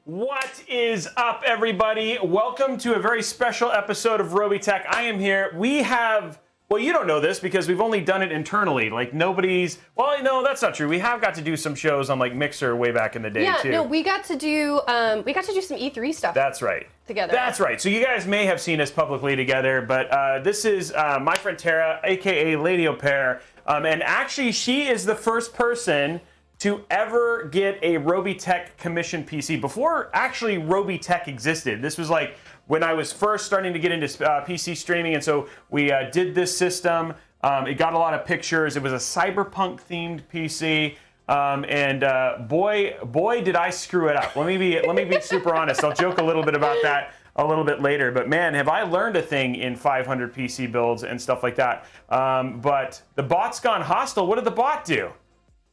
What is up, everybody? Welcome to a very special episode of Robeytech. I am here. We have, well, you don't know this because we've only done it internally. Like nobody's, well, no, that's not true. We have got to do some shows on like Mixer way back in the day too. Yeah, no, we got to do some E3 stuff. That's right. Together. That's right. So you guys may have seen us publicly together, but this is my friend Tara, aka Lady Au Pair, and actually she is the first person to ever get a Robeytech commissioned PC before actually Robeytech existed. This was like when I was first starting to get into PC streaming, and so we did this system. It got a lot of pictures. It was a cyberpunk themed PC, and boy, did I screw it up. Let me be super honest. I'll joke a little bit about that a little bit later, but man, have I learned a thing in 500 PC builds and stuff like that. But the bot's gone hostile. What did the bot do?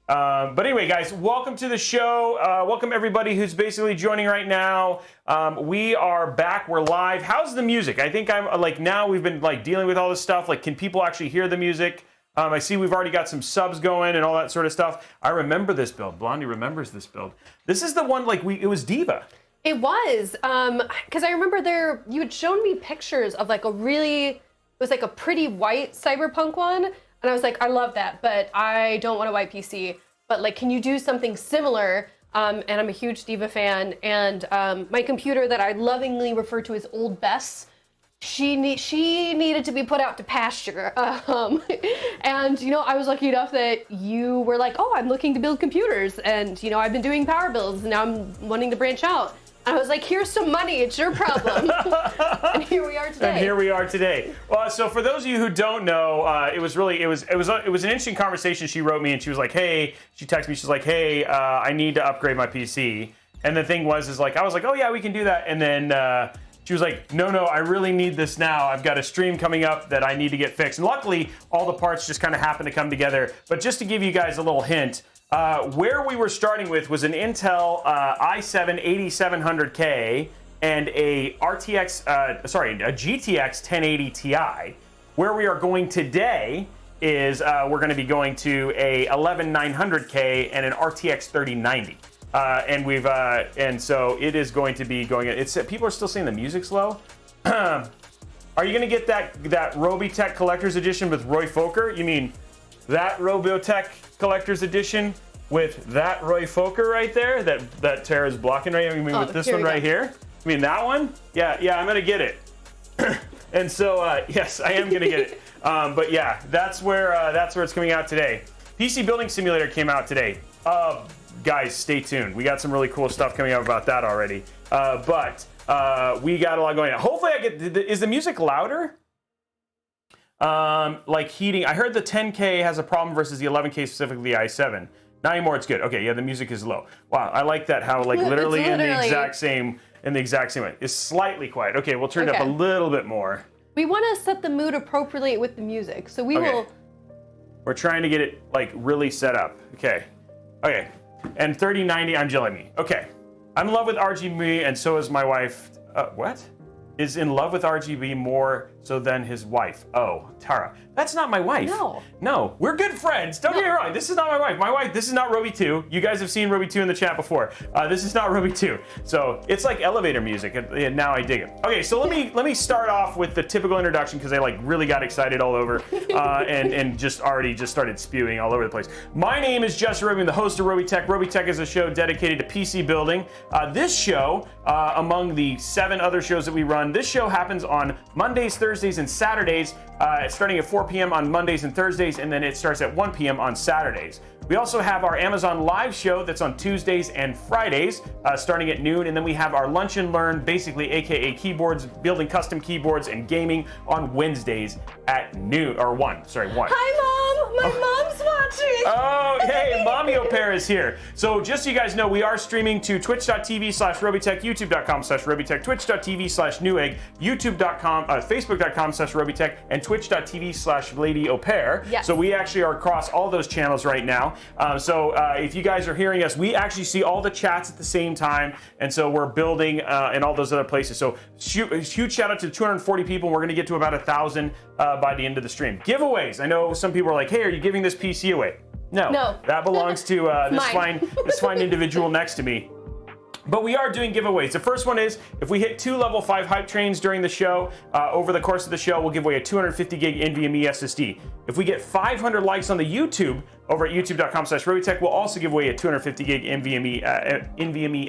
But anyway, guys, welcome to the show. Welcome everybody who's basically joining right now. We are back. We're live. How's the music? I think I'm like, now we've been like dealing with all this stuff. Like, can people actually hear the music? I see we've already got some subs going and all that sort of stuff. I remember this build. Blondie remembers this build. This is the one, like, it was Diva. It was, because I remember you had shown me pictures of like it was like a pretty white cyberpunk one. And I was like, I love that, but I don't want a white PC. But like, can you do something similar? And I'm a huge Diva fan. And my computer that I lovingly refer to as Old Bess, she needed to be put out to pasture. And you know, I was lucky enough that you were like, oh, I'm looking to build computers. And you know, I've been doing power builds and now I'm wanting to branch out. I was like, here's some money, it's your problem. And here we are today. Well, so for those of you who don't know, it was an interesting conversation. She wrote me and she was like, hey, she texted me, she's like, hey, I need to upgrade my PC. And the thing was, I was like, oh yeah, we can do that. And then she was like, no, I really need this now. I've got a stream coming up that I need to get fixed. And luckily, all the parts just kind of happened to come together. But just to give you guys a little hint, where we were starting with was an Intel i7-8700K and a GTX 1080 Ti. Where we are going today is we're going to be going to a 11900K and an RTX 3090. And so it is going to be going. People are still saying the music's low. Are you going to get that Robeytech Collector's Edition with Roy Fokker? You mean that Robeytech Collector's Edition with that Roy Fokker right there that Tara's blocking right now? You mean with this one right here? You mean that one? Yeah, I'm gonna get it. And so yes, I am gonna get it. But yeah, that's where it's coming out today. PC Building Simulator came out today. Guys, stay tuned. We got some really cool stuff coming out about that already. But we got a lot going on. Hopefully, is the music louder? Like heating. I heard the 10K has a problem versus the 11K, specifically the i7. Not anymore. It's good. Okay, yeah, the music is low. Wow, I like that. How like literally in the exact same way. It's slightly quiet. Okay, we'll turn it up a little bit more. We want to set the mood appropriately with the music, so we will. We're trying to get it like really set up. Okay. And 3090, I'm jelly me. Okay. I'm in love with RGB, and so is my wife. What? Is in love with RGB more so than his wife. Oh, Tara. That's not my wife. No, we're good friends. Don't get me wrong. This is not my wife. This is not Robey 2. You guys have seen Robey 2 in the chat before. This is not Robey 2. So it's like elevator music. And now I dig it. Okay, so let me start off with the typical introduction because I like really got excited all over and just started spewing all over the place. My name is Jesse Robey. I'm the host of Robeytech. Robeytech is a show dedicated to PC building. This show, among the 7 other shows that we run, this show happens on Mondays, Thursdays, and Saturdays, starting at 4 p.m. on Mondays and Thursdays, and then it starts at 1 p.m. on Saturdays. We also have our Amazon Live show that's on Tuesdays and Fridays, starting at noon, and then we have our Lunch and Learn, basically aka keyboards, building custom keyboards and gaming on Wednesdays at noon, or 1. Sorry, 1. Hi, Mom! My mom's watching! Oh, hey, Mommy Au Pair is here. So just so you guys know, we are streaming to twitch.tv/Robeytech, youtube.com/Robeytech, twitch.tv/Newegg, youtube.com, facebook.com/Robeytech, and twitch.tv/Lady Au Pair. Yes. So we actually are across all those channels right now. So if you guys are hearing us, we actually see all the chats at the same time, and so we're building in all those other places. So huge shout out to 240 people. We're going to get to about 1,000 by the end of the stream. Giveaways. I know some people are like, hey, are you giving this PC away? No. That belongs to this fine individual next to me. But we are doing giveaways. The first one is, if we hit 2 level 5 hype trains during the show, over the course of the show, we'll give away a 250 gig NVMe SSD. If we get 500 likes on the YouTube, over at youtube.com/Robeytech, we'll also give away a 250 gig NVMe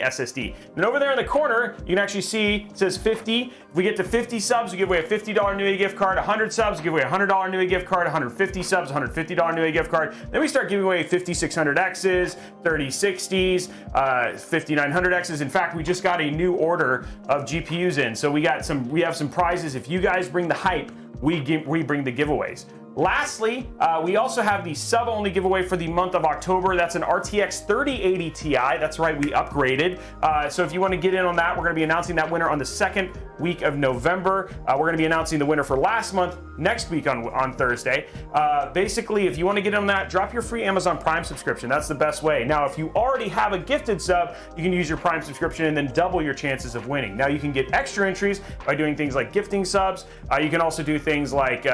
SSD. And over there in the corner, you can actually see it says 50. If we get to 50 subs, we give away a $50 Newegg gift card. 100 subs, we give away a $100 Newegg gift card. 150 subs, $150 Newegg gift card. Then we start giving away 5600Xs, 3060s, 5900Xs. In fact, we just got a new order of GPUs in, so we have some prizes. If you guys bring the hype, we bring the giveaways. Lastly, we also have the sub-only giveaway for the month of October. That's an RTX 3080 Ti. That's right, we upgraded. So if you want to get in on that, we're going to be announcing that winner on the second week of November. We're going to be announcing the winner for last month next week on Thursday. Basically, if you want to get on that, drop your free Amazon Prime subscription. That's the best way. Now, if you already have a gifted sub, you can use your Prime subscription and then double your chances of winning. Now, you can get extra entries by doing things like gifting subs. You can also do things like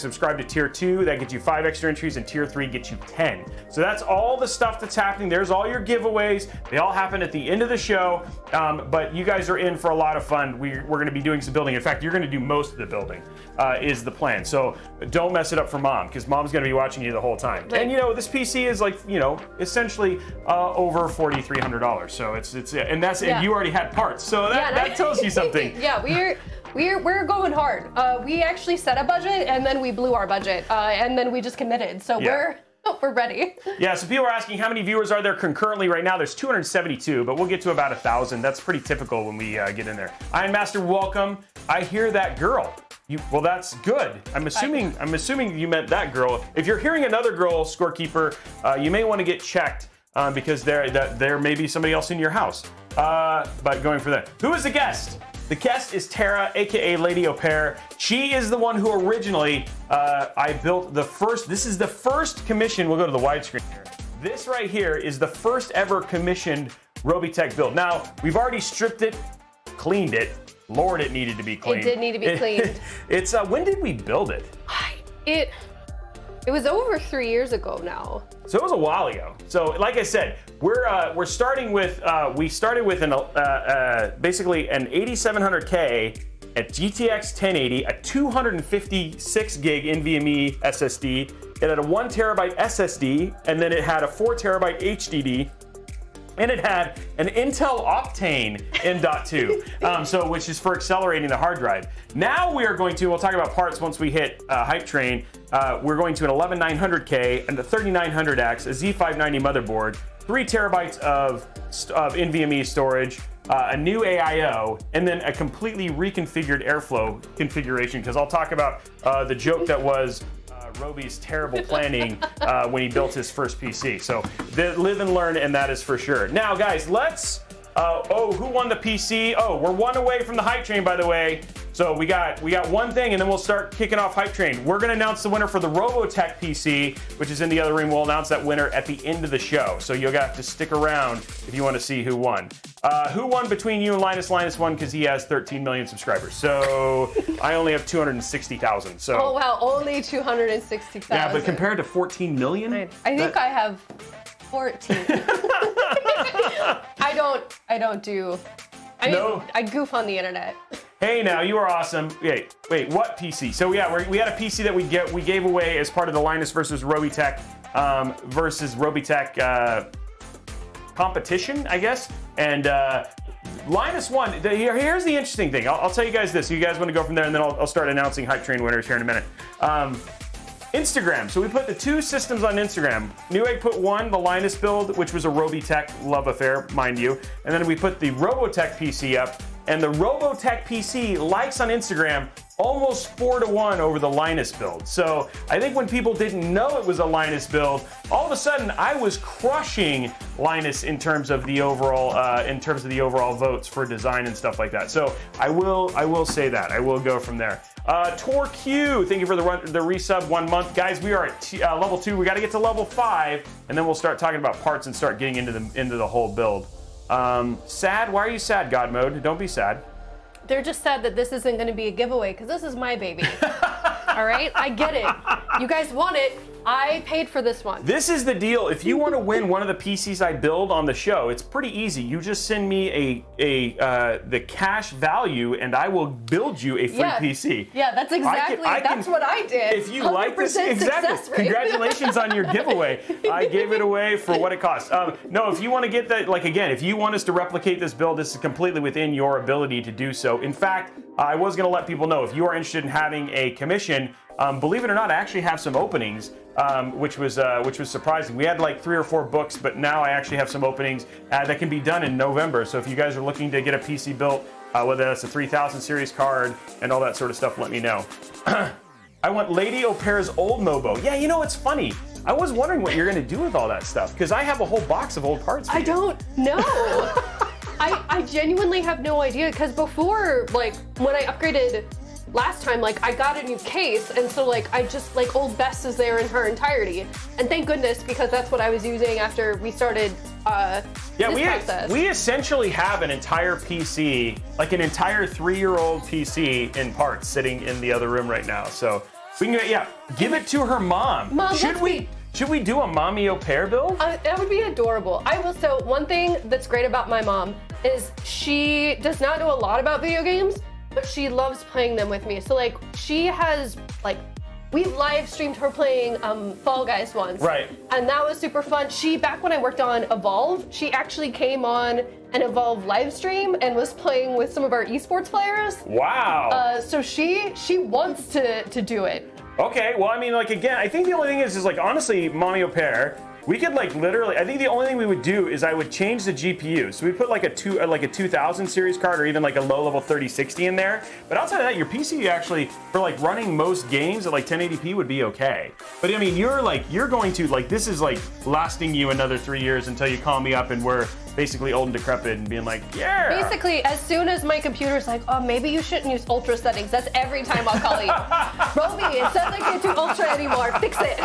subscribe to tier 2, that gets you 5 extra entries, and tier 3 gets you 10. So that's all the stuff that's happening. There's all your giveaways. They all happen at the end of the show, but you guys are in for a lot of fun. We're going to be doing some building. In fact, you're going to do most of the building, is the plan. So don't mess it up for mom, because mom's going to be watching you the whole time. Right. And this PC is like, essentially over $4,300. So and you already had parts. So that tells you something. Yeah, we're going hard. We actually set a budget and then we blew our budget and then we just committed. So we're ready. Yeah, so people are asking how many viewers are there concurrently right now. There's 272, but we'll get to about 1,000. That's pretty typical when we get in there. Iron Master, welcome. I hear that girl. Well, that's good. I'm assuming you meant that girl. If you're hearing another girl, scorekeeper, you may want to get checked because there may be somebody else in your house. But going for that. Who is the guest? The guest is Tara, aka Lady Au Pair. She is the one who originally I built the first. This is the first commission. We'll go to the widescreen here. This right here is the first ever commissioned Robeytech build. Now, we've already stripped it, cleaned it. Lord, it needed to be cleaned. It did need to be cleaned. It's when did we build it? It was over 3 years ago now. So it was a while ago. So like I said, we're starting with we started with basically an 8700K at GTX 1080, a 256 gig NVMe SSD. It had a 1 terabyte SSD, and then it had a 4 terabyte HDD. And it had an Intel Optane M.2, which is for accelerating the hard drive. Now we'll talk about parts once we hit Hype Train. We're going to an 11900K and a 3900X, a Z590 motherboard, 3 terabytes of NVMe storage, a new AIO, and then a completely reconfigured airflow configuration, because I'll talk about the joke that was Robey's terrible planning when he built his first PC. So live and learn, and that is for sure. Now, guys, let's. Who won the PC? Oh, we're one away from the hype train, by the way. So we got one thing, and then we'll start kicking off hype train. We're gonna announce the winner for the Robeytech PC, which is in the other room. We'll announce that winner at the end of the show. So you'll have to stick around if you want to see who won. Who won between you and Linus? Linus won because he has 13 million subscribers. So I only have 260,000. So. Oh wow, only 260,000. Yeah, but compared to 14 million, I think I have 14. I don't do. I goof on the internet. Hey, now you are awesome. Wait, what PC? So yeah, we had a PC that we gave away as part of the Linus versus Robeytech competition, I guess. And Linus won. Here's the interesting thing. I'll tell you guys this. You guys want to go from there, and then I'll start announcing Hype Train winners here in a minute. Instagram. So we put the 2 systems on Instagram. Newegg put one, the Linus build, which was a Robeytech love affair, mind you. And then we put the Robeytech PC up. And the Robeytech PC likes on Instagram almost 4-to-1 over the Linus build. So I think when people didn't know it was a Linus build, all of a sudden I was crushing Linus in terms of the overall votes for design and stuff like that. So I will say that. I will go from there. TorQ, thank you for the resub 1 month. Guys, we are at level 2. We got to get to level 5, and then we'll start talking about parts and start getting into the whole build. Sad? Why are you sad, God Mode? Don't be sad. They're just sad that this isn't going to be a giveaway because this is my baby. All right? I get it. You guys want it. I paid for this one. This is the deal. If you want to win one of the PCs I build on the show, it's pretty easy. You just send me the cash value, and I will build you a free PC. Yeah, that's exactly. That's what I did. If you like this, exactly. Congratulations on your giveaway. I gave it away for what it cost. No, if you want to get that, like again, if you want us to replicate this build, this is completely within your ability to do so. In fact, I was going to let people know if you are interested in having a commission. Believe it or not, I actually have some openings, which was surprising. We had like 3 or 4 books, but now I actually have some openings that can be done in November. So if you guys are looking to get a PC built, whether that's a 3000 series card and all that sort of stuff, let me know. I want Lady Au Pair's old Mobo. Yeah, you know, it's funny. I was wondering what you're going to do with all that stuff, because I have a whole box of old parts for you. I don't know. I genuinely have no idea, because before, like, when I upgraded last time, like, I got a new case, and so, like, I just, like, old Best is there in her entirety. And thank goodness, because that's what I was using after we started this process. We essentially have an entire PC, like an entire 3-year-old PC in parts sitting in the other room right now. So we can, give it to her mom. Mom, should we do a mommy au pair build? That would be adorable. So one thing that's great about my mom is she does not know a lot about video games, but she loves playing them with me. So like she has like, we live streamed her playing Fall Guys once. Right. And that was super fun. Back when I worked on Evolve, she actually came on an Evolve live stream and was playing with some of our esports players. Wow. So she wants to do it. Okay, well, I mean, like, again, I think the only thing is like, honestly, mommy au pair, we could, like, literally, I think the only thing we would do is I would change the GPU. So we put, like, a 2000 series card or even, like, a low-level 3060 in there. But outside of that, your PC actually, for, like, running most games at, like, 1080p would be okay. But, I mean, you're going to, like, this is, like, lasting you another 3 years until you call me up and we're basically old and decrepit and being like, yeah. Basically, as soon as my computer's like, oh, maybe you shouldn't use ultra settings, that's every time I'll call you. Robey, it says I can't do ultra anymore. Fix it.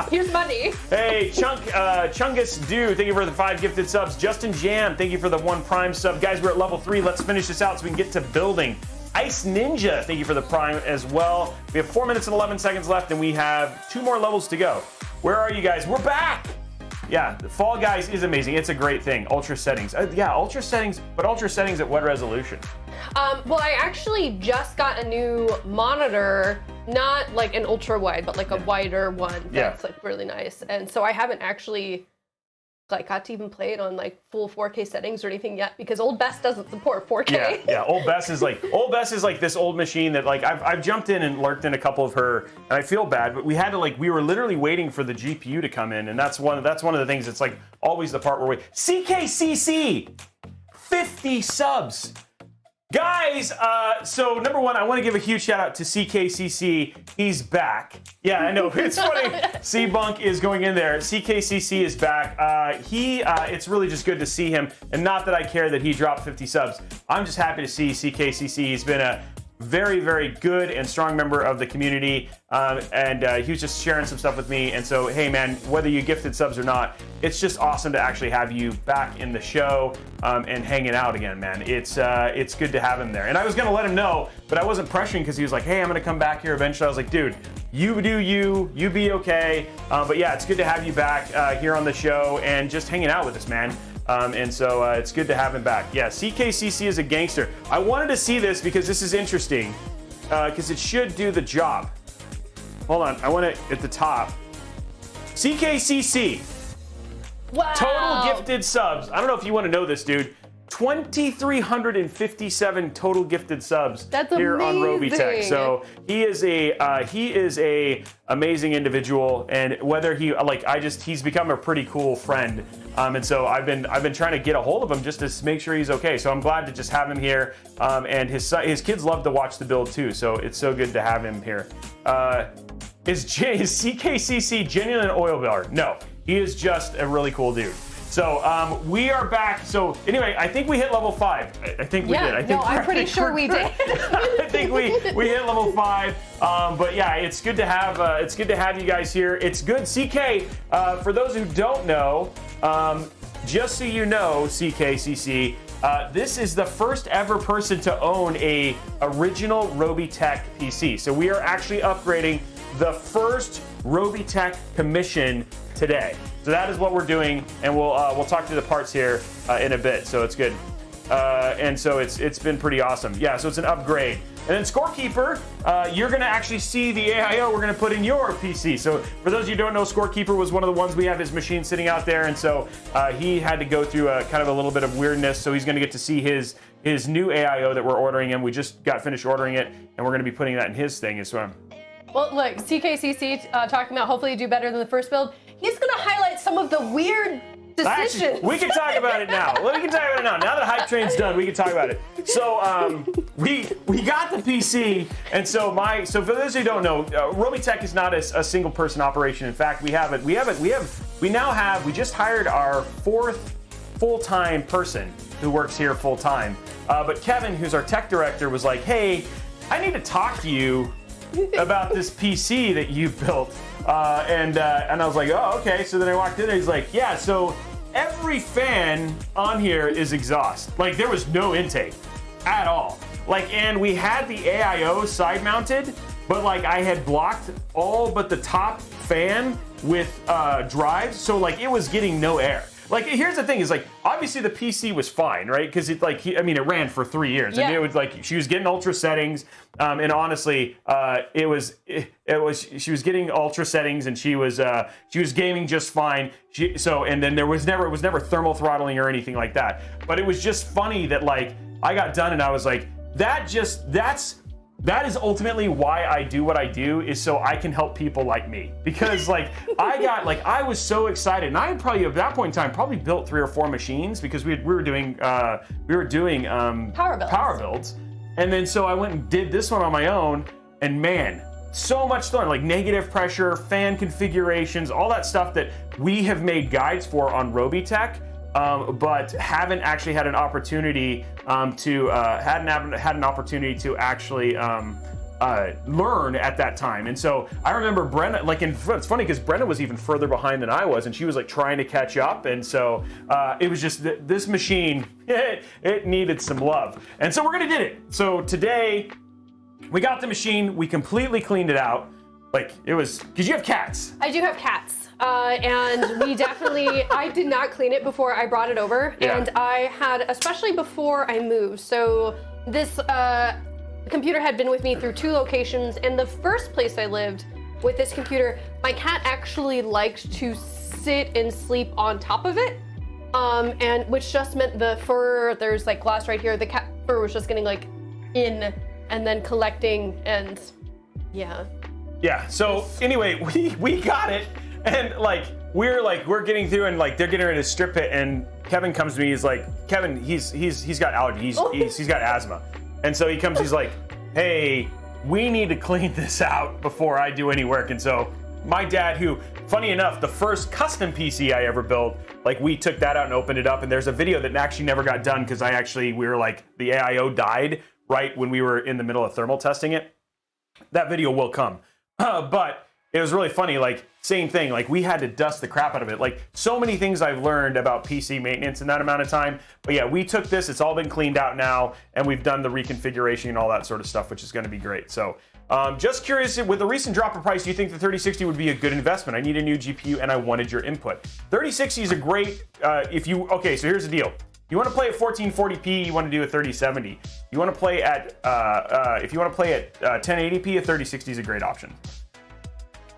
Here's money. Hey, Chungus Do, thank you for the 5 gifted subs. Justin Jam, thank you for the 1 Prime sub. Guys, we're at level 3. Let's finish this out so we can get to building. Ice Ninja, thank you for the Prime as well. We have 4 minutes and 11 seconds left, and we have 2 more levels to go. Where are you guys? We're back! Yeah, Fall Guys is amazing. It's a great thing. Ultra settings. Ultra settings, but ultra settings at what resolution? Well, I actually just got a new monitor, not like an ultra wide, but like a wider one that's like really nice. And so I haven't actually like got to even play it on like full 4K settings or anything yet, because old Best doesn't support 4K. Yeah, old Best is like this old machine that like I've jumped in and lurked in a couple of her, and I feel bad, but we were literally waiting for the GPU to come in, and that's one of the things that's like always the part where we CKCC 50 subs. Guys, so number one, I want to give a huge shout out to CKCC. He's back. Yeah, I know, it's funny. C-Bunk is going in there. CKCC is back. It's really just good to see him. And not that I care that he dropped 50 subs. I'm just happy to see CKCC. He's been a very, very good and strong member of the community. And he was just sharing some stuff with me. And so, hey man, whether you gifted subs or not, it's just awesome to actually have you back in the show and hanging out again, man. It's good to have him there. And I was gonna let him know, but I wasn't pressuring because he was like, hey, I'm gonna come back here eventually. I was like, dude, you do you be okay. But yeah, it's good to have you back here on the show and just hanging out with us, man. And so it's good to have him back. Yeah, CKCC is a gangster. I wanted to see this because this is interesting because it should do the job. Hold on, I want it at the top. CKCC. Wow. Total gifted subs. I don't know if you want to know this, dude. 2,357 total gifted subs here on Robeytech. So he is a amazing individual, and whether he's become a pretty cool friend. And so I've been trying to get a hold of him just to make sure he's okay. So I'm glad to just have him here. And his kids love to watch the build too. So it's so good to have him here. Is CKCC genuine oil bar? No, he is just a really cool dude. So we are back. So anyway, I think we hit level 5. I think we did. I'm pretty sure we did. I think we hit level 5. But yeah, it's good to have you guys here. It's good. CK, for those who don't know, just so you know, CKCC, this is the first ever person to own a original Robeytech PC. So we are actually upgrading the first Robeytech commission today. So that is what we're doing, and we'll talk through the parts here in a bit. So it's good. And so it's been pretty awesome. Yeah, so it's an upgrade. And then Scorekeeper, you're gonna actually see the AIO we're gonna put in your PC. So for those of you who don't know, Scorekeeper was one of the ones we have his machine sitting out there, and so he had to go through a kind of a little bit of weirdness. So he's gonna get to see his new AIO that we're ordering him. We just got finished ordering it, and we're gonna be putting that in his thing as well. Well, look, CKCC talking about hopefully you do better than the first build. He's gonna highlight some of the weird decisions. Actually, we can talk about it now. We can talk about it now. Now that hype train's done, we can talk about it. So we got the PC, and so for those who don't know, Robeytech is not a single person operation. In fact, we just hired our 4th full-time person who works here full-time. But Kevin, who's our tech director, was like, hey, I need to talk to you about this PC that you built. And I was like, oh, okay. So then I walked in there, he's like, yeah, so every fan on here is exhaust. Like, there was no intake at all. Like, and we had the AIO side mounted, but like I had blocked all but the top fan with drives. So like it was getting no air. Like, here's the thing is, like, obviously the PC was fine, right? Because it, like, it ran for 3 years. Yeah. And it was like, she was getting ultra settings. And honestly, she was getting ultra settings, and she was gaming just fine. And then it was never thermal throttling or anything like that. But it was just funny that, like, I got done and I was like, that is ultimately why I do what I do, is so I can help people like me. Because like I was so excited, and I had probably at that point in time probably built 3 or 4 machines, because we were doing power builds. And then so I went and did this one on my own, and man, so much to learn, like negative pressure, fan configurations, all that stuff that we have made guides for on Robeytech. But haven't actually had an opportunity to actually learn at that time. And so I remember Brenna, like, it's funny because Brenna was even further behind than I was, and she was like trying to catch up. And so it was just this machine, it needed some love. And so we're gonna get it. So today we got the machine, we completely cleaned it out. Like, it was, because you have cats. I do have cats. And we definitely, I did not clean it before I brought it over. Yeah. And I had, especially before I moved, so this computer had been with me through 2 locations. And the first place I lived with this computer, my cat actually liked to sit and sleep on top of it. And which just meant the fur, there's like glass right here, the cat fur was just getting like in and then collecting, and yeah. Yeah, so anyway, we got it. And like we're getting through, and like they're getting ready to strip it, and Kevin comes to me. He's like, Kevin, he's got allergies. He's got asthma, and so he comes. He's like, hey, we need to clean this out before I do any work. And so my dad, who, funny enough, the first custom PC I ever built, like we took that out and opened it up, and there's a video that actually never got done because we were like, the AIO died right when we were in the middle of thermal testing it. That video will come, but it was really funny, like, same thing, like, we had to dust the crap out of it. Like, so many things I've learned about PC maintenance in that amount of time. But yeah, we took this, it's all been cleaned out now, and we've done the reconfiguration and all that sort of stuff, which is gonna be great. So, just curious, with the recent drop in price, do you think the 3060 would be a good investment? I need a new GPU, and I wanted your input. 3060 is a great, okay, so here's the deal. You want to play at 1440p, you want to do a 3070. You want to play at, if you want to play at 1080p, a 3060 is a great option.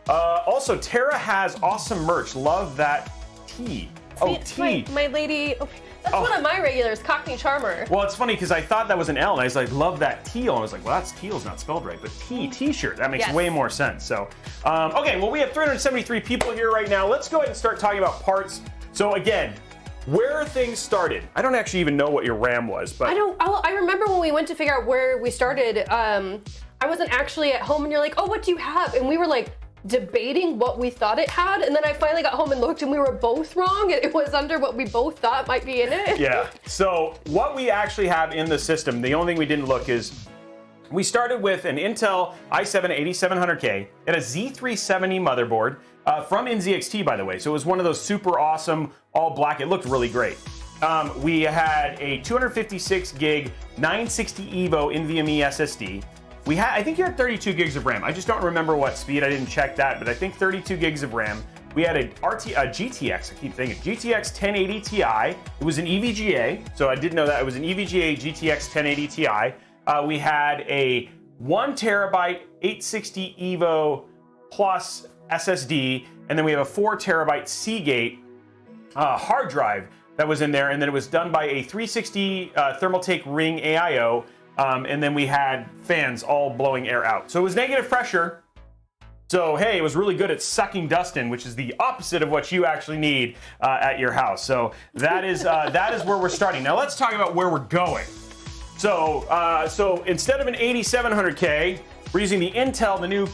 Also, Tara has awesome merch. Love that tee. Oh, tee. My lady, that's one of my regulars, Cockney Charmer. Well, it's funny because I thought that was an L, and I was like, love that teal. And I was like, well, that's teal's not spelled right, but t-shirt. That makes way more sense. So, okay, well, we have 373 people here right now. Let's go ahead and start talking about parts. So again, where things started. I don't actually even know what your RAM was, but I remember when we went to figure out where we started. I wasn't actually at home, and you're like, oh, what do you have? And we were like debating what we thought it had, and then I finally got home and looked, and we were both wrong, and it was under what we both thought might be in it. Yeah. So what we actually have in the system, the only thing we didn't look is, we started with an Intel i7-8700K and a Z370 motherboard from NZXT, by the way. So it was one of those super awesome all black. It looked really great. We had a 256 gig 960 EVO NVMe SSD, I think you had 32 gigs of RAM. I just don't remember what speed. I didn't check that, but I think 32 gigs of RAM. We had a GTX, I keep thinking, GTX 1080 Ti. It was an EVGA, so I did know that. It was an EVGA GTX 1080 Ti. We had a 1 terabyte 860 EVO Plus SSD, and then we have a 4 terabyte Seagate hard drive that was in there, and then it was done by a 360 Thermaltake Ring AIO, and then we had fans all blowing air out. So it was negative pressure. So hey, it was really good at sucking dust in, which is the opposite of what you actually need at your house. So that is where we're starting. Now let's talk about where we're going. So instead of an 8700K, we're using the Intel, the new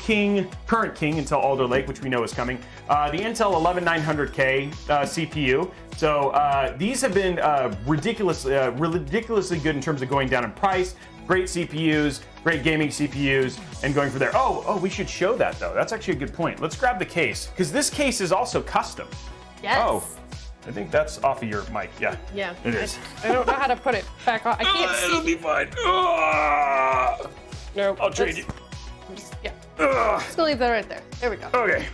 current King Intel Alder Lake, which we know is coming. The Intel 11900K CPU. So these have been ridiculously good in terms of going down in price. Great CPUs, great gaming CPUs, and going for there. Oh, we should show that though. That's actually a good point. Let's grab the case, because this case is also custom. Yes. Oh, I think that's off of your mic. Yeah. Yeah. It is. I don't know how to put it back on. I can't see. It'll be fine. No. I'll trade you. Yeah. Just gonna leave that right there. There we go. Okay.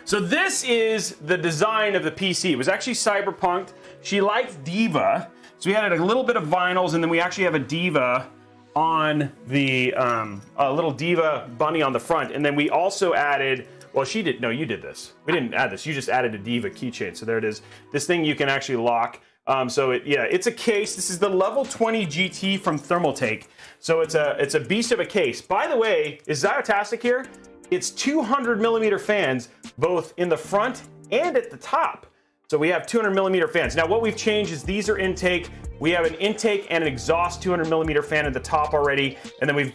So this is the design of the PC. It was actually cyberpunked. She liked Diva. So we had a little bit of vinyls, and then we actually have a Diva on the, a little Diva bunny on the front. And then we also added, well, you did this. We didn't add this. You just added a Diva keychain. So there it is. This thing you can actually lock. It's a case. This is the level 20 GT from Thermaltake. So it's a beast of a case. By the way, is Xyotastic here? It's 200 millimeter fans, both in the front and at the top. So we have 200 millimeter fans. Now what we've changed is these are intake. We have an intake and an exhaust 200 millimeter fan at the top already. And then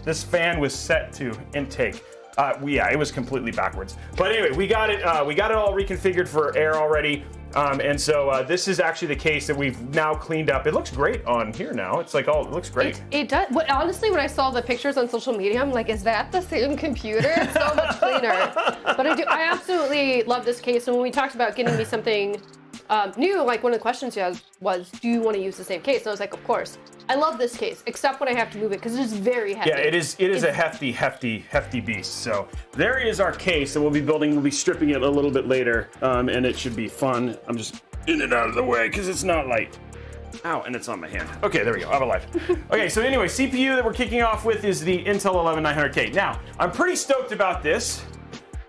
this fan was set to intake. It was completely backwards. But anyway, we got it all reconfigured for air already. This is actually the case that we've now cleaned up. It looks great on here now. It's like, it looks great. It does. Honestly, when I saw the pictures on social media, I'm like, is that the same computer? It's so much cleaner. But I absolutely love this case. And when we talked about getting me something new, like one of the questions you had was, do you want to use the same case? And I was like, of course. I love this case, except when I have to move it, because it's very heavy. Yeah, it is a hefty beast. So there is our case that we'll be building. We'll be stripping it a little bit later, and it should be fun. I'm just getting it out of the way because it's not light. Ow, and it's on my hand. Okay, there we go, I'm alive. Okay, so anyway, CPU that we're kicking off with is the Intel 11900K. Now, I'm pretty stoked about this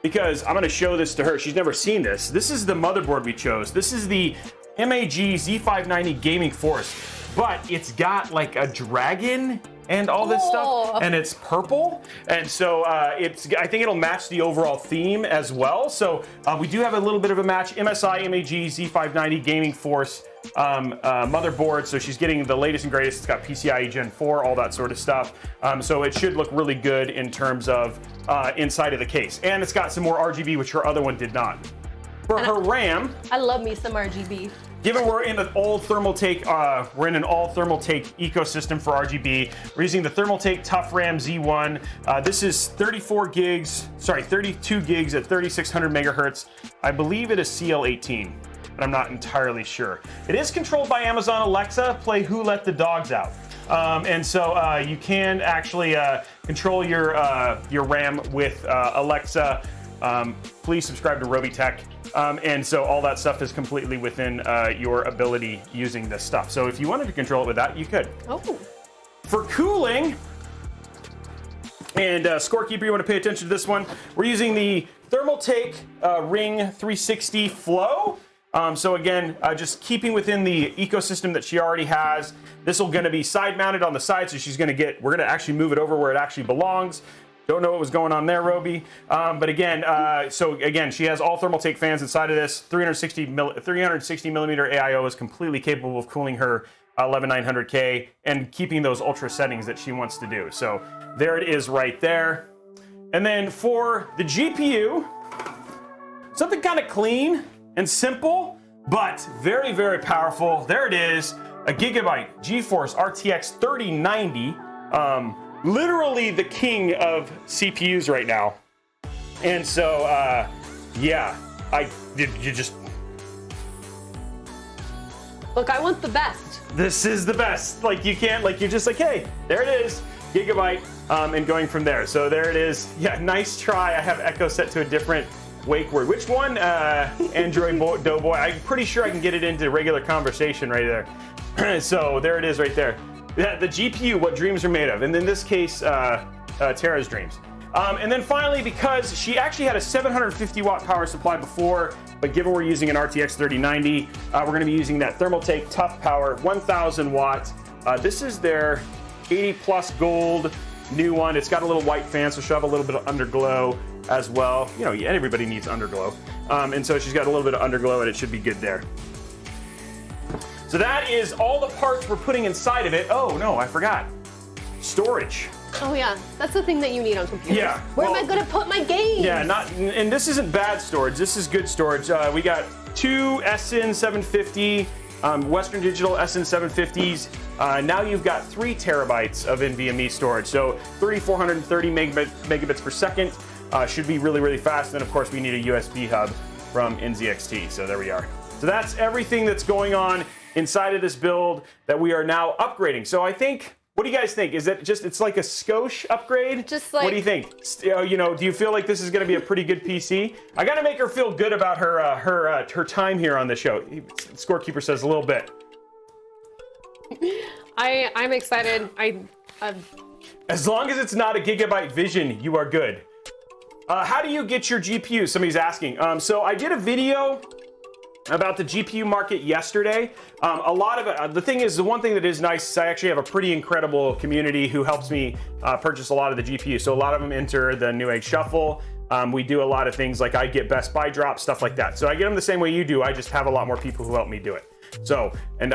because I'm gonna show this to her. She's never seen this. This is the motherboard we chose. This is the MAG Z590 Gaming Force. But it's got like a dragon and all this stuff, and it's purple, and so I think it'll match the overall theme as well. So we do have a little bit of a match. MSI MAG Z590 Gaming Force motherboard, so she's getting the latest and greatest. It's got PCIe Gen 4, all that sort of stuff. So it should look really good in terms of inside of the case, and it's got some more RGB, which her other one did not. For her RAM, I love me some RGB. Given we're in an all Thermaltake, ecosystem for RGB. We're using the Thermaltake Tough RAM Z1. This is 32 gigs at 3600 megahertz. I believe it is CL18, but I'm not entirely sure. It is controlled by Amazon Alexa. Play Who Let the Dogs Out. You can actually control your RAM with Alexa. Please subscribe to Robeytech. And so all that stuff is completely within your ability using this stuff. So if you wanted to control it with that, you could. Oh. For cooling, and scorekeeper, you want to pay attention to this one. We're using the Thermaltake Ring 360 Flow. So again, just keeping within the ecosystem that she already has. This will going to be side mounted on the side, so we're going to actually move it over where it actually belongs. Don't know what was going on there, Robey. But again, she has all Thermaltake fans inside of this. 360 millimeter AIO is completely capable of cooling her 11900K and keeping those ultra settings that she wants to do. So there it is right there. And then for the GPU, something kind of clean and simple, but very, very powerful. There it is, a GIGABYTE GeForce RTX 3090. Literally the king of CPUs right now. And so, Look, I want the best. This is the best. Like, you can't, like, you're just like, hey, there it is. Gigabyte, and going from there. So there it is. Yeah, nice try. I have Echo set to a different wake word. Which one? Android Doughboy. I'm pretty sure I can get it into regular conversation right there. So there it is right there. Yeah, the GPU, what dreams are made of. And in this case, Tara's dreams. And then finally, because she actually had a 750 watt power supply before, but given we're using an RTX 3090, we're going to be using that Thermaltake Tough Power 1000 watts. This is their 80 plus gold new one. It's got a little white fan, so she'll have a little bit of underglow as well. You know, everybody needs underglow. And so she's got a little bit of underglow, and it should be good there. So that is all the parts we're putting inside of it. Oh no, I forgot. Storage. Oh yeah, that's the thing that you need on computers. Yeah. Where am I gonna put my games? Yeah, and this isn't bad storage. This is good storage. We got two SN750, Western Digital SN750s. Now you've got 3 terabytes of NVMe storage. So 3430 megabits per second should be really, really fast. And of course, we need a USB hub from NZXT. So there we are. So that's everything that's going on inside of this build that we are now upgrading. So I think. What do you guys think? Is it just, it's like a skosh upgrade? Just like... What do you think? You know, do you feel like this is gonna be a pretty good PC? I gotta make her feel good about her time here on the show. Scorekeeper says a little bit. I'm excited. As long as it's not a Gigabyte Vision, you are good. How do you get your GPU? Somebody's asking. So I did a video about the GPU market yesterday. A lot of it, the thing is, the one thing that is nice is I actually have a pretty incredible community who helps me purchase a lot of the GPU. So a lot of them enter the Newegg Shuffle. We do a lot of things like I get Best Buy drops, stuff like that. So I get them the same way you do. I just have a lot more people who help me do it. So, and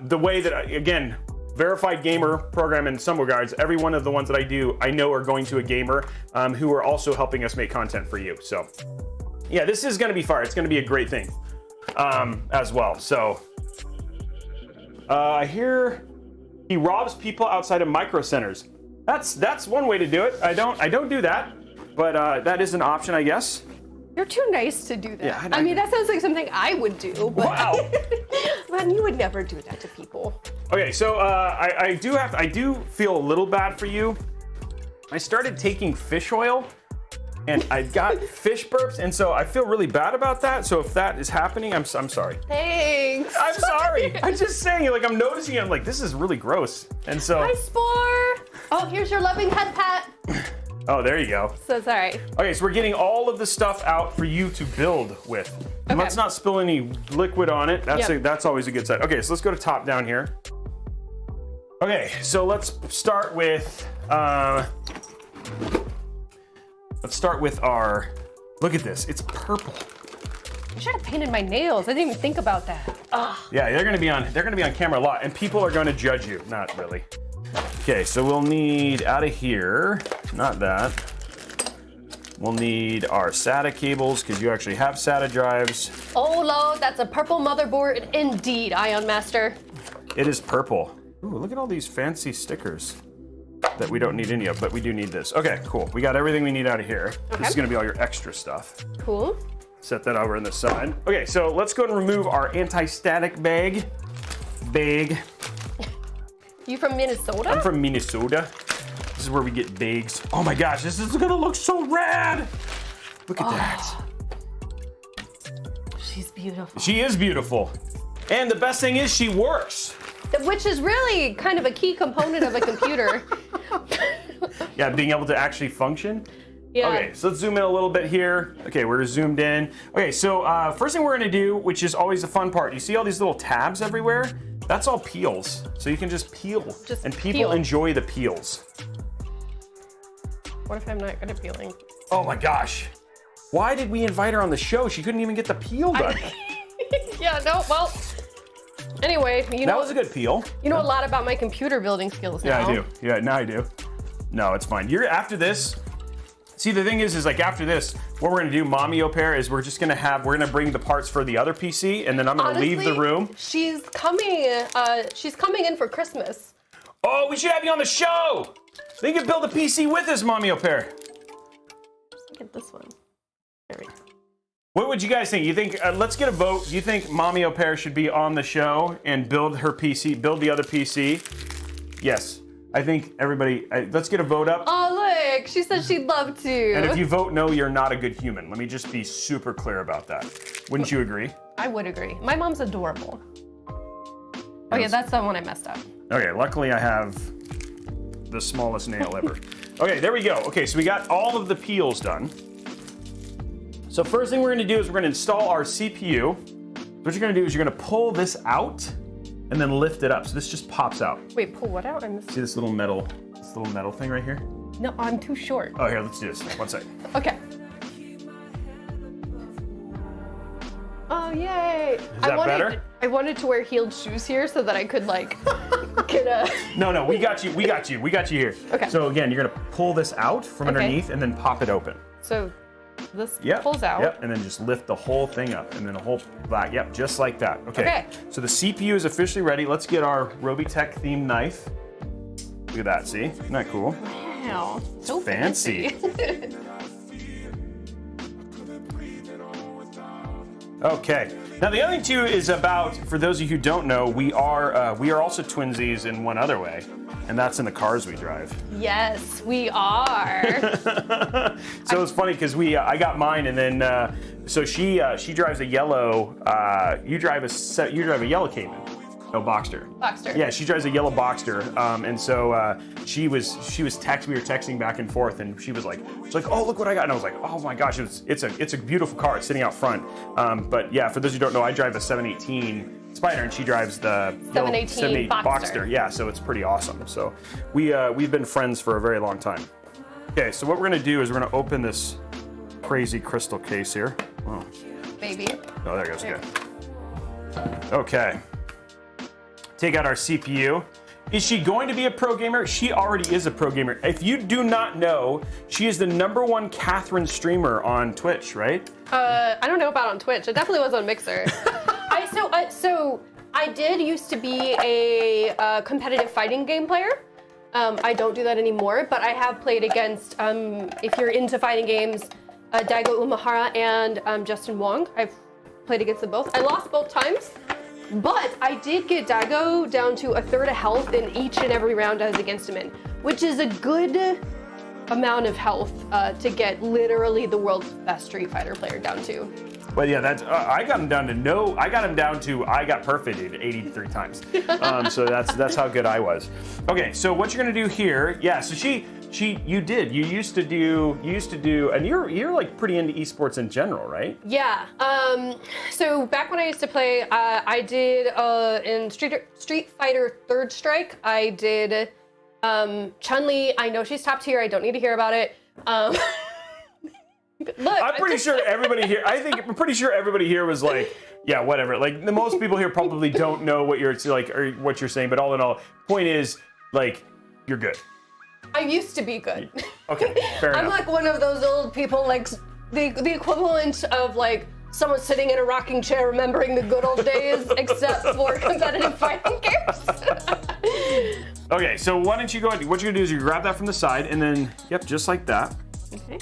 the way that, again, verified gamer program in some regards, every one of the ones that I do, I know are going to a gamer who are also helping us make content for you. So yeah, this is gonna be fire. It's gonna be a great thing. As well. So I hear he robs people outside of micro centers. That's one way to do it. I don't do that, but that is an option, I guess. You're too nice to do that. Yeah, I mean, that sounds like something I would do. But wow. Man, you would never do that to people. Okay, so I do feel a little bad for you. I started taking fish oil. And I got fish burps, and so I feel really bad about that. So if that is happening, I'm sorry. Thanks. I'm sorry. I'm just saying, like, I'm noticing it. I'm like, this is really gross. And so. Hi, Spore. Oh, here's your loving head pat. Oh, there you go. So sorry. Okay, so we're getting all of the stuff out for you to build with. And let's not spill any liquid on it. That's always a good sign. Okay, so let's go to top down here. Okay, so let's start with. Let's start with our, look at this, it's purple. I should have painted my nails. I didn't even think about that. Ugh. Yeah, they're gonna be on camera a lot, and people are gonna judge you. Not really. Okay, so we'll need out of here, not that. We'll need our SATA cables, because you actually have SATA drives. Oh Lord, that's a purple motherboard indeed, Ion Master. It is purple. Ooh, look at all these fancy stickers that we don't need any of, but we do need this. Okay, cool. We got everything we need out of here. Okay. This is gonna be all your extra stuff. Cool. Set that over on the side. Okay, so let's go and remove our anti-static bag. You from Minnesota? I'm from Minnesota. This is where we get bags. Oh my gosh, this is gonna look so rad. Look at that. She's beautiful. She is beautiful. And the best thing is she works. Which is really kind of a key component of a computer. Yeah, being able to actually function. Yeah. Okay, so let's zoom in a little bit here. Okay, we're zoomed in. Okay, so first thing we're gonna do, which is always the fun part, you see all these little tabs everywhere? That's all peels. So you can just peel. And people enjoy the peels. What if I'm not good at peeling? Oh my gosh. Why did we invite her on the show? She couldn't even get the peel done. Yeah, no, well. Anyway, you know. That was a good peel. You know a lot about my computer building skills now. Yeah, I do. Yeah, now I do. No, it's fine. You're after this. See, the thing is like after this, what we're gonna do, Mommy Au Pair, is we're gonna bring the parts for the other PC, and then I'm gonna leave the room. She's coming in for Christmas. Oh, we should have you on the show. Then you can build a PC with us, Mommy Au Pair. Look at this one. There we go. What would you guys think? You think, let's get a vote. Do you think Mommy Au Pair should be on the show and build her PC, build the other PC? Yes. I think everybody, let's get a vote up. Oh, look, she said she'd love to. And if you vote no, you're not a good human. Let me just be super clear about that. Wouldn't you agree? I would agree. My mom's adorable. Oh yeah, that's the one I messed up. Okay, luckily I have the smallest nail ever. Okay, there we go. Okay, so we got all of the peels done. So first thing we're gonna do is we're gonna install our CPU. What you're gonna do is you're gonna pull this out and then lift it up. So this just pops out. Wait, pull what out? I missed. See this little metal thing right here? No, I'm too short. Oh, here, let's do this. One sec. Okay. Oh, yay. Is that better? I wanted to wear heeled shoes here so that I could like get a... No, we got you here. Okay. So again, you're gonna pull this out from underneath and then pop it open. So this pulls out. Yep, and then just lift the whole thing up and then the whole black, yep, just like that. Okay. So the CPU is officially ready. Let's get our Robeytech themed knife. Look at that, see? Isn't that cool? Wow, so fancy. Okay. Now the other thing too is about, for those of you who don't know, we are also twinsies in one other way, and that's in the cars we drive. Yes, we are. So it's funny because I got mine, and then so she drives a yellow. You drive a yellow Cayman. No, Boxster. Boxster. Yeah, she drives a yellow Boxster, and so we were texting back and forth, and she's like, oh, look what I got, and I was like, oh my gosh, it's a beautiful car. It's sitting out front. But yeah, for those who don't know, I drive a 718 Spider, and she drives the 718 Boxster. Yeah, so it's pretty awesome. So we've been friends for a very long time. Okay, so what we're gonna do is we're gonna open this crazy crystal case here. Oh. Baby. Oh, there it goes. Good. Okay. Take out our CPU. Is she going to be a pro gamer? She already is a pro gamer. If you do not know, she is the #1 Catherine streamer on Twitch, right? I don't know about on Twitch. It definitely was on Mixer. So I did used to be a competitive fighting game player. I don't do that anymore, but I have played against, if you're into fighting games, Daigo Umehara and Justin Wong. I've played against them both. I lost both times. But I did get Daigo down to a third of health in each and every round I was against him in, which is a good amount of health to get literally the world's best Street Fighter player down to. But yeah, that's I got him down to I got perfected 83 times. So that's how good I was. Okay, so what you're gonna do here? Yeah, so you used to do, and you're like pretty into esports in general, right? Yeah. So back when I used to play, I did in Street Fighter Third Strike. I did Chun-Li. I know she's top tier. I don't need to hear about it. Look, I'm pretty sure everybody here was like, yeah, whatever. Like the most people here probably don't know what you're like or what you're saying, but all in all, point is like you're good. I used to be good. Okay, fair enough. I'm like one of those old people, like the equivalent of like someone sitting in a rocking chair remembering the good old days, except for competitive fighting games. Okay, so why don't you go ahead, what you're gonna do is you grab that from the side and then, yep, just like that. Okay.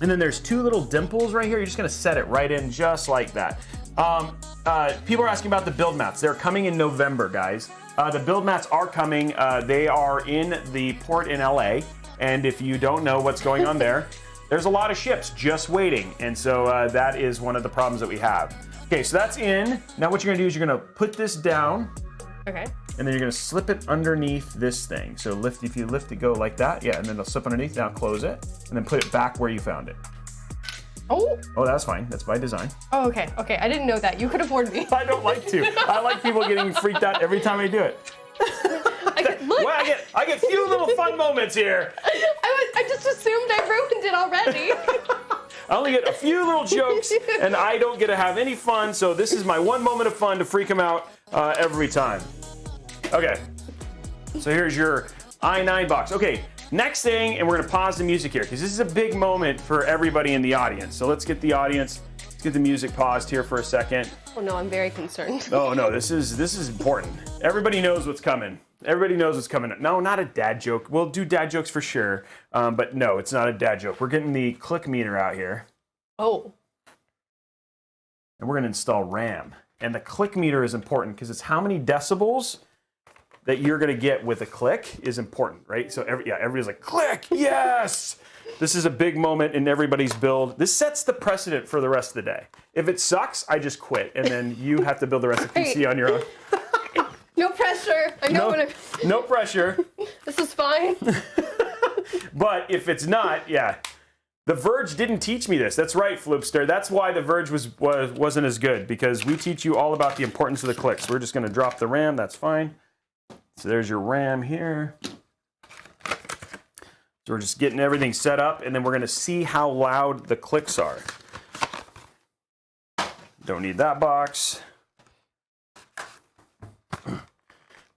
And then there's two little dimples right here. You're just gonna set it right in just like that. People are asking about the build mats. They're coming in November, guys. The build mats are coming. They are in the port in LA. And if you don't know what's going on there, there's a lot of ships just waiting. And so that is one of the problems that we have. Okay, so that's in. Now what you're gonna do is you're gonna put this down. Okay. And then you're gonna slip it underneath this thing. So if you lift it, go like that. Yeah, and then it'll slip underneath. Now close it, and then put it back where you found it. Oh. Oh, that's fine. That's by design. Oh, okay. Okay, I didn't know that. You could have warned me. I don't like to. I like people getting freaked out every time I do it. Look. Well, I get few little fun moments here. I just assumed I ruined it already. I only get a few little jokes, and I don't get to have any fun. So this is my one moment of fun to freak them out every time. Okay. So here's your i9 box. Okay. Next thing, and we're gonna pause the music here because this is a big moment for everybody in the audience. So let's get the music paused here for a second. Oh no, I'm very concerned. Oh no, this is important. Everybody knows what's coming. Everybody knows what's coming. No, not a dad joke. We'll do dad jokes for sure, but no, it's not a dad joke. We're getting the click meter out here. Oh. And we're gonna install RAM. And the click meter is important because it's how many decibels that you're gonna get with a click is important, right? So everybody's like, click, yes! This is a big moment in everybody's build. This sets the precedent for the rest of the day. If it sucks, I just quit, and then you have to build the rest of the PC on your own. No pressure. I know no pressure. This is fine. But if it's not, yeah. The Verge didn't teach me this. That's right, Floopster. That's why the Verge wasn't as good, because we teach you all about the importance of the clicks. We're just going to drop the RAM. That's fine. So there's your RAM here. So we're just getting everything set up, and then we're going to see how loud the clicks are. Don't need that box.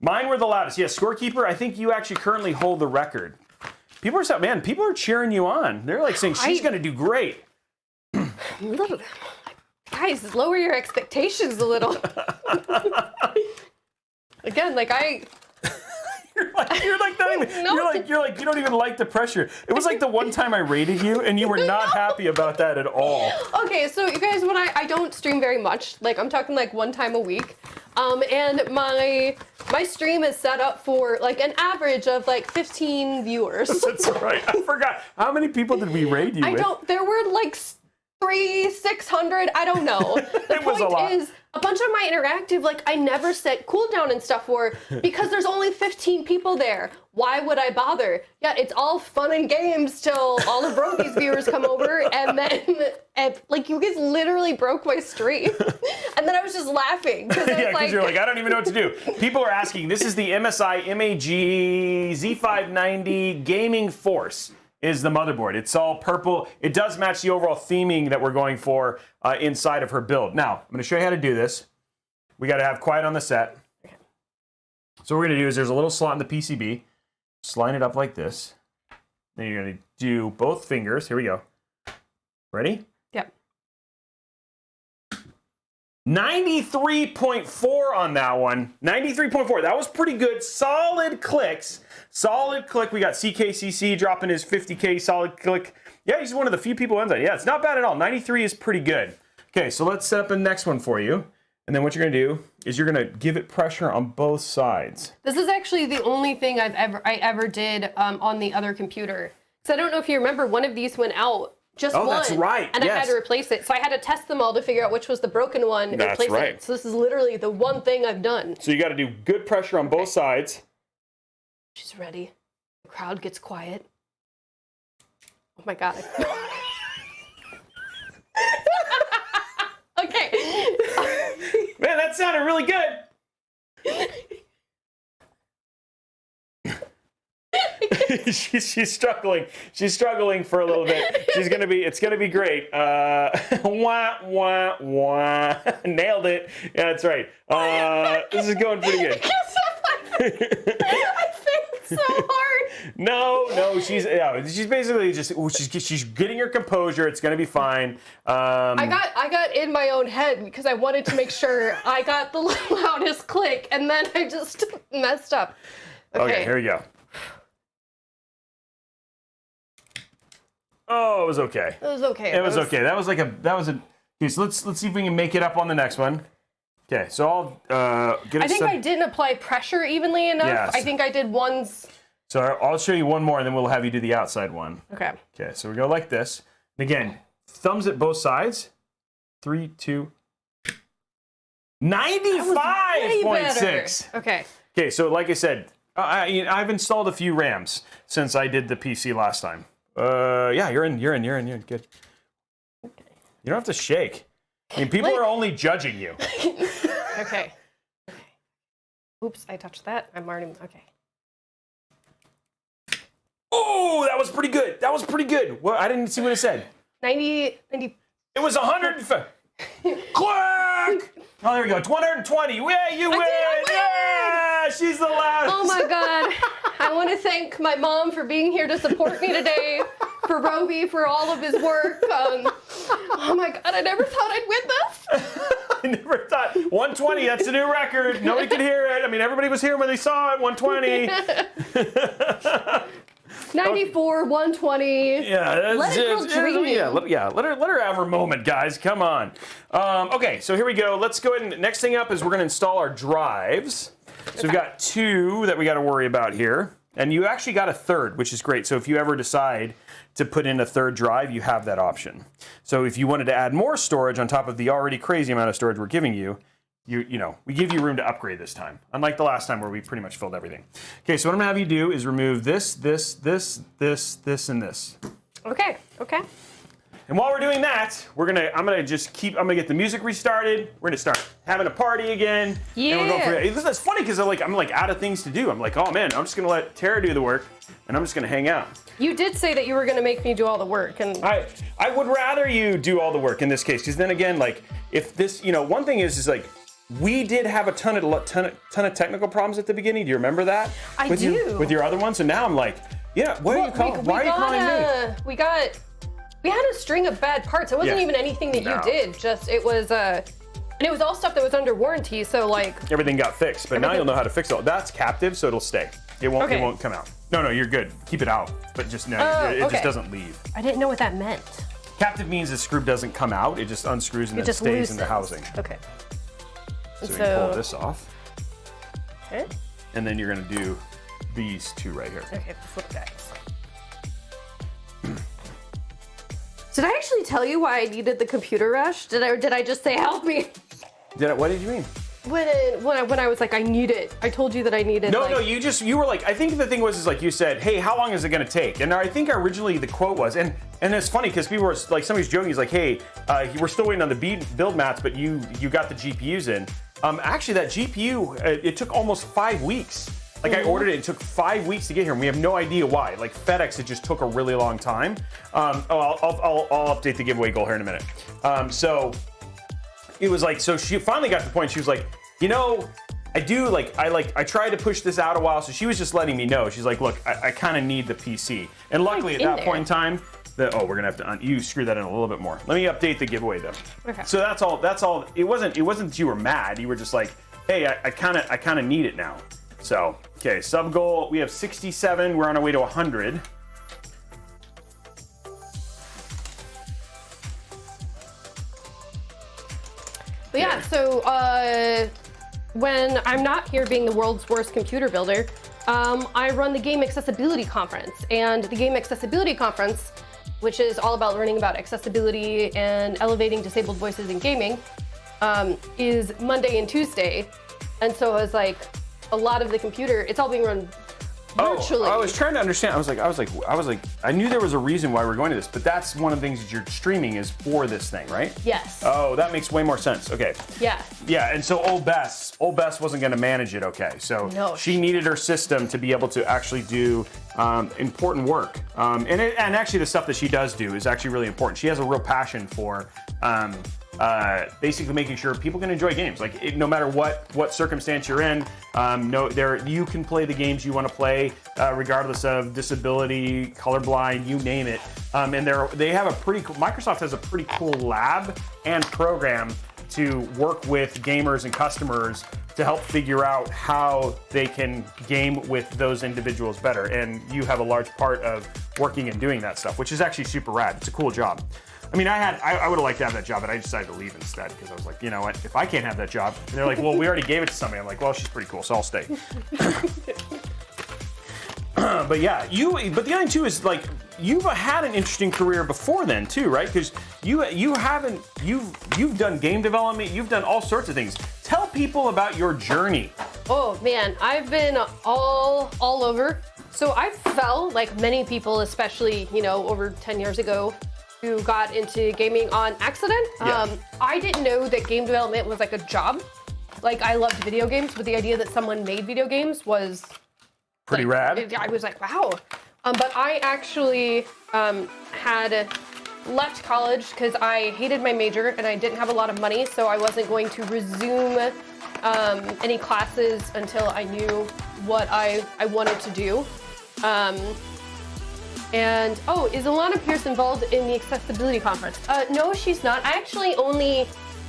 Mine were the loudest. Yeah, Scorekeeper, I think you actually currently hold the record. People are saying, man, people are cheering you on. They're like saying, she's going to do great. Guys, lower your expectations a little. Again, like You're like not even, No. you're like you don't even like the pressure. It was like the one time I rated you and you were not happy about that at all. Okay, so you guys, when I don't stream very much, like I'm talking like one time a week, and my stream is set up for like an average of like 15 viewers. That's right. I forgot. How many people did we raid you with? There were like 600, I don't know. The It was a lot. point is, a bunch of my interactive, like I never set cooldown and stuff for, because there's only 15 people there. Why would I bother? Yeah, it's all fun and games till all of Robey's viewers come over, and then, like, you guys literally broke my stream. And then I was just laughing. Yeah, because you're like, I don't even know what to do. People are asking, this is the MSI MAG Z590 Gaming Force. Is the motherboard. It's all purple. It does match the overall theming that we're going for inside of her build. Now, I'm going to show you how to do this. We got to have quiet on the set. So what we're going to do is there's a little slot in the PCB. Just line it up like this. Then you're going to do both fingers. Here we go. Ready? Yep. 93.4 on that one. 93.4. That was pretty good. Solid clicks. Solid click. We got CKCC dropping his 50K solid click. Yeah, he's one of the few people on that. Yeah, it's not bad at all. 93 is pretty good. Okay, so let's set up the next one for you. And then what you're going to do is you're going to give it pressure on both sides. This is actually the only thing I ever did on the other computer. So I don't know if you remember, one of these went out. Just one. That's right. And I had to replace it. So I had to test them all to figure out which was the broken one and replace it. So this is literally the one thing I've done. So you got to do good pressure on both sides. She's ready. The crowd gets quiet. Oh my god. Okay. Man, that sounded really good. She's struggling. She's struggling for a little bit. It's gonna be great. Wah, wah, wah. Nailed it. Yeah, that's right. This is going pretty good. I failed so hard. No, she's basically just she's getting her composure. It's gonna be fine. I got in my own head because I wanted to make sure I got the loudest click, and then I just messed up. Okay, here we go. Oh, it was okay. It was okay. It was okay. That was a. Okay, so let's see if we can make it up on the next one. Okay, so I'll get. I think I didn't apply pressure evenly enough. Yes. I think I did ones. So I'll show you one more, and then we'll have you do the outside one. Okay. Okay, so we go like this. And again, thumbs at both sides. 3, 2. 95.6. Okay. Okay, so like I said, I've installed a few RAMs since I did the PC last time. Yeah, you're in. Good. Okay. You don't have to shake. I mean, people are only judging you. Okay. Oops, I touched that. I'm already, okay. Oh, that was pretty good. That was pretty good. Well, I didn't see what it said. 90. It was 100. Click! Oh, there we go. It's 120. Yeah, you win! Yeah, she's the loudest. Oh my god. I want to thank my mom for being here to support me today, for Robey for all of his work. Oh my god, I never thought I'd win this. I never thought. 120, that's a new record. Nobody could hear it. I mean, everybody was here when they saw it. 120. 94, 120. Yeah, let it go dreaming. Let her have her moment, guys. Come on. Okay, so here we go. Let's go ahead and next thing up is we're going to install our drives. So we've got 2 that we got to worry about here. And you actually got a 3rd, which is great. So if you ever decide to put in a 3rd drive, you have that option. So if you wanted to add more storage on top of the already crazy amount of storage we're giving you, you know, we give you room to upgrade this time. Unlike the last time where we pretty much filled everything. Okay, so what I'm gonna have you do is remove this, and this. Okay, okay. And while we're doing that, I'm gonna get the music restarted. We're gonna start having a party again. Yeah. And we're going for, it's funny because I'm like out of things to do. I'm like, oh man, I'm just gonna let Tara do the work, and I'm just gonna hang out. You did say that you were gonna make me do all the work, and I would rather you do all the work in this case, because then again, like if this, you know, one thing is like we did have a ton of technical problems at the beginning. Do you remember that? I with do. With your other one. So now I'm like, yeah, why are you calling me? We had a string of bad parts. It wasn't even anything that you did. Just it was and it was all stuff that was under warranty. So like everything got fixed, but now you'll know how to fix it. That's captive, so it'll stay. It won't come out. No, you're good. Keep it out, but just no, it just doesn't leave. I didn't know what that meant. Captive means the screw doesn't come out. It just unscrews and then stays in the housing. Okay. So we can pull this off. Okay. And then you're gonna do these 2 right here. Okay, the flip guys. Did I actually tell you why I needed the computer rush? Did I just say help me? What did you mean? When I was like, I need it. I told you that I needed. No, you were like, I think the thing was like you said, hey, how long is it gonna take? And I think originally the quote was, and it's funny because people were like, somebody's joking, he's like, hey, we're still waiting on the build mats, but you got the GPUs in. Actually, that GPU, it took almost 5 weeks. Like I ordered it, it took 5 weeks to get here, and we have no idea why. Like FedEx, it just took a really long time. I'll update the giveaway goal here in a minute. So it was like, so she finally got to the point. She was like, you know, I tried to push this out a while, so she was just letting me know. She's like, look, I kind of need the PC, and luckily at that point in time, we're gonna have to you screw that in a little bit more. Let me update the giveaway though. Okay. So that's all. It wasn't that you were mad. You were just like, hey, I kind of need it now. So, okay, sub goal, we have 67, we're on our way to 100. But yeah, so when I'm not here being the world's worst computer builder, I run the Game Accessibility Conference. And the Game Accessibility Conference, which is all about learning about accessibility and elevating disabled voices in gaming, is Monday and Tuesday. And so I was like, a lot of the computer, it's all being run virtually. I was trying to understand. I was like, I knew there was a reason why we're going to this, but that's one of the things that you're streaming is for this thing, right? Yes. Oh, that makes way more sense. Okay. Yeah. Yeah, and so old Bess wasn't going to manage it. Okay, so she needed her system to be able to actually do important work, and actually the stuff that she does do is actually really important. She has a real passion for. Basically making sure people can enjoy games. Like no matter what circumstance you're in, you can play the games you want to play, regardless of disability, colorblind, you name it. And Microsoft has a pretty cool lab and program to work with gamers and customers to help figure out how they can game with those individuals better. And you have a large part of working and doing that stuff, which is actually super rad. It's a cool job. I mean, I would have liked to have that job, but I decided to leave instead because I was like, you know what, if I can't have that job, and they're like, well, we already gave it to somebody. I'm like, well, she's pretty cool, so I'll stay. But yeah, but the other thing too is like, you've had an interesting career before then too, right? Because you've done game development, you've done all sorts of things. Tell people about your journey. Oh man, I've been all over. So I fell like many people, especially, over 10 years ago, who got into gaming on accident. Yeah. I didn't know that game development was like a job. Like I loved video games, but the idea that someone made video games was pretty rad. I was like, wow. But I actually had left college because I hated my major and I didn't have a lot of money, so I wasn't going to resume any classes until I knew what I wanted to do. And is Alana Pierce involved in the accessibility conference? No, she's not. I actually only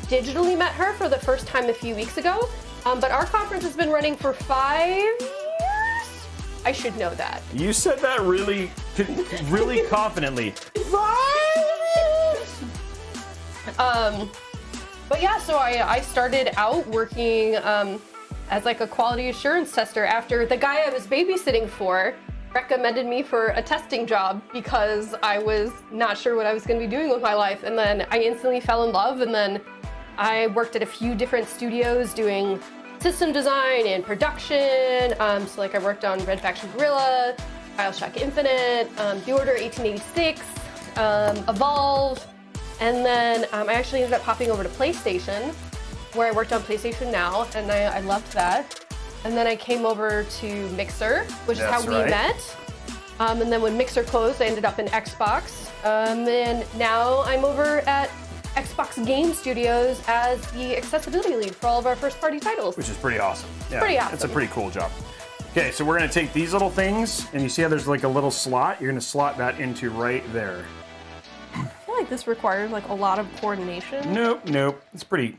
digitally met her for the first time a few weeks ago. But our conference has been running for 5 years. I should know that. You said that really confidently. 5 years. But yeah, so I started out working as like a quality assurance tester after the guy I was babysitting for recommended me for a testing job because I was not sure what I was going to be doing with my life. And then I instantly fell in love, and then I worked at a few different studios doing system design and production. So like I worked on Red Faction Guerrilla, BioShock Infinite, The Order 1886, Evolve, and then I actually ended up hopping over to PlayStation, where I worked on PlayStation Now, and I loved that. And then I came over to Mixer, which is how we met. And then when Mixer closed, I ended up in Xbox. And now I'm over at Xbox Game Studios as the accessibility lead for all of our first-party titles. Which is pretty awesome. Yeah, pretty awesome. It's a pretty cool job. Okay, so we're gonna take these little things, and you see how there's like a little slot? You're gonna slot that into right there. I feel like this requires like a lot of coordination. Nope. It's pretty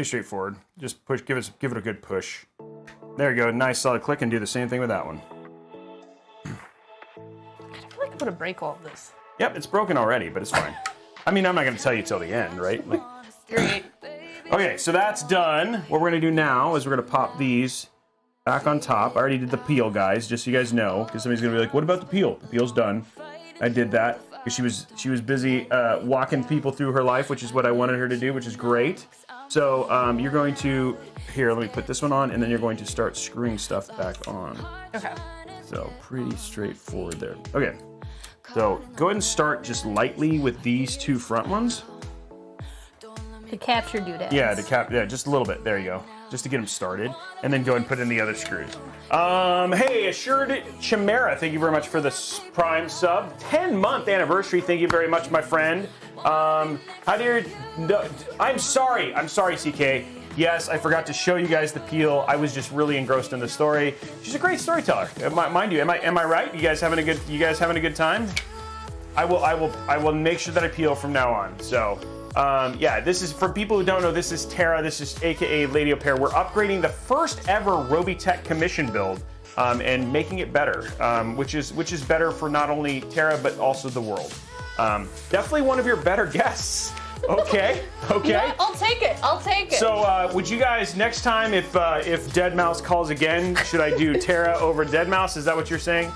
straightforward. Just push, give it a good push. There you go, nice solid click, and do the same thing with that one. I feel like I'm gonna break all of this. Yep, it's broken already, but it's fine. I mean, I'm not gonna tell you till the end, right? Like, Great. okay, so that's done. What we're gonna do now is we're gonna pop these back on top. I already did the peel, guys, just so you guys know, because somebody's gonna be like, what about the peel? The peel's done. I did that because she was busy walking people through her life, which is what I wanted her to do, which is great. So you're going to, here, let me put this one on, and then you're going to start screwing stuff back on. Okay. So pretty straightforward there. Okay, so go ahead and start just lightly with these two front ones. To capture doodads. Yeah, just a little bit. There you go. Just to get them started, and then go and put in the other screws. Hey, Assured Chimera, thank you very much for the Prime sub. 10-month anniversary. Thank you very much, my friend. I'm sorry, CK. Yes, I forgot to show you guys the peel. I was just really engrossed in the story. She's a great storyteller. Mind you, am I right? You guys having a good time? I will make sure that I peel from now on. So. Yeah, this is, for people who don't know, this is Tara, this is aka Lady Au Pair. We're upgrading the first ever Robeytech commission build and making it better, which is better for not only Tara but also the world. Definitely one of your better guests. Okay. Yeah, I'll take it. So would you guys, next time if Deadmau5 calls again, should I do Tara over Deadmau5? Is that what you're saying?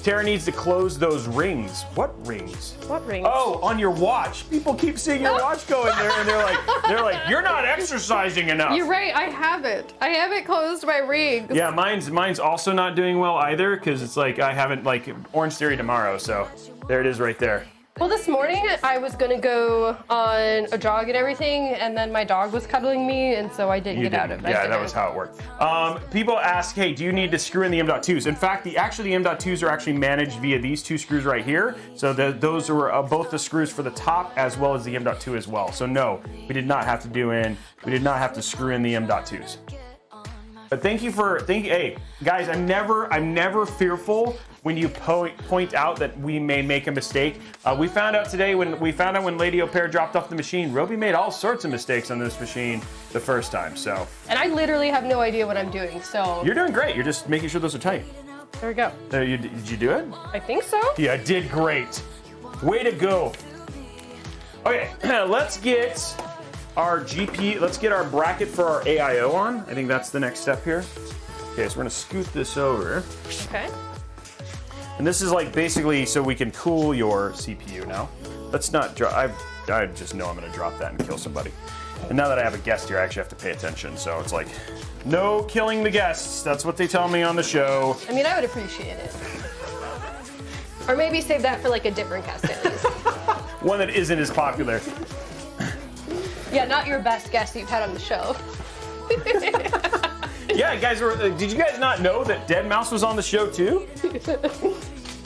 Tara needs to close those rings. What rings? What rings? Oh, on your watch. People keep seeing your watch go in there, and they're like, you're not exercising enough. You're right. I haven't closed my rings. Yeah, mine's also not doing well either, because it's like I haven't, like, Orange Theory tomorrow. So there it is right there. Well, this morning I was gonna go on a jog and everything, and then my dog was cuddling me, and so I didn't get out of it. Yeah, that was how it worked. People ask, hey, do you need to screw in the M.2s? In fact, the M.2s are actually managed via these two screws right here. So those are both the screws for the top as well as the M.2 as well. So no, we did not have to screw in the M.2s. But hey, guys, I'm never fearful when you point out that we may make a mistake. We found out today when Lady Au Pair dropped off the machine, Robey made all sorts of mistakes on this machine the first time, so. And I literally have no idea what I'm doing, so. You're doing great, you're just making sure those are tight. There we go. Did you do it? I think so. Yeah, I did great. Way to go. Okay, let's get our GP, let's get our bracket for our AIO on. I think that's the next step here. Okay, so we're gonna scoot this over. Okay. And this is like basically so we can cool your CPU now. Let's not drop, I just know I'm gonna drop that and kill somebody. And now that I have a guest here, I actually have to pay attention. So it's like, no killing the guests. That's what they tell me on the show. I mean, I would appreciate it. Or maybe save that for like a different guest at least. One that isn't as popular. Yeah, not your best guest you've had on the show. Yeah, guys, did you guys not know that Deadmau5 was on the show too?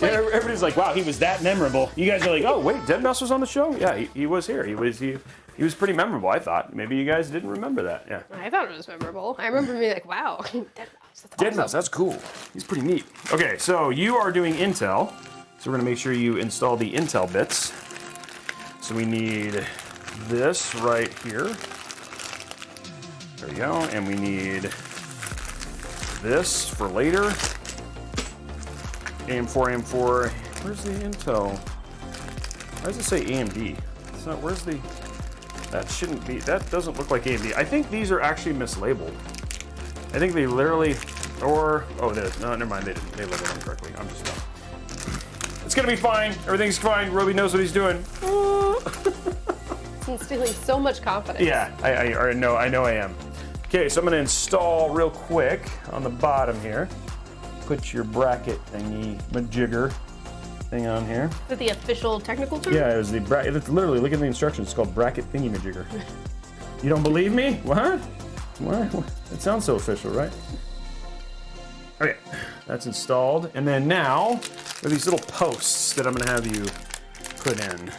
Everybody's like, wow, he was that memorable. You guys are like, oh wait, Deadmau5 was on the show? Yeah, he was here. He was pretty memorable, I thought. Maybe you guys didn't remember that. Yeah. I thought it was memorable. I remember being like, wow, Deadmau5, that's Deadmau5, awesome. that's cool. He's pretty neat. Okay, so you are doing Intel. So we're gonna make sure you install the Intel bits. So we need this right here. There we go. And we need this for later. AM4. Where's the Intel? Why does it say AMD? It's not, where's the, that shouldn't be, that doesn't look like AMD. I think these are actually mislabeled. I think they literally, oh, no, never mind. They didn't. They labeled them correctly. I'm just dumb. It's gonna be fine. Everything's fine. Robey knows what he's doing. I'm instilling so much confidence. Yeah, I know I am. Okay, so I'm gonna install real quick on the bottom here. Put your bracket thingy, majigger thing on here. Is that the official technical term? Yeah, it was the bracket. It's literally, look at the instructions. It's called bracket thingy majigger. You don't believe me? What? What? It sounds so official, right? Okay, that's installed. And then now, there are these little posts that I'm gonna have you put in.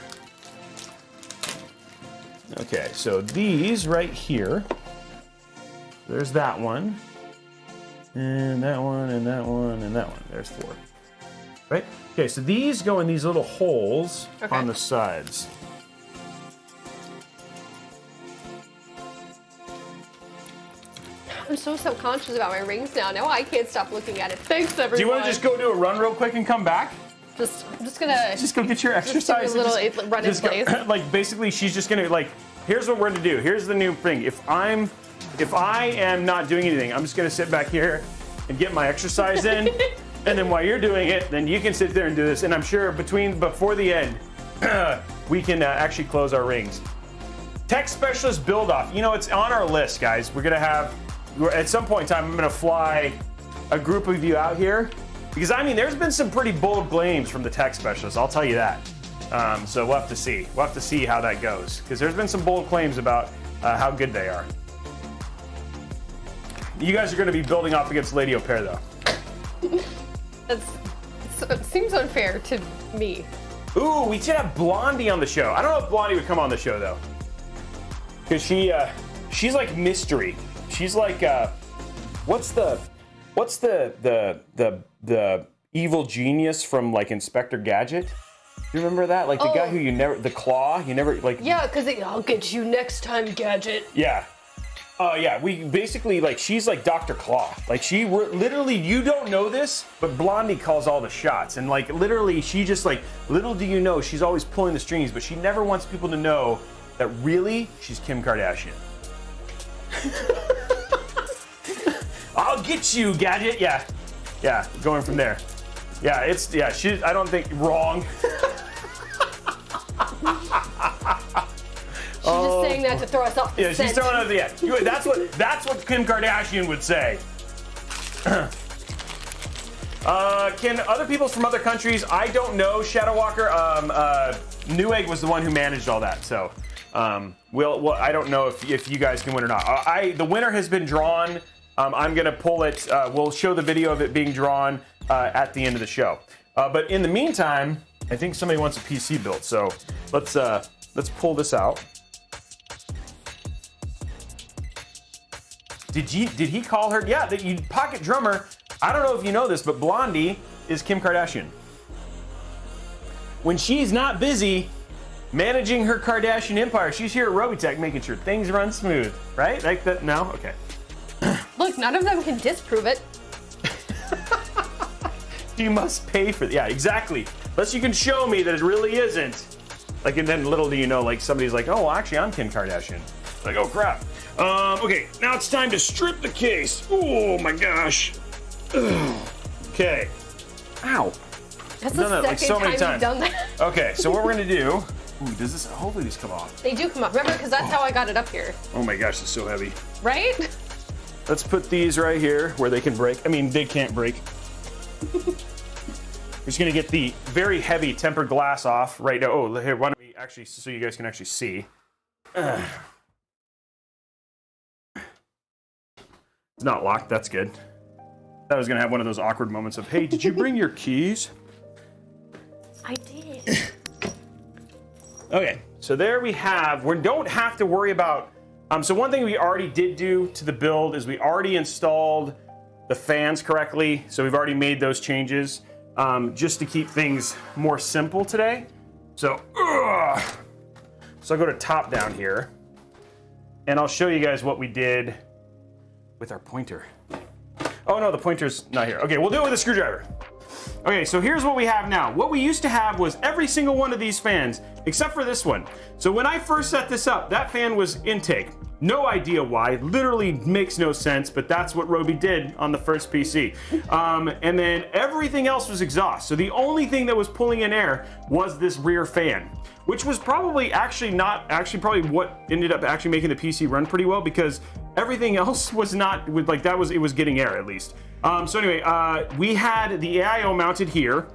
Okay, so these right here, there's that one, and that one, and that one, and that one. There's 4. Right? Okay, so these go in these little holes on the sides. I'm so subconscious about my rings now. Now I can't stop looking at it. Thanks, everyone. Do you want to just go do a run real quick and come back? I'm just gonna... Just go get your exercise. Just do a little run in place. Like, basically, she's just gonna, like, here's what we're gonna do. Here's the new thing. If I am not doing anything, I'm just gonna sit back here and get my exercise in. And then while you're doing it, then you can sit there and do this. And I'm sure before the end, we can actually close our rings. Tech specialist build off. You know, it's on our list, guys. We're gonna have, at some point in time, I'm gonna fly a group of you out here. Because, I mean, there's been some pretty bold claims from the tech specialists, I'll tell you that. So we'll have to see. We'll have to see how that goes. Because there's been some bold claims about how good they are. You guys are going to be building off against Lady Au Pair, though. It seems unfair to me. Ooh, we should have Blondie on the show. I don't know if Blondie would come on the show, though. Because she's like mystery. She's like, what's the evil genius from, like, Inspector Gadget? You remember that? Like, the guy who the Claw, you never, like... Yeah, because I'll get you next time, Gadget. Yeah. Yeah, we basically, like, she's like Dr. Claw. Like, literally, you don't know this, but Blondie calls all the shots. And, like, literally, she just, like, little do you know, she's always pulling the strings, but she never wants people to know that really, she's Kim Kardashian. I'll get you, Gadget. Yeah, going from there. Yeah, I don't think, wrong. She's just saying that to throw us off the scent. She's throwing us, that's what Kim Kardashian would say. Can other people from other countries, I don't know, Shadow Walker, Newegg was the one who managed all that, so I don't know if you guys can win or not. The winner has been drawn. I'm gonna pull it. We'll show the video of it being drawn at the end of the show. But in the meantime, I think somebody wants a PC built. So let's pull this out. Did he call her? Yeah, the Pocket Drummer. I don't know if you know this, but Blondie is Kim Kardashian. When she's not busy managing her Kardashian empire, she's here at Robeytech making sure things run smooth, right? Like that? No? Okay. Look, none of them can disprove it. You must pay for yeah, exactly. Unless you can show me that it really isn't. Like, and then little do you know, like, somebody's like, oh, well, actually, I'm Kim Kardashian. Like, oh, crap. Okay, now it's time to strip the case. Oh, my gosh. Ugh. Okay. Ow. That's the second time you've done that. Okay, so what we're going to do... Ooh, hopefully these come off. They do come off. Remember, because that's how I got it up here. Oh, my gosh, it's so heavy. Right? Let's put these right here where they can break. I mean, they can't break. We're just gonna get the very heavy tempered glass off right now. Oh, here, why don't we actually, so you guys can actually see. It's not locked, that's good. I was gonna have one of those awkward moments of, hey, did you bring your keys? I did. Okay, so there we have, we don't have to worry about, so one thing we already did do to the build is we already installed the fans correctly. So we've already made those changes just to keep things more simple today. So I'll go to top down here and I'll show you guys what we did with our pointer. Oh no, the pointer's not here. Okay, we'll do it with a screwdriver. Okay, so here's what we have now. What we used to have was every single one of these fans, except for this one. So when I first set this up, that fan was intake. No idea why. Literally makes no sense, but that's what Robey did on the first PC. And then everything else was exhaust. So the only thing that was pulling in air was this rear fan, which was probably probably what ended up actually making the PC run pretty well, because everything else was not with like that was it was getting air at least. So anyway, we had the AIO mounted here,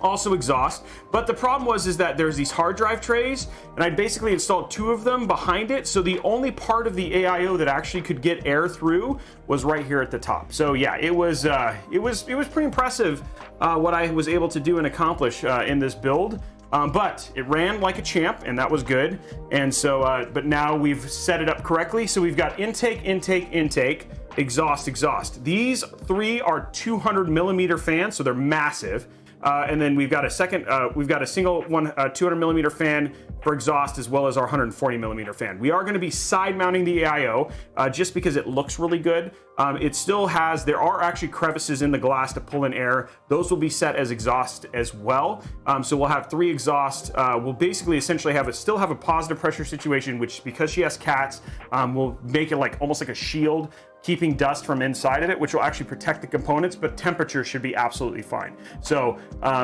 also exhaust, but the problem was that there's these hard drive trays, and I basically installed 2 of them behind it, so the only part of the AIO that actually could get air through was right here at the top. So yeah, it was pretty impressive what I was able to do and accomplish in this build. But it ran like a champ, and that was good. And so, but now we've set it up correctly. So we've got intake, intake, intake, exhaust, exhaust. These 3 are 200 millimeter fans, so they're massive. And then we've got a single 200 millimeter fan for exhaust, as well as our 140 millimeter fan. We are going to be side mounting the AIO just because it looks really good. It still has, there are actually crevices in the glass to pull in air. Those will be set as exhaust as well. So we'll have 3 exhaust. We'll basically essentially still have a positive pressure situation, which because she has cats, will make it like almost like a shield, keeping dust from inside of it, which will actually protect the components, but temperature should be absolutely fine. So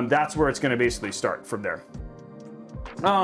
that's where it's going to basically start from there.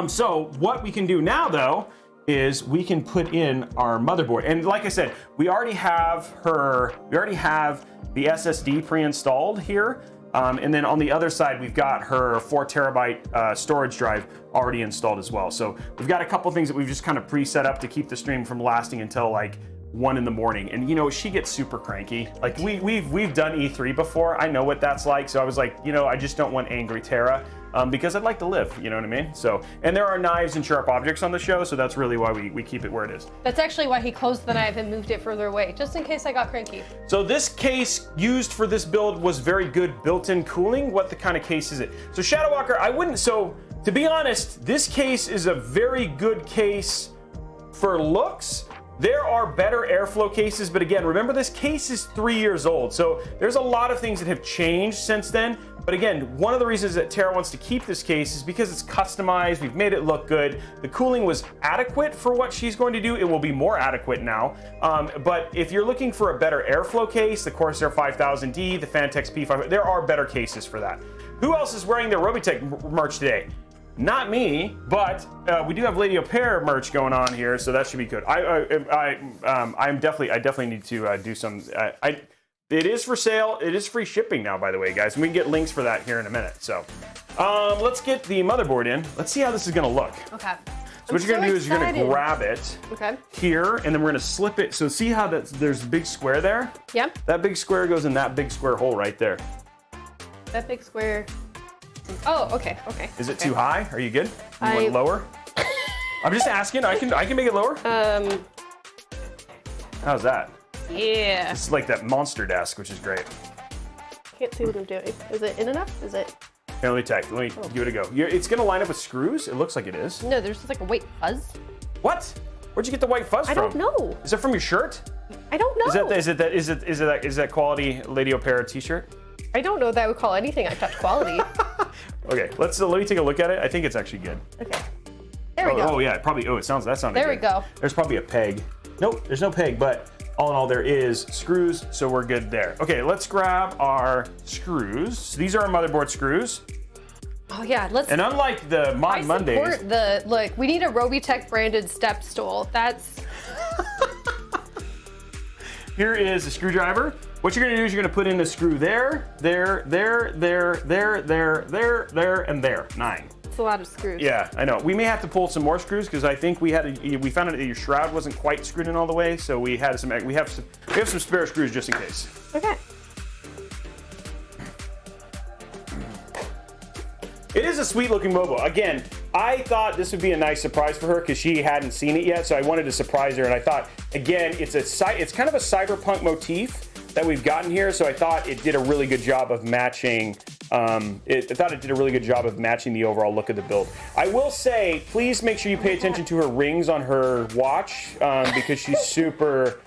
So what we can do now though is we can put in our motherboard, and like I said, we already have the SSD pre-installed here, and then on the other side we've got her 4 terabyte storage drive already installed as well. So we've got a couple things that we've just kind of pre-set up to keep the stream from lasting until like 1 in the morning. And you know, she gets super cranky. Like we've done E3 before. I know what that's like. So I was like, you know, I just don't want angry Tara, because I'd like to live, you know what I mean? So, and there are knives and sharp objects on the show, so that's really why we keep it where it is. That's actually why he closed the knife and moved it further away, just in case I got cranky. So this case used for this build was very good built-in cooling. What the kind of case is it? So Shadow Walker, so to be honest, this case is a very good case for looks. There are better airflow cases, but again, remember this case is 3 years old, so there's a lot of things that have changed since then. But again, one of the reasons that Tara wants to keep this case is because it's customized, we've made it look good. The cooling was adequate for what she's going to do. It will be more adequate now. But if you're looking for a better airflow case, the Corsair 5000D, the Fantex P500, there are better cases for that. Who else is wearing their Robeytech merch today? Not me, but we do have Lady Au Pair merch going on here, so that should be good. I definitely need to do some. It is for sale. It is free shipping now, by the way, guys. And we can get links for that here in a minute. So let's get the motherboard in. Let's see how this is going to look. Okay. So what you're going to do is you're going to grab it here, and then we're going to slip it. So see how there's a big square there? Yep. That big square goes in that big square hole right there. That big square. Oh, okay. Is it too high? Are you good? You want it lower? I'm just asking. I can make it lower. How's that? Yeah. It's like that monster desk, which is great. Can't see what I'm doing. Is it in enough? Is it? Here, let me give it a go. It's gonna line up with screws. It looks like it is. No, there's just like a white fuzz. What? Where'd you get the white fuzz from? I don't know. Is it from your shirt? I don't know. Is that quality Lady Au Pair t-shirt? I don't know that I would call anything I touch quality. Okay, let me take a look at it. I think it's actually good. Okay. There we go. Oh yeah, probably. Oh, that sounded good. There we go. There's probably a peg. Nope, there's no peg, but all in all, there is screws, so we're good there. Okay, let's grab our screws. So these are our motherboard screws. Oh yeah, And unlike the Mod Mondays, look, we need a Robeytech branded step stool. That's. Here is a screwdriver. What you're gonna do is you're gonna put in the screw there, and there. 9. It's a lot of screws. Yeah, I know. We may have to pull some more screws because I think we found out that your shroud wasn't quite screwed in all the way, so we have some spare screws just in case. Okay. It is a sweet looking Mobo. Again, I thought this would be a nice surprise for her because she hadn't seen it yet, so I wanted to surprise her. And I thought, again, it's kind of a cyberpunk motif that we've gotten here, so I thought it did a really good job of matching. I thought it did a really good job of matching the overall look of the build. I will say, please make sure you pay attention to her rings on her watch because she's super.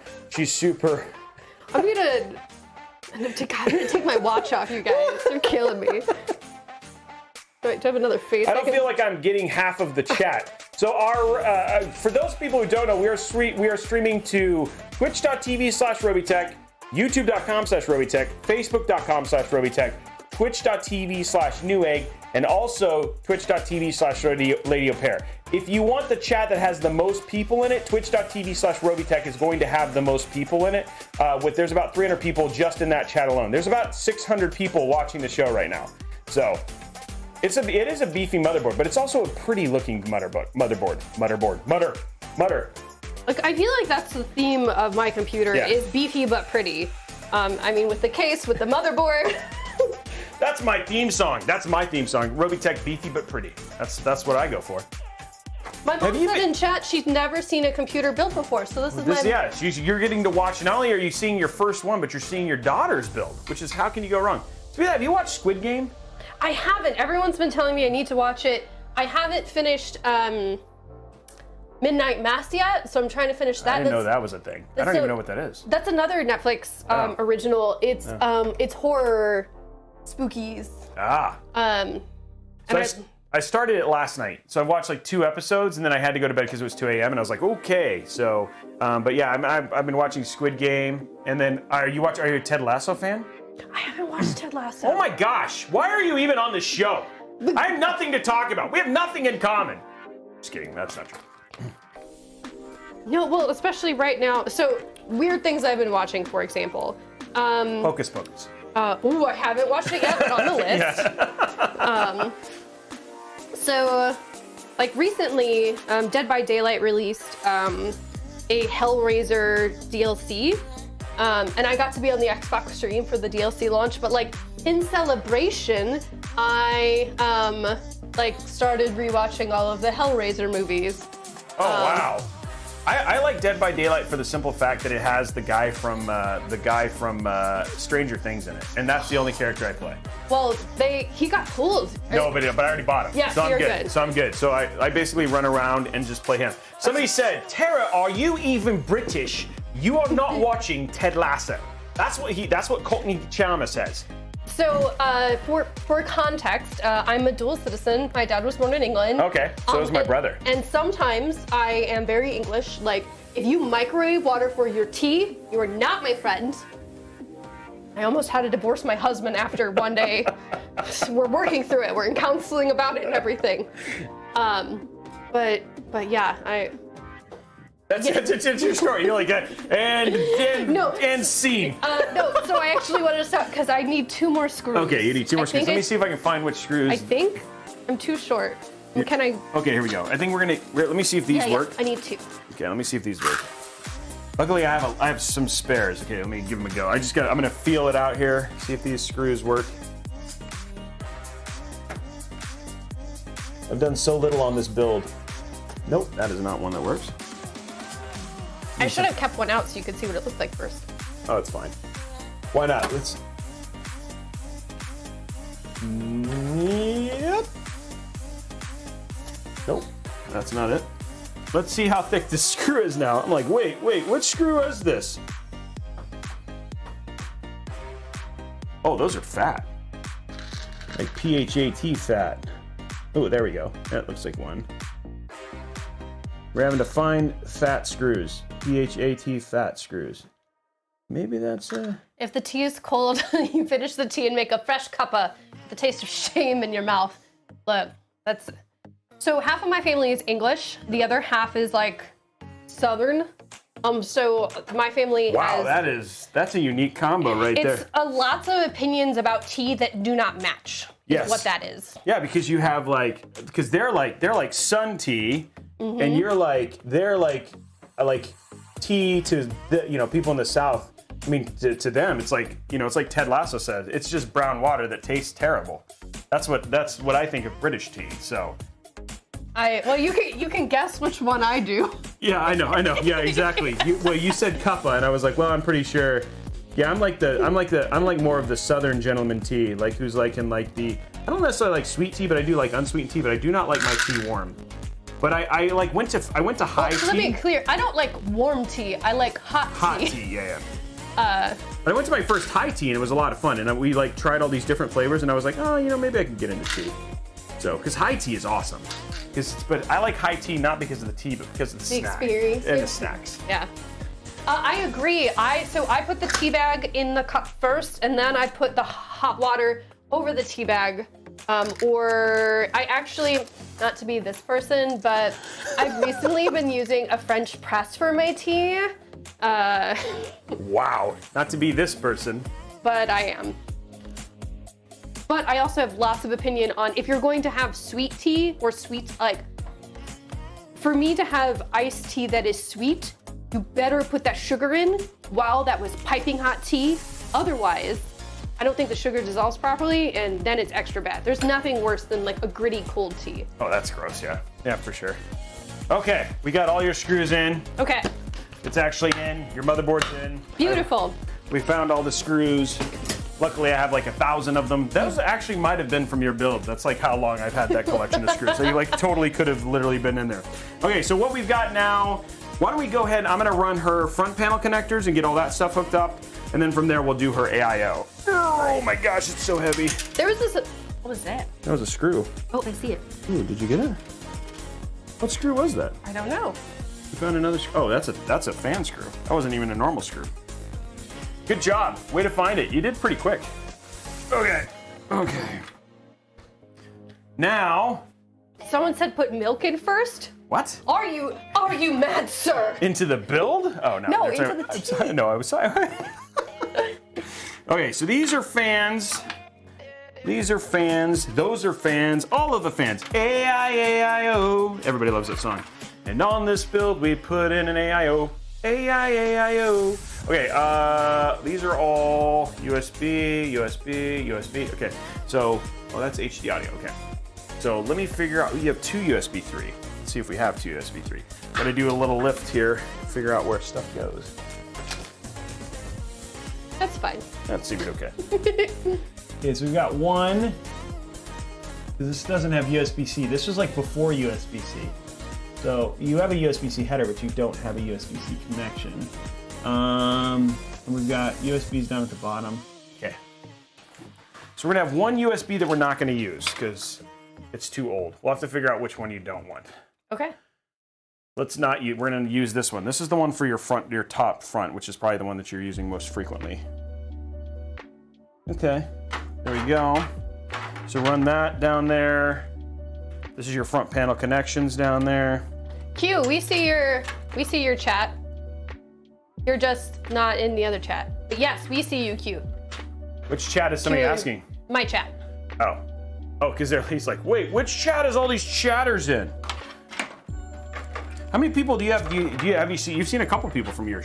I'm gonna take my watch off, you guys. You're killing me. Wait, do I have another face? I don't feel like I'm getting half of the chat. So our for those people who don't know, we are streaming to twitch.tv/Robeytech, youtube.com/Robeytech, facebook.com/Robeytech, twitch.tv/Newegg, and also twitch.tv/RadioPair. If you want the chat that has the most people in it, twitch.tv/Robeytech is going to have the most people in it. There's about 300 people just in that chat alone. There's about 600 people watching the show right now. So it is a beefy motherboard, but it's also a pretty looking motherboard. Like, I feel like that's the theme of my computer, is beefy but pretty. I mean, with the case, with the motherboard. That's my theme song. Robeytech, beefy but pretty. That's what I go for. My mom said in chat she's never seen a computer built before, so this is my... Yeah, you're getting to watch, not only are you seeing your first one, but you're seeing your daughter's build, which is, how can you go wrong? Have you watched Squid Game? I haven't. Everyone's been telling me I need to watch it. I haven't finished Midnight Mass yet, so I'm trying to finish that. I didn't know that was a thing. I don't even know what that is. That's another Netflix original. It's horror, spookies. So I started it last night. So I watched like 2 episodes, and then I had to go to bed because it was 2 a.m. and I was like, okay. So, but yeah, I've been watching Squid Game, and then are you a Ted Lasso fan? I haven't watched Ted Lasso. Oh my gosh! Why are you even on the show? I have nothing to talk about. We have nothing in common. Just kidding. That's not true. No, well, especially right now. So, weird things I've been watching, for example. Hocus Pocus. Ooh, I haven't watched it yet, but on the list. So, like recently, Dead by Daylight released a Hellraiser DLC. And I got to be on the Xbox stream for the DLC launch, but like in celebration, I started rewatching all of the Hellraiser movies. Oh wow! I like Dead by Daylight for the simple fact that it has the guy from Stranger Things in it, and that's the only character I play. Well, he got pulled. No, but I already bought him. Yeah, so you're good. So I'm good. So I basically run around and just play him. Somebody said, Tara, are you even British? You are not watching Ted Lasso. That's what Courtney Chama says. So, for context, I'm a dual citizen. My dad was born in England. Okay, so is my brother. And sometimes I am very English. Like, if you microwave water for your tea, you are not my friend. I almost had to divorce my husband after one day. We're working through it. We're in counseling about it and everything. But yeah, It's your story. You're like, and scene. No, so I actually wanted to stop because I need 2 more screws. Okay, you need 2 more screws. Let me see if I can find which screws. I think I'm too short. Can I? Okay, here we go. I think let me see if these work. I need 2. Okay, let me see if these work. Luckily, I have some spares. Okay, let me give them a go. I'm gonna feel it out here. See if these screws work. I've done so little on this build. Nope, that is not one that works. I should have kept one out so you could see what it looked like first. Oh, it's fine. Why not? Yep. Nope, that's not it. Let's see how thick this screw is now. I'm like, wait, which screw is this? Oh, those are fat. Like PHAT fat. Oh, there we go. That looks like one. We're having to find fat screws. PHAT fat screws. Maybe that's If the tea is cold, you finish the tea and make a fresh cuppa. The taste of shame in your mouth. Look, that's... So half of my family is English. The other half is like Southern. So my family has... that's a unique combo right there. It's lots of opinions about tea that do not match. Yes. What that is. Yeah, because you have because they're like sun tea, and they're like tea to people in the South. I mean, to them, it's like it's like Ted Lasso said. It's just brown water that tastes terrible. That's what I think of British tea. So. You can guess which one I do. Yeah, I know. Yeah, exactly. You said cuppa, and I was like, well, I'm pretty sure. Yeah, I'm like more of the Southern gentleman tea, like who's like in like the. I don't necessarily like sweet tea, but I do like unsweetened tea. But I do not like my tea warm. But I went to high tea. Let me be clear. I don't like warm tea. I like hot tea. Hot tea, yeah. But I went to my first high tea, and it was a lot of fun. And we tried all these different flavors, and I was like, oh, maybe I can get into tea. So, because high tea is awesome. But I like high tea not because of the tea, but because of the snack. experience. And the snacks. Yeah. I agree. So I put the tea bag in the cup first, and then I put the hot water over the tea bag. Or I actually, not to be this person, but I've recently been using a French press for my tea. Wow, not to be this person. But I am. But I also have lots of opinion on if you're going to have sweet tea or sweet, like, for me to have iced tea that is sweet, you better put that sugar in while that was piping hot tea. Otherwise, I don't think the sugar dissolves properly, and then it's extra bad. There's nothing worse than like a gritty cold tea. Oh, that's gross, yeah. Yeah, for sure. Okay, we got all your screws in. Okay. It's actually in, your motherboard's in. Beautiful. We found all the screws. Luckily, I have like 1,000 of them. Those actually might have been from your build. That's like how long I've had that collection of screws. So you like totally could have literally been in there. Okay, so what we've got now, why don't we go ahead, I'm gonna run her front panel connectors and get all that stuff hooked up. And then from there, we'll do her AIO. Oh my gosh, it's so heavy. There was this, what was that? That was a screw. Oh, I see it. Ooh, did you get it? What screw was that? I don't know. You found another screw. Oh, that's a fan screw. That wasn't even a normal screw. Good job. Way to find it. You did pretty quick. Okay. Okay. Now. Someone said put milk in first? What? Are you mad, sir? Into the build? Oh, no. No, into the tea. Sorry. No, I was sorry. Okay, so these are fans. These are fans. Those are fans. All of the fans. AIO. Everybody loves that song. And on this build, we put in an AIO. AIO. Okay, these are all USB, USB, USB. Okay, so, oh, that's HD audio. Okay. So let me figure out, you have two USB 3. Let's see if we have two USB 3. Gotta do a little lift here, figure out where stuff goes. That's fine. That seemed okay. Okay, so we've got one. This doesn't have USB-C. This was like before USB-C. So you have a USB-C header, but you don't have a USB-C connection. And we've got USBs down at the bottom. Okay. So we're gonna have one USB that we're not gonna use because it's too old. We'll have to figure out which one you don't want. Okay. Let's not use, we're gonna use this one. This is the one for your front, your top front, which is probably the one that you're using most frequently. Okay, there we go. So run that down there. This is your front panel connections down there. Q, we see your chat. You're just not in the other chat. But yes, we see you, Q. Which chat is somebody Q, asking? My chat. Oh. Oh, because he's like, wait, which chat is all these chatters in? How many people do you have? You've seen a couple people from your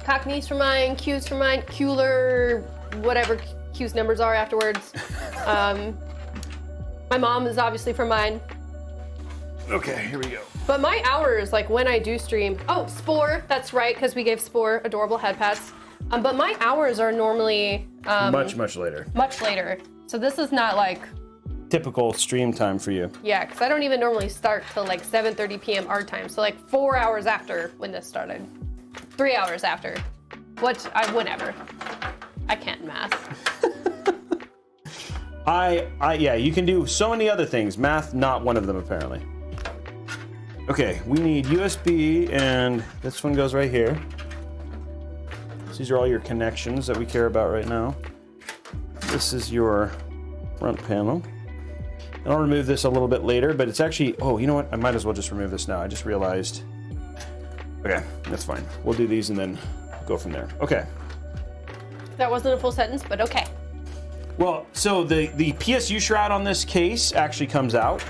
Cockney's for mine, Q's for mine, Qler, whatever Q's numbers are afterwards. My mom is obviously for mine. Okay, here we go. But my hours, like when I do stream, oh, Spore, that's right, because we gave Spore adorable head pats. But my hours are normally much later. Much later. So this is not like typical stream time for you. Yeah, because I don't even normally start till like 7:30 p.m. our time. So like 4 hours after when this started. 3 hours after. Whatever. I can't math. Yeah, you can do so many other things. Math, not one of them apparently. Okay, we need USB, and this one goes right here. So these are all your connections that we care about right now. This is your front panel. And I'll remove this a little bit later, but it's actually, oh, you know what? I might as well just remove this now. I just realized. Okay, that's fine. We'll do these and then go from there. Okay. That wasn't a full sentence, but okay. Well, so the PSU shroud on this case actually comes out.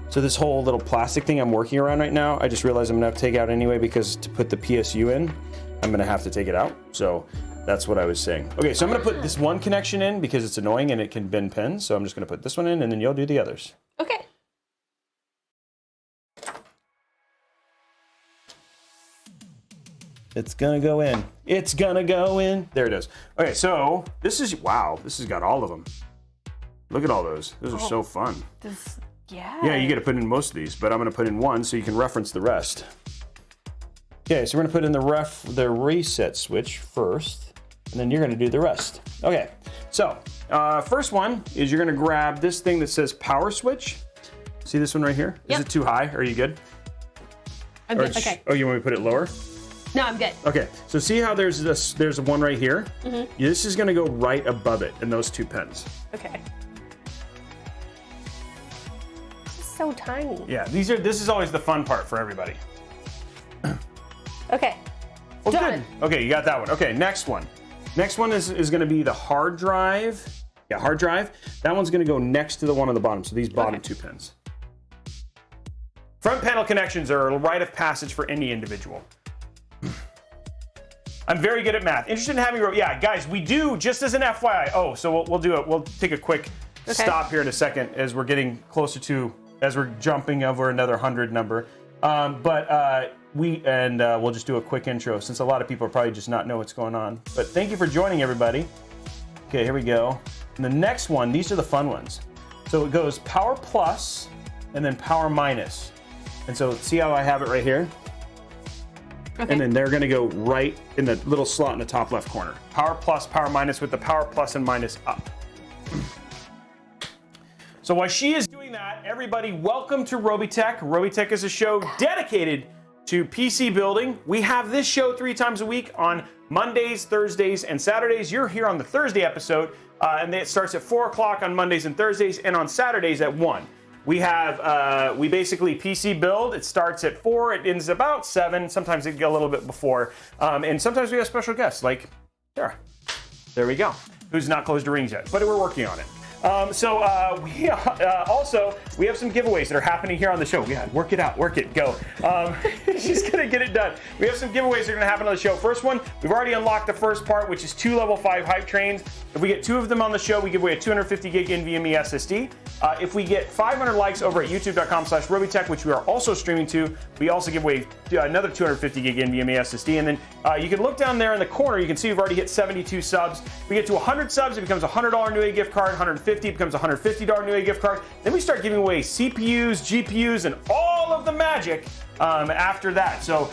So this whole little plastic thing I'm working around right now, I just realized I'm gonna have to take out anyway because to put the PSU in, I'm gonna have to take it out. So that's what I was saying. Okay, so I'm gonna put this one connection in because it's annoying and it can bend pins. So I'm just gonna put this one in and then you'll do the others. Okay. It's gonna go in. It's gonna go in. There it is. Okay, so this is, wow, this has got all of them. Look at all those. Those are so fun. Yeah. Yeah, you gotta put in most of these, but I'm gonna put in one so you can reference the rest. Okay, so we're gonna put in the reset switch first, and then you're gonna do the rest. Okay, so first one is you're gonna grab this thing that says power switch, See this one right here? Yep. Is it too high? Are you good? I'm good. Okay. Oh, you want me to put it lower? No, I'm good. Okay, so see how there's one right here? Mm-hmm. This is gonna go right above it in those 2 pins. Okay. This is so tiny. Yeah, this is always the fun part for everybody. Okay. Well, Done. good. Okay, you got that one. Okay, next one. Next one is gonna be the hard drive. Yeah, hard drive. That one's gonna go next to the one on the bottom, so these bottom 2 pins. Front panel connections are a rite of passage for any individual. I'm very good at math. Interested in having, yeah, guys, we do, just as an FYI. Oh, so we'll do it. We'll take a quick stop here in a second as we're getting closer to, as we're jumping over another 100 number. We'll just do a quick intro since a lot of people probably just not know what's going on. But thank you for joining, everybody. Okay, here we go. And the next one, these are the fun ones. So it goes power plus and then power minus. And so see how I have it right here? Okay. And then they're gonna go right in the little slot in the top left corner. Power plus, power minus, with the power plus and minus up. So while she is doing that, everybody, welcome to Robeytech. Robeytech is a show dedicated to PC building. We have this show 3 times a week on Mondays, Thursdays, and Saturdays. You're here on the Thursday episode, and it starts at 4 o'clock on Mondays and Thursdays, and on Saturdays at 1. We have, we basically PC build. It starts at 4, it ends about 7. Sometimes it get a little bit before. And sometimes we have special guests like Sarah. There we go. Who's not closed her rings yet, but we're working on it. Also, we have some giveaways that are happening here on the show. Yeah, work it out, work it, go. She's gonna get it done. We have some giveaways that are gonna happen on the show. First one, we've already unlocked the first part, which is 2 level 5 hype trains. If we get 2 of them on the show, we give away a 250 gig NVMe SSD. If we get 500 likes over at youtube.com/Robeytech, which we are also streaming to, we also give away another 250 gig NVMe SSD. And then you can look down there in the corner, you can see we've already hit 72 subs. If we get to 100 subs, it becomes a $100 Newegg gift card. 150 becomes a $150 Newegg gift card. Then we start giving away CPUs, GPUs, and all of the magic after that. So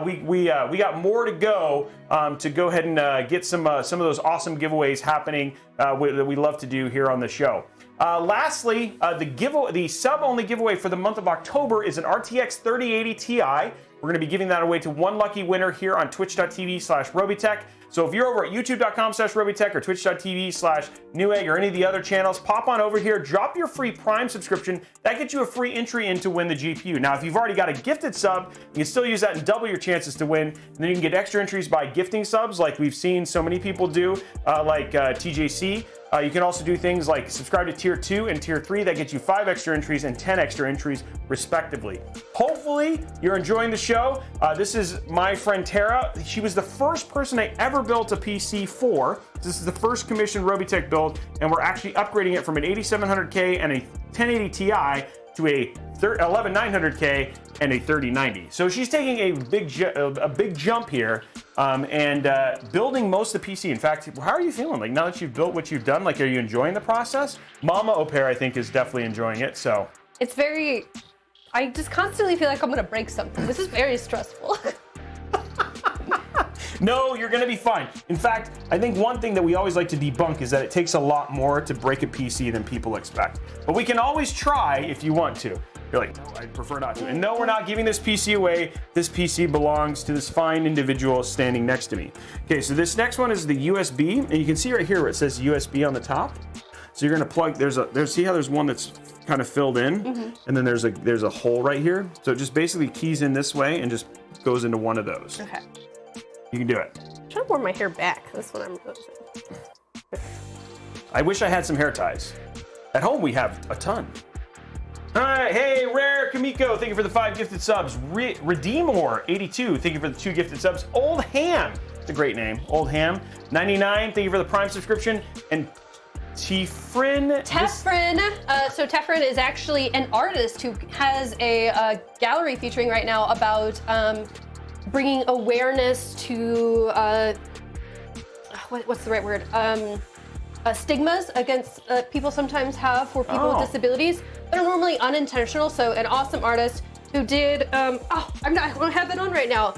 we got more to go ahead and get some of those awesome giveaways happening that we love to do here on the show. Lastly, the sub-only giveaway for the month of October is an RTX 3080 Ti. We're going to be giving that away to one lucky winner here on twitch.tv/Robeytech. So if you're over at youtube.com/Robeytech or twitch.tv/Newegg or any of the other channels, pop on over here, drop your free Prime subscription. That gets you a free entry in to win the GPU. Now, if you've already got a gifted sub, you can still use that and double your chances to win. And then you can get extra entries by gifting subs like we've seen so many people do, like TJC. You can also do things like subscribe to Tier 2 and Tier 3. That gets you 5 extra entries and 10 extra entries, respectively. Hopefully, you're enjoying the show. This is my friend Tara. She was the first person I ever built a PC for. This is the first commissioned Robeytech build, and we're actually upgrading it from an 8700K and a 1080 Ti to a 11900K and a 3090. So she's taking a big jump here and building most of the PC. In fact, how are you feeling? Like now that you've built what you've done, like are you enjoying the process? Mama Au Pair, I think, is definitely enjoying it. So it's very. I just constantly feel like I'm gonna break something. This is very stressful. No, you're gonna be fine. In fact, I think one thing that we always like to debunk is that it takes a lot more to break a PC than people expect. But we can always try if you want to. You're like, no, I prefer not to. And no, we're not giving this PC away. This PC belongs to this fine individual standing next to me. Okay, so this next one is the USB, and you can see right here where it says USB on the top. So you're gonna plug, see how there's one that's kind of filled in, and then there's a hole right here. So it just basically keys in this way and just goes into one of those. Okay. You can do it. I'm trying to wear my hair back. That's what I'm doing. I wish I had some hair ties. At home we have a ton. All right, hey, Rare Kamiko, thank you for the 5 gifted subs. Redeemor82, thank you for the 2 gifted subs. Old Ham, it's a great name. Old Ham 99, thank you for the Prime subscription. And Tefrin. So Tefrin is actually an artist who has a gallery featuring right now about bringing awareness to what's the right word? Stigmas against people sometimes have for people with disabilities that are normally unintentional. So an awesome artist who did I don't have it on right now.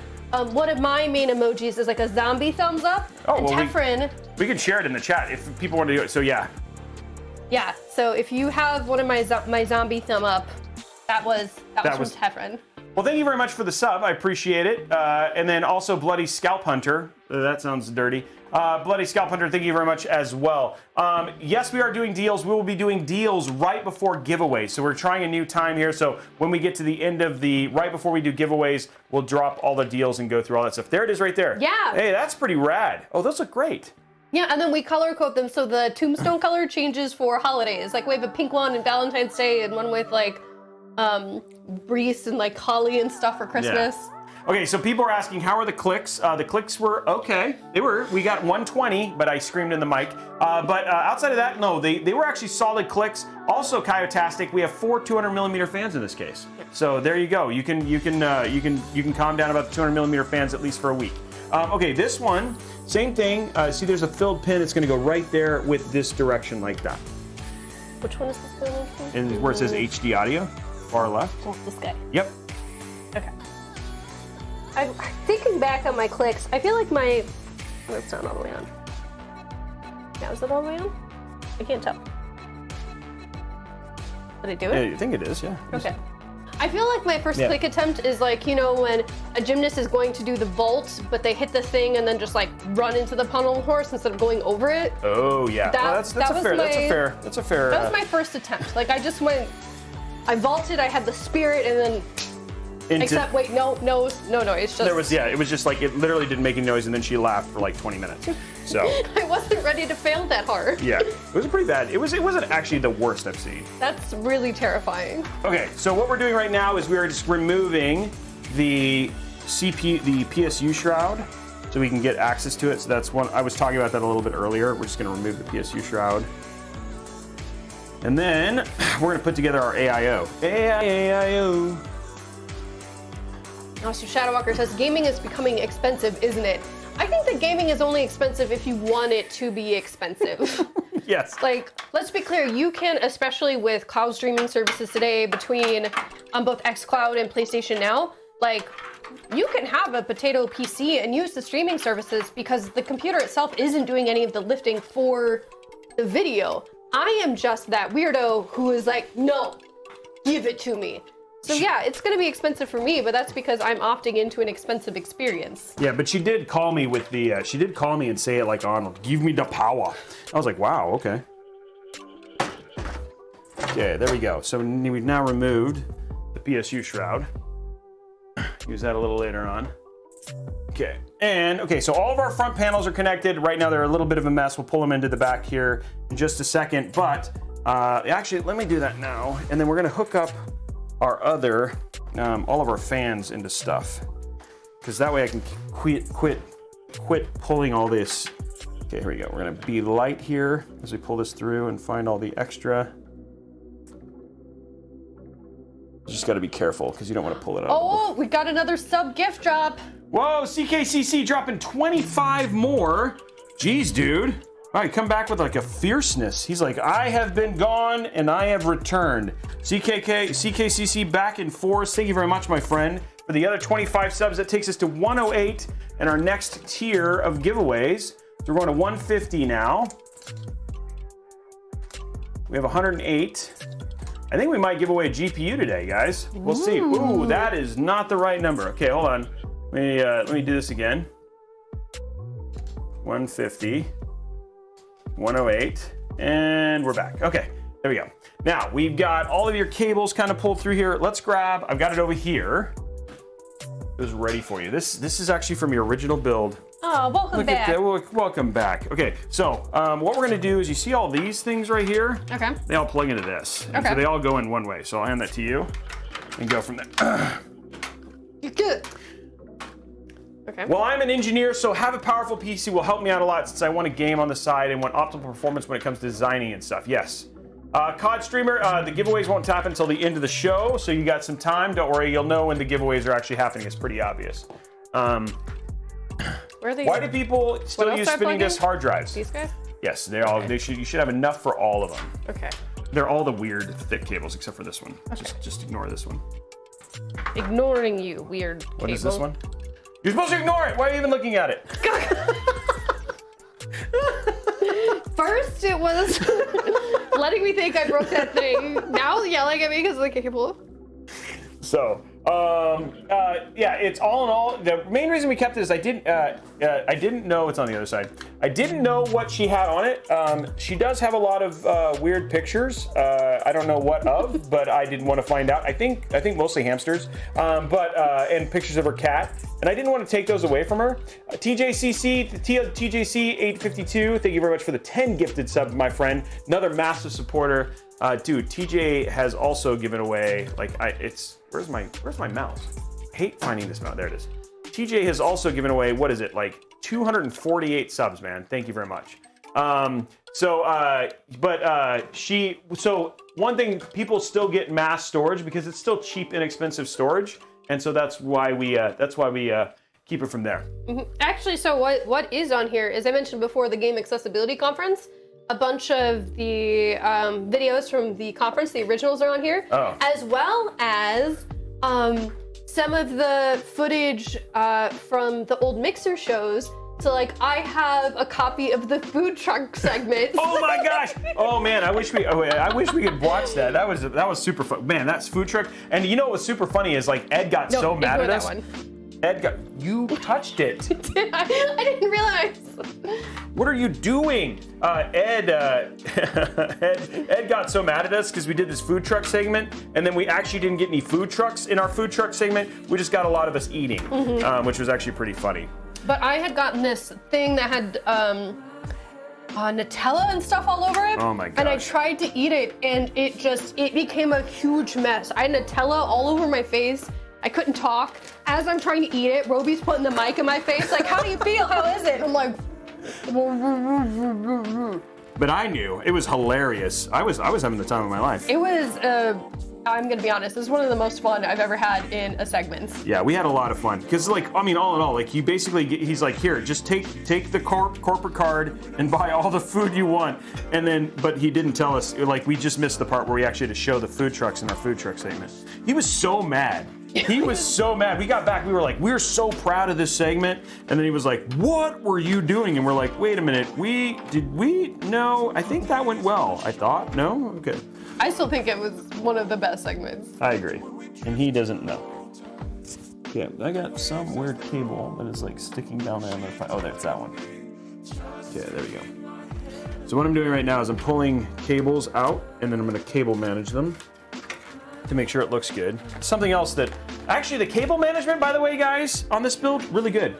One of my main emojis is like a zombie thumbs up. Oh, and well, Tefrin. We can share it in the chat if people want to do it. So yeah. Yeah. So if you have one of my zombie thumb up, That was from Tefren. Well, thank you very much for the sub. I appreciate it. And then also Bloody Scalp Hunter. That sounds dirty. Bloody Scalp Hunter, thank you very much as well. Yes, we are doing deals. We will be doing deals right before giveaways. So we're trying a new time here. So when we get to the end of right before we do giveaways, we'll drop all the deals and go through all that stuff. There it is right there. Yeah. Hey, that's pretty rad. Oh, those look great. Yeah, and then we color code them so the tombstone color changes for holidays. Like we have a pink one in Valentine's Day and one with like wreaths and like holly and stuff for Christmas. Yeah. Okay, so people are asking, how are the clicks? The clicks were okay. We got 120, but I screamed in the mic. But outside of that, no, they were actually solid clicks. Also, Kyotastic, we have 4 200mm fans in this case. So there you go. You can calm down about the 200mm fans at least for a week. Okay, this one, same thing. See, there's a filled pin. It's going to go right there with this direction like that. Which one is this going into? And where it says HD audio, far left. Oh, this guy. Yep. Okay. I'm thinking back on my clicks. I feel like that's not all the way on. Yeah, is it all the way on? I can't tell. Did I do it? Yeah, I think it is, yeah. Okay. I feel like my first click attempt is like, you know, when a gymnast is going to do the vault, but they hit the thing and then just like run into the pummel horse instead of going over it. Oh yeah, that's a fair. That was my first attempt. Like I I vaulted, I had the spirit, and then. Except, wait, no, it's just... It was just like, it literally didn't make any noise, and then she laughed for like 20 minutes, so... I wasn't ready to fail that hard. Yeah, it was pretty bad. It wasn't actually the worst I've seen. That's really terrifying. Okay, so what we're doing right now is we are just removing the PSU shroud, so we can get access to it. So that's one, I was talking about that a little bit earlier. We're just gonna remove the PSU shroud. And then, we're gonna put together our AIO. AIO. So Shadowwalker says, gaming is becoming expensive, isn't it? I think that gaming is only expensive if you want it to be expensive. Yes. Like, let's be clear, you can, especially with cloud streaming services today between both xCloud and PlayStation Now, like, you can have a potato PC and use the streaming services because the computer itself isn't doing any of the lifting for the video. I am just that weirdo who is like, no, give it to me. So yeah, it's gonna be expensive for me, but that's because I'm opting into an expensive experience. Yeah, but she did call me with the, she did call me and say it like on, give me the power. I was like, wow, okay. Okay, there we go. So we've now removed the PSU shroud. Use that a little later on. Okay, and okay, so all of our front panels are connected. Right now they're a little bit of a mess. We'll pull them into the back here in just a second, but actually, let me do that now. And then we're gonna hook up our other, all of our fans into stuff. Because that way I can quit pulling all this. Okay, here we go. We're gonna be light here as we pull this through and find all the extra. You just gotta be careful because you don't want to pull it out. Oh, we got another sub gift drop. Whoa, CKCC dropping 25 more. Jeez, dude. All right, come back with like a fierceness. He's like, I have been gone and I have returned. CKCC back in force. Thank you very much, my friend. For the other 25 subs, that takes us to 108 and our next tier of giveaways. So we're going to 150 now. We have 108. I think we might give away a GPU today, guys. We'll see. Ooh, that is not the right number. Okay, hold on. Let me do this again. 150. 108, and we're back. Okay, there we go. Now, we've got all of your cables kind of pulled through here. Let's grab, I've got it over here. It was ready for you. This is actually from your original build. Oh, welcome back. Welcome back. Okay, so what we're gonna do is you see all these things right here? Okay. They all plug into this. Okay. So they all go in one way. So I'll hand that to you and go from there. You're good. Okay. Well, I'm an engineer, so have a powerful PC will help me out a lot since I want to game on the side and want optimal performance when it comes to designing and stuff. Yes. COD streamer, the giveaways won't happen until the end of the show, so you got some time. Don't worry, you'll know when the giveaways are actually happening. It's pretty obvious. Where are they? Why do people still use spinning disk hard drives? These guys? Yes, they all. You should have enough for all of them. Okay. They're all the weird thick cables except for this one. Okay. Just ignore this one. Ignoring you, weird cable. What is this one? You're supposed to ignore it. Why are you even looking at it? First, it was letting me think I broke that thing. Now yelling at me because of the cable. So, yeah, it's all in all. The main reason we kept it is I didn't know it's on the other side. I didn't know what she had on it. She does have a lot of weird pictures. I don't know what of, but I didn't want to find out. I think mostly hamsters, and pictures of her cat. And I didn't want to take those away from her. TJC 852. Thank you very much for the 10 gifted sub, my friend. Another massive supporter. Dude, TJ has also given away, where's my mouse? I hate finding this mouse. There it is. TJ has also given away, what is it, like 248 subs, man. Thank you very much. So one thing, people still get mass storage because it's still cheap, inexpensive storage. And so that's why we keep it from there. Mm-hmm. Actually, so what is on here, as I mentioned before, the Game Accessibility Conference. A bunch of the videos from the conference, the originals are on here, as well as some of the footage from the old Mixer shows. So like, I have a copy of the food truck segment. Oh my gosh! Oh man, I wish we could watch that. That was super fun. Man, that's food truck. And you know what was super funny is like Ed got so mad at us. You touched it. I didn't realize. What are you doing? Ed got so mad at us because we did this food truck segment, and then we actually didn't get any food trucks in our food truck segment. We just got a lot of us eating, which was actually pretty funny. But I had gotten this thing that had Nutella and stuff all over it. Oh my gosh. And I tried to eat it, and it became a huge mess. I had Nutella all over my face. I couldn't talk. As I'm trying to eat it, Robey's putting the mic in my face, like, how do you feel? How is it? I'm like... But I knew. It was hilarious. I was having the time of my life. It was, I'm gonna be honest, this is one of the most fun I've ever had in a segment. Yeah, we had a lot of fun. Because, like, I mean, all in all, like, he's like, here, just take the corporate card and buy all the food you want. And then, but he didn't tell us, like, we just missed the part where we actually had to show the food trucks in our food truck segment. He was so mad. He was so mad. We got back, we were like, we're so proud of this segment. And then he was like, what were you doing? And we're like, wait a minute, no, I think that went well. I thought, no? Okay. I still think it was one of the best segments. I agree. And he doesn't know. Yeah, I got some weird cable that is like sticking down there. Oh, that's that one. Okay, there we go. So what I'm doing right now is I'm pulling cables out, and then I'm gonna cable manage them to make sure it looks good. Something else that, actually the cable management, by the way, guys, on this build, really good.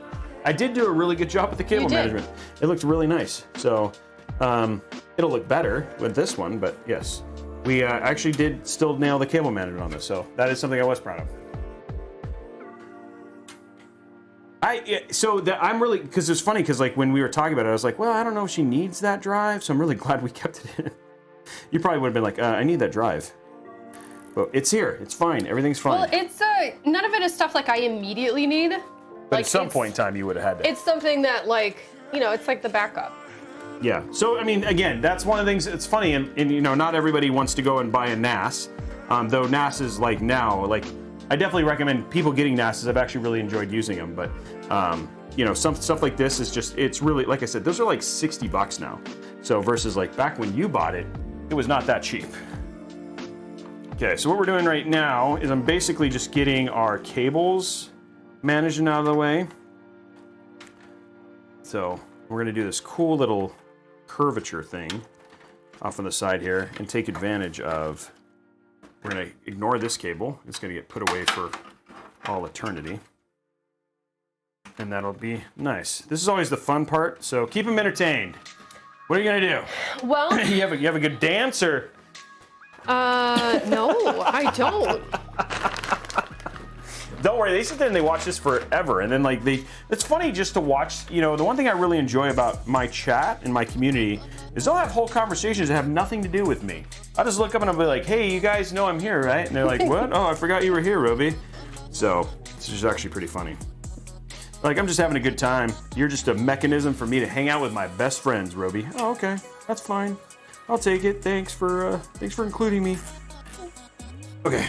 I did do a really good job with the cable management. It looked really nice. So it'll look better with this one, but yes. We actually did still nail the cable management on this, so that is something I was proud of. I'm really, because it's funny, because like when we were talking about it, I was like, well, I don't know if she needs that drive, so I'm really glad we kept it in. You probably would have been like, I need that drive. But it's here. It's fine. Everything's fine. Well, it's none of it is stuff like I immediately need. But at some point in time, you would have had to. It's something that, like, you know, it's like the backup. Yeah. So, I mean, again, that's one of the things. It's funny, and you know, not everybody wants to go and buy a NAS. Though NAS is like now, like, I definitely recommend people getting NASs. I've actually really enjoyed using them. But, you know, some stuff like this is just, it's really, like I said, those are like $60 now. So versus like back when you bought it, it was not that cheap. Okay, so what we're doing right now is I'm basically just getting our cables managed and out of the way. So we're gonna do this cool little curvature thing off on the side here and take advantage of, we're gonna ignore this cable. It's gonna get put away for all eternity. And that'll be nice. This is always the fun part, so keep them entertained. What are you gonna do? Well, you have a good dance, or? No, I don't. Don't worry, they sit there and they watch this forever, and then like it's funny just to watch. You know, the one thing I really enjoy about my chat and my community is they'll have whole conversations that have nothing to do with me. I'll just look up and I'll be like, hey, you guys know I'm here, right? And they're like, what? Oh, I forgot you were here, Robey. So this is actually pretty funny. Like, I'm just having a good time. You're just a mechanism for me to hang out with my best friends, Robey. Oh, okay, that's fine. I'll take it. Thanks for including me. Okay.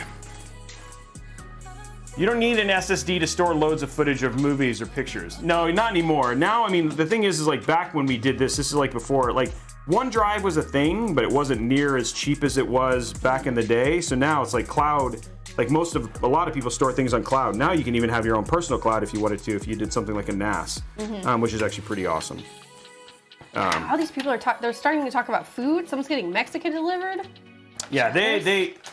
You don't need an SSD to store loads of footage of movies or pictures. No, not anymore. Now, I mean, the thing is like back when we did this is like before, like OneDrive was a thing, but it wasn't near as cheap as it was back in the day. So now it's like cloud like a lot of people store things on cloud. Now you can even have your own personal cloud if you wanted to, if you did something like a NAS, which is actually pretty awesome. All these people they're starting to talk about food. Someone's getting Mexican delivered. Yeah,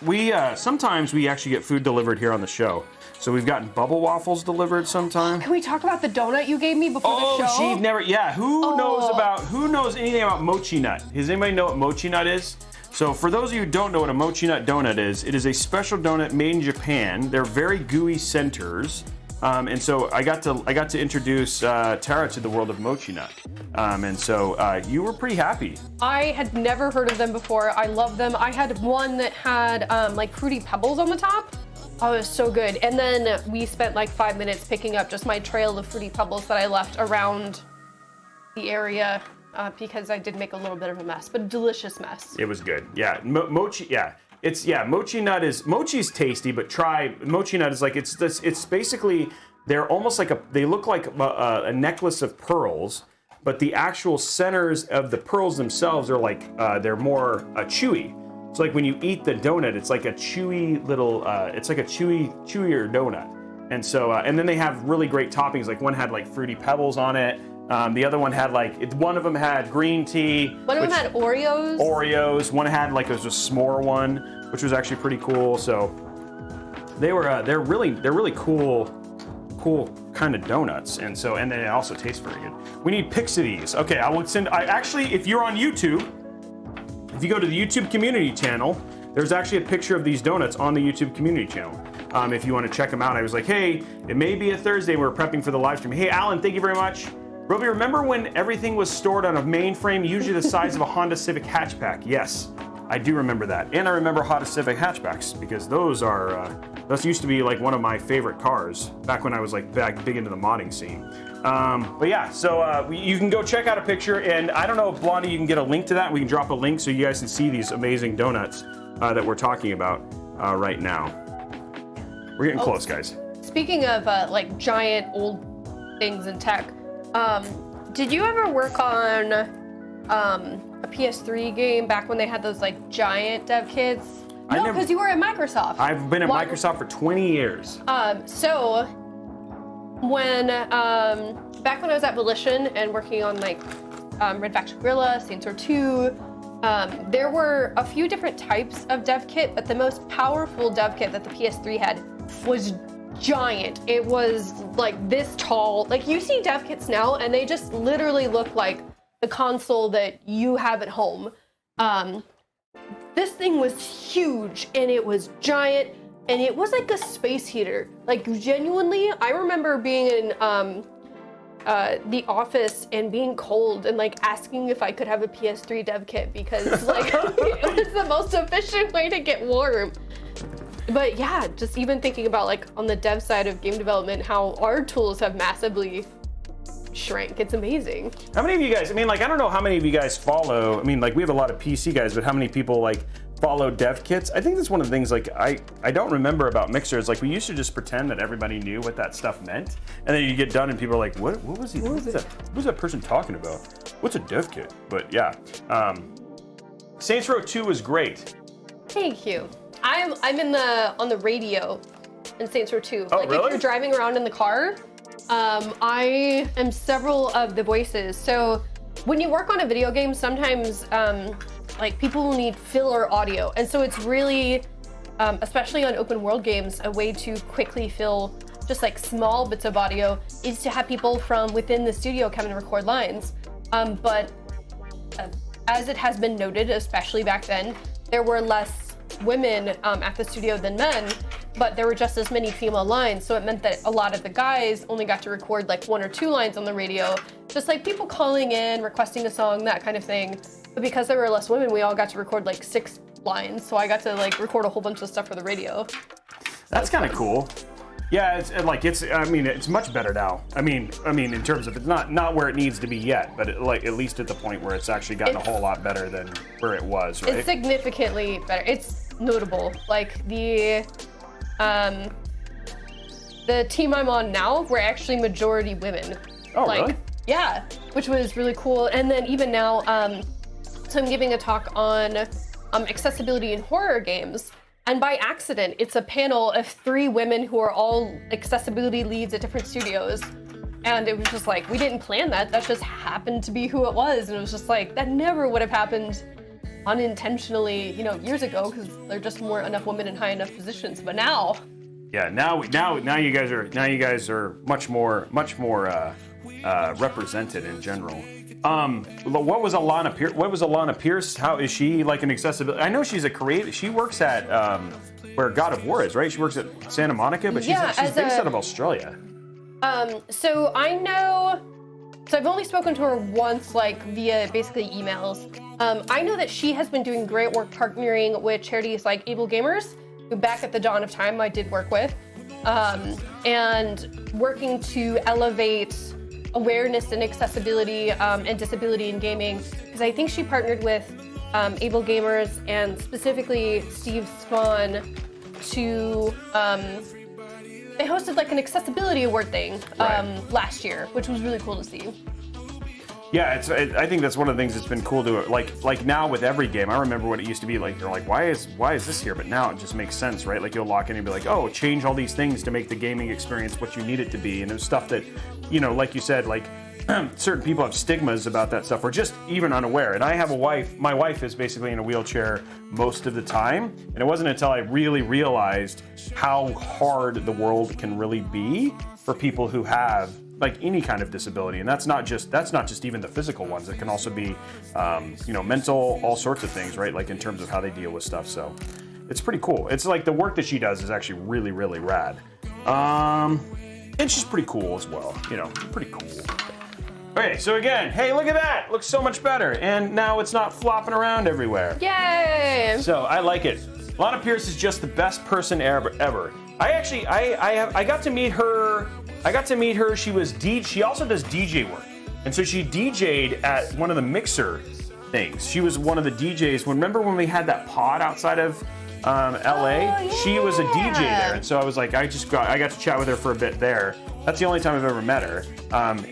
we sometimes we actually get food delivered here on the show. So we've gotten bubble waffles delivered sometime. Can we talk about the donut you gave me before the show? Oh, who knows anything about mochi nut? Does anybody know what mochi nut is? So for those of you who don't know what a mochi nut donut is, it is a special donut made in Japan. They're very gooey centers. And so I got to introduce Tara to the world of mochi nut. And so you were pretty happy. I had never heard of them before. I love them. I had one that had like Fruity Pebbles on the top. Oh, it was so good. And then we spent like 5 minutes picking up just my trail of Fruity Pebbles that I left around the area because I did make a little bit of a mess, but a delicious mess. It was good. Yeah, mochi. Yeah, mochi nut is mochi's tasty, but try mochi nut is like it's basically they're almost like they look like a necklace of pearls, but the actual centers of the pearls themselves are like they're more chewy. So like when you eat the donut, it's like a chewy little, it's like a chewier donut. And so, and then they have really great toppings. Like one had like Fruity Pebbles on it. The other one had one of them had green tea. One of them had Oreos. Oreos. One had like it was a s'more one, which was actually pretty cool. So they're really cool kind of donuts. And so, and they also taste very good. We need pics of these. Okay, actually, if you're on YouTube, if you go to the YouTube community channel, there's actually a picture of these donuts on the YouTube community channel. If you want to check them out, I was like, hey, it may be a Thursday. We're prepping for the live stream. Hey, Alan, thank you very much. Robey, remember when everything was stored on a mainframe, usually the size of a Honda Civic hatchback? Yes, I do remember that. And I remember Honda Civic hatchbacks because those used to be like one of my favorite cars back when I was like big into the modding scene. But yeah, so you can go check out a picture, and I don't know if Blondie, you can get a link to that. We can drop a link so you guys can see these amazing donuts that we're talking about right now. We're getting close, guys. Speaking of like giant old things in tech, did you ever work on a PS3 game back when they had those like giant dev kits? No, because you were at Microsoft. I've been at Microsoft for 20 years. So when back when I was at Volition and working on like Red Faction Guerrilla, Saints Row 2, there were a few different types of dev kit, but the most powerful dev kit that the PS3 had was giant. It was like this tall. Like you see dev kits now and they just literally look like the console that you have at home. This thing was huge and it was giant and it was like a space heater. Like genuinely, I remember being in the office and being cold and like asking if I could have a PS3 dev kit because like it was the most efficient way to get warm. But yeah, just even thinking about like on the dev side of game development, how our tools have massively shrank. It's amazing. How many of you guys, I mean, like, I don't know how many of you guys follow, I mean, like, we have a lot of PC guys, but how many people, like, follow dev kits? I think that's one of the things, like, I don't remember about Mixer. Like, we used to just pretend that everybody knew what that stuff meant, and then you get done and people are like, what was that person talking about? What's a dev kit? But, yeah. Saints Row 2 was great. Thank you. I'm on the radio in Saints Row 2. Oh, like, really? If you're driving around in the car, I am several of the voices. So when you work on a video game, sometimes like people will need filler audio. And so it's really, especially on open world games, a way to quickly fill just like small bits of audio is to have people from within the studio come and record lines. But as it has been noted, especially back then, there were less women at the studio than men, but there were just as many female lines, so it meant that a lot of the guys only got to record like 1 or 2 lines on the radio, just like people calling in, requesting a song, that kind of thing. But because there were less women, we all got to record like 6 lines, so I got to like record a whole bunch of stuff for the radio. That's kind of cool. Yeah, I mean, it's much better now. I mean, in terms of it's not where it needs to be yet, but at least at the point where it's actually gotten a whole lot better than where it was, right? It's significantly better. It's notable. Like the team I'm on now, we're actually majority women. Oh, like, really? Yeah, which was really cool. And then even now, so I'm giving a talk on accessibility in horror games. And by accident, it's a panel of 3 women who are all accessibility leads at different studios. And it was just like, we didn't plan that. That just happened to be who it was. And it was just like, that never would have happened unintentionally, you know, years ago, because there just weren't enough women in high enough positions. But now, yeah, now you guys are much more represented in general. What was Alana Pierce? How is she like an accessibility? I know she's a creative. She works at where God of War is, right? She works at Santa Monica, but she's based out of Australia. So I know. So I've only spoken to her once, like via basically emails. I know that she has been doing great work partnering with charities like Able Gamers, who back at the dawn of time I did work with, and working to elevate awareness and accessibility and disability in gaming. Because I think she partnered with Able Gamers and specifically Steve Swan to. They hosted like an accessibility award thing last year, which was really cool to see. Yeah, I think that's one of the things that's been cool to like now with every game. I remember what it used to be like. You're like, why is this here? But now it just makes sense, right? Like you'll lock in and be like, oh, change all these things to make the gaming experience what you need it to be. And there's stuff that, you know, like you said, like certain people have stigmas about that stuff or just even unaware. And I have a wife. My wife is basically in a wheelchair most of the time. And it wasn't until I really realized how hard the world can really be for people who have like any kind of disability. And that's not just even the physical ones. It can also be, you know, mental, all sorts of things, right? Like in terms of how they deal with stuff. So it's pretty cool. It's like the work that she does is actually really, really rad. And she's pretty cool as well. You know, pretty cool. Okay, so again, hey, look at that. Looks so much better. And now it's not flopping around everywhere. Yay! So I like it. Lana Pierce is just the best person ever. I got to meet her. She also does DJ work. And so she DJ'd at one of the mixer things. She was one of the DJs. Remember when we had that pod outside of LA? Oh, yeah. She was a DJ there. And so I was like, I got to chat with her for a bit there. That's the only time I've ever met her.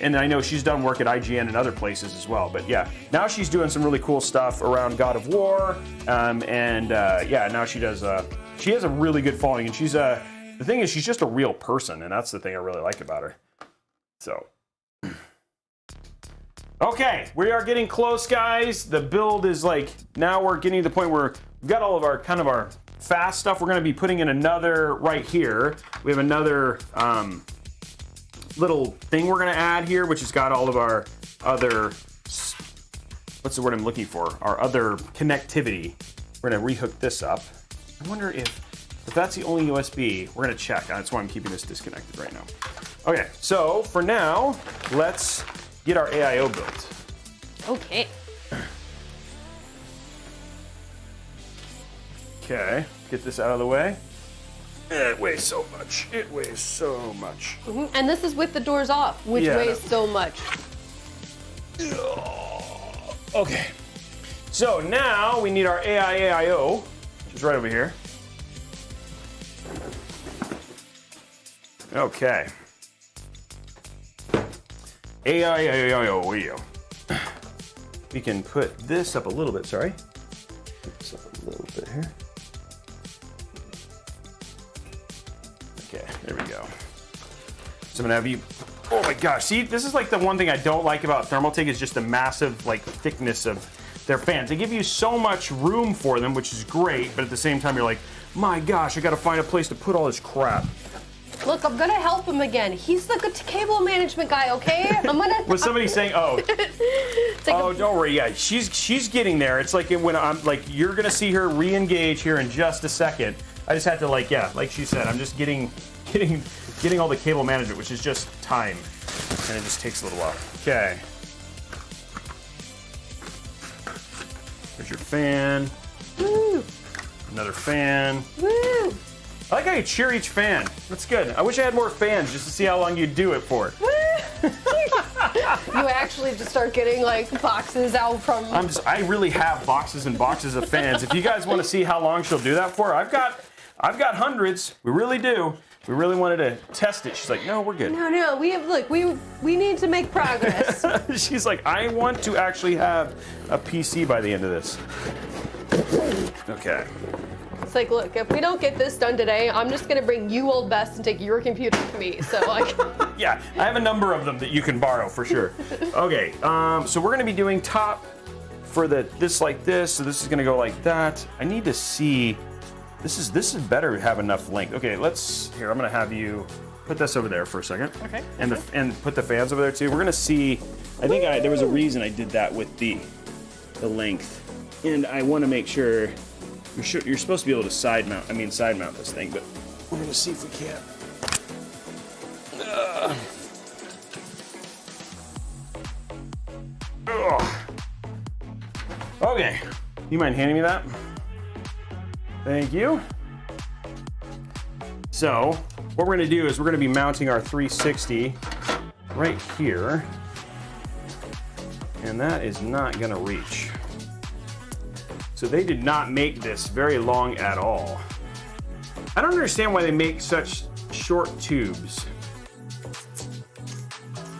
And I know she's done work at IGN and other places as well. But yeah, now she's doing some really cool stuff around God of War. Yeah, now she does, she has a really good following. And she's the thing is, she's just a real person. And that's the thing I really like about her. So. Okay, we are getting close, guys. The build is like, now we're getting to the point where we've got all of our kind of our fast stuff. We're gonna be putting in another right here. We have another, little thing we're gonna add here, which has got all of our other, what's the word I'm looking for? Our other connectivity. We're gonna rehook this up. I wonder if that's the only USB, we're gonna check. That's why I'm keeping this disconnected right now. Okay, so for now, let's get our AIO built. Okay. Okay, get this out of the way. It weighs so much. It weighs so much. Mm-hmm. And this is with the doors off, which weighs so much. Okay. So now we need our AIO, which is right over here. Okay. AIO. We can put this up a little bit, sorry. Put this up a little bit here. Okay, there we go. So I'm gonna have you, oh my gosh, see, this is like the one thing I don't like about Thermaltake is just the massive like thickness of their fans. They give you so much room for them, which is great, but at the same time you're like, my gosh, I gotta find a place to put all this crap. Look, I'm gonna help him again. He's the good cable management guy, okay? I'm gonna. Was somebody saying, oh, like don't worry, yeah, she's getting there. It's like when I'm like, you're gonna see her re-engage here in just a second. I just had to like, yeah, like she said, I'm just getting all the cable management, which is just time, and it just takes a little while. Okay. There's your fan. Woo! Another fan. Woo! I like how you cheer each fan. That's good. I wish I had more fans just to see how long you'd do it for. You actually just start getting like boxes out from. I really have boxes and boxes of fans. If you guys want to see how long she'll do that for, I've got hundreds. We really do. We really wanted to test it. She's like, no, we're good. No. We need to make progress. She's like, I want to actually have a PC by the end of this. Okay. It's like, look, if we don't get this done today, I'm just gonna bring you, old Bess, and take your computer to me. So like. Yeah, I have a number of them that you can borrow for sure. Okay, so we're gonna be doing top for this like this. So this is gonna go like that. I need to see. This is better to have enough length. Okay, I'm gonna have you put this over there for a second. Okay. And put the fans over there too. We're gonna see. I think there was a reason I did that with the length, and I want to make sure you're supposed to be able to side mount this thing, but we're gonna see if we can. Okay, you mind handing me that? Thank you. So, what we're gonna do is we're gonna be mounting our 360 right here, and that is not gonna reach. So they did not make this very long at all. I don't understand why they make such short tubes.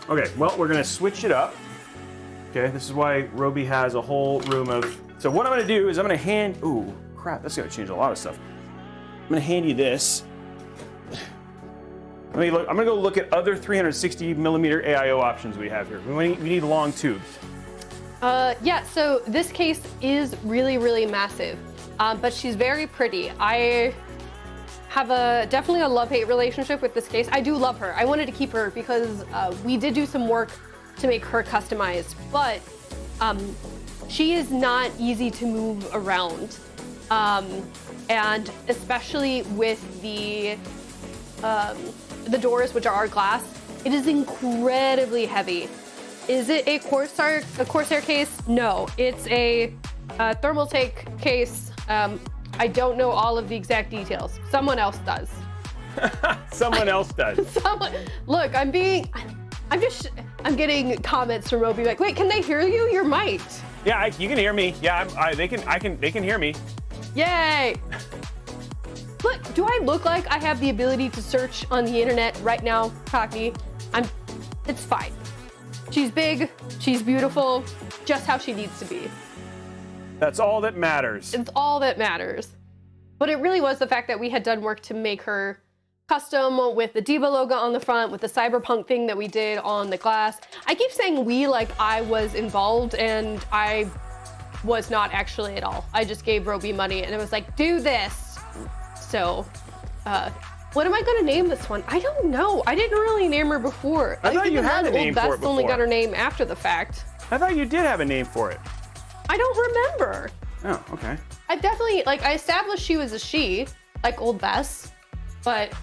Okay, well, we're gonna switch it up. Okay, this is why Robey has a whole room of. So what I'm gonna do is I'm gonna ooh, crap, that's gonna change a lot of stuff. I'm gonna hand you this. I'm gonna go look at other 360 millimeter AIO options we have here. We need long tubes. Yeah, so this case is really, really massive, but she's very pretty. I have definitely a love-hate relationship with this case. I do love her. I wanted to keep her because we did do some work to make her customized, but she is not easy to move around. And especially with the doors, which are glass, it is incredibly heavy. Is it a Corsair case? No, it's a Thermaltake case. I don't know all of the exact details. Someone else does. Someone else does. Look, I'm getting comments from Robey like, wait, can they hear you? You're mic'd. Yeah, you can hear me. Yeah, they can hear me. Yay! Look, do I look like I have the ability to search on the internet right now, Cockney? It's fine. She's big, she's beautiful, just how she needs to be. That's all that matters. It's all that matters. But it really was the fact that we had done work to make her custom with the Diva logo on the front, with the cyberpunk thing that we did on the glass. I keep saying we like I was involved, and I was not actually at all. I just gave Robey money and it was like, do this. So, what am I gonna name this one? I don't know. I didn't really name her before. I thought you had a name for it before. Only got her name after the fact. I thought you did have a name for it. I don't remember. Oh, okay. I definitely, I established she was a she, like Old Bess, but.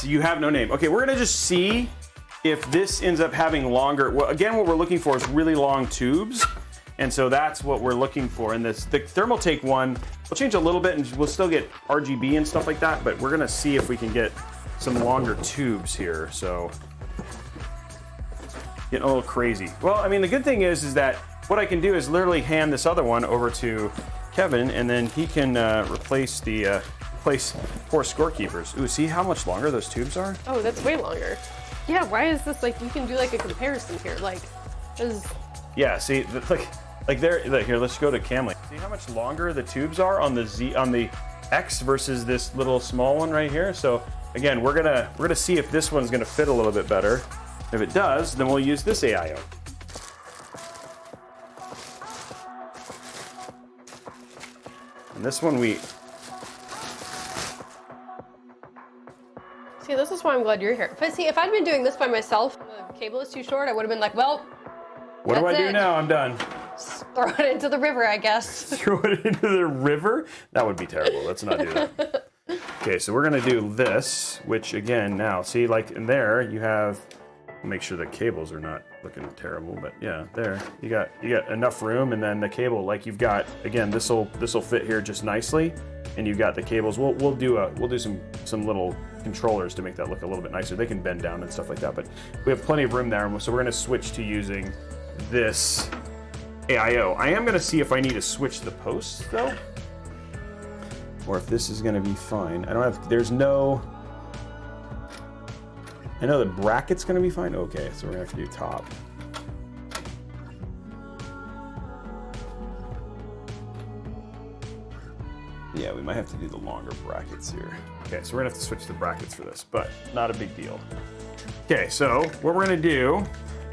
You have no name. Okay, we're gonna just see if this ends up having longer. Well, again, what we're looking for is really long tubes. And so that's what we're looking for. And the Thermaltake one, we'll change a little bit and we'll still get RGB and stuff like that, but we're gonna see if we can get some longer tubes here. So, getting a little crazy. Well, I mean, the good thing is that what I can do is literally hand this other one over to Kevin, and then he can replace poor scorekeepers. Ooh, see how much longer those tubes are? Oh, that's way longer. Yeah, why is this you can do a comparison here. Yeah, see, here, let's go to Camley. See how much longer the tubes are on the X versus this little small one right here. So again, we're gonna see if this one's gonna fit a little bit better. If it does, then we'll use this AIO. And this one See, this is why I'm glad you're here. But see, if I'd been doing this by myself, and the cable is too short, I would have been like, well, what do I do now? I'm done. Just throw it into the river, I guess. Throw it into the river? That would be terrible. Let's not do that. Okay, so we're gonna do this, which again, now, see, in there, you have, make sure the cables are not looking terrible, but yeah, there, you got enough room, and then the cable, you've got, again, this'll fit here just nicely, and you've got the cables. We'll do some little controllers to make that look a little bit nicer. They can bend down and stuff like that, but we have plenty of room there, so we're gonna switch to using this AIO. I am gonna see if I need to switch the posts though, or if this is gonna be fine. I know the bracket's gonna be fine. Okay, so we're gonna have to do top. Yeah, we might have to do the longer brackets here. Okay, so we're gonna have to switch the brackets for this, but not a big deal. Okay, so what we're gonna do,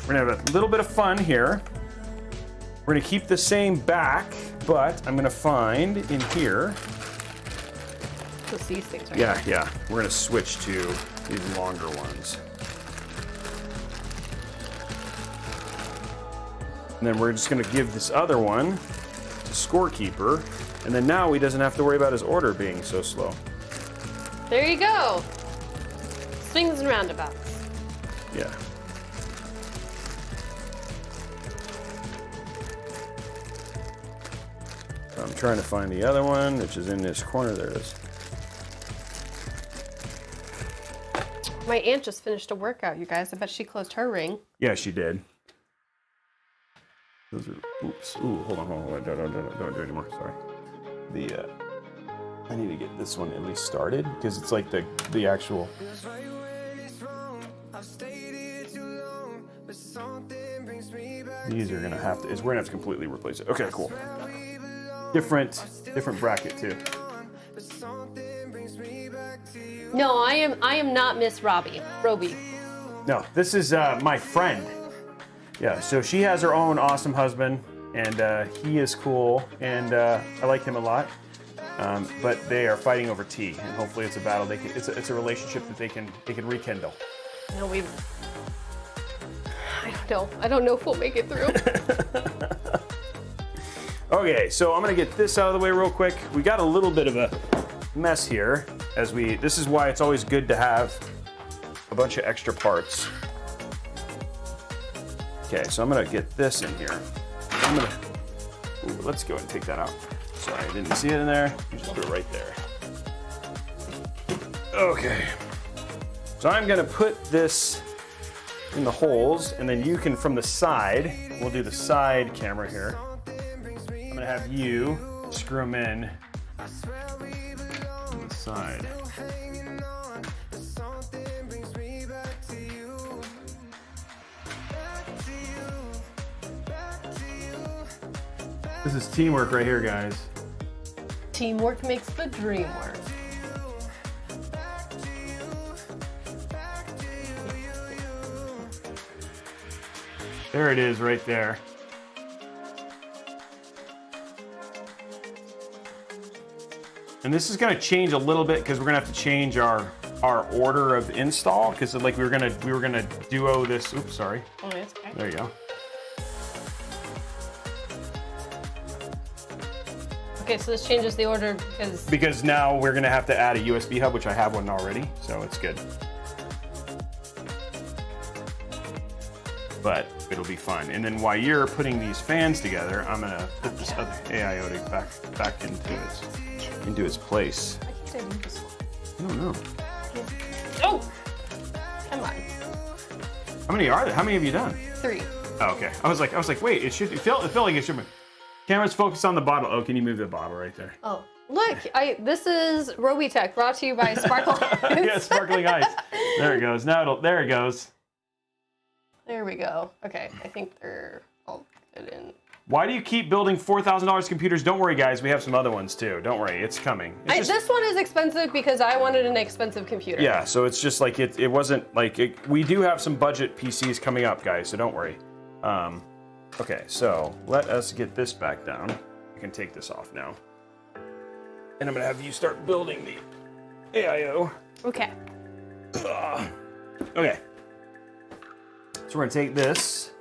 we're gonna have a little bit of fun here. We're gonna keep the same back, but I'm gonna find in here. Just these things, right? Yeah. We're gonna switch to these longer ones. And then we're just gonna give this other one to Scorekeeper, and then now he doesn't have to worry about his order being so slow. There you go. Swings and roundabouts. Yeah. I'm trying to find the other one, which is in this corner. There it is. My aunt just finished a workout, you guys. I bet she closed her ring. Yeah, she did. Those are, oops. Ooh, hold on. Don't do it anymore. Sorry. I need to get this one at least started because it's like the actual. These are gonna have to. We're gonna have to completely replace it. Okay, cool. Different bracket too. No, I am not Miss Robey. No, this is my friend. Yeah, so she has her own awesome husband, and he is cool, and I like him a lot. But they are fighting over tea, and hopefully it's a battle. It's a relationship that they can rekindle. No, I don't know if we'll make it through. Okay, so I'm gonna get this out of the way real quick. We got a little bit of a mess here this is why it's always good to have a bunch of extra parts. Okay, so I'm gonna get this in here. Let's go ahead and take that out. Sorry, I didn't see it in there. You just put it right there. Okay. So I'm gonna put this in the holes, and then you can, from the side, we'll do the side camera here. I'm gonna have you screw them in on the side. This is teamwork right here, guys. Teamwork makes the dream work. There it is right there. And this is going to change a little bit because we're going to have to change our order of install because like we were gonna duo this. Oops, sorry. Oh, it's okay. There you go. Okay, so this changes the order because now we're going to have to add a USB hub, which I have one already, so it's good. But it'll be fun. And then while you're putting these fans together, I'm gonna put this other AIO back into its place. I think I need this one. I don't know. Oh! Come on. How many are there? How many have you done? 3. Oh, okay. I was like, wait, it felt like it should be. Camera's focused on the bottle. Oh, can you move the bottle right there? Oh, look! This is Robeytech, brought to you by Sparkle Ice. Yeah, sparkling ice. There it goes. There it goes. There we go. Okay, I think they're all good in. Why do you keep building $4,000 computers? Don't worry, guys. We have some other ones too. Don't worry, it's coming. This one is expensive because I wanted an expensive computer. Yeah, so it's just like it wasn't like we do have some budget PCs coming up, guys. So don't worry. Okay, so let us get this back down. I can take this off now, and I'm gonna have you start building the AIO. Okay. Okay. So we're gonna take this.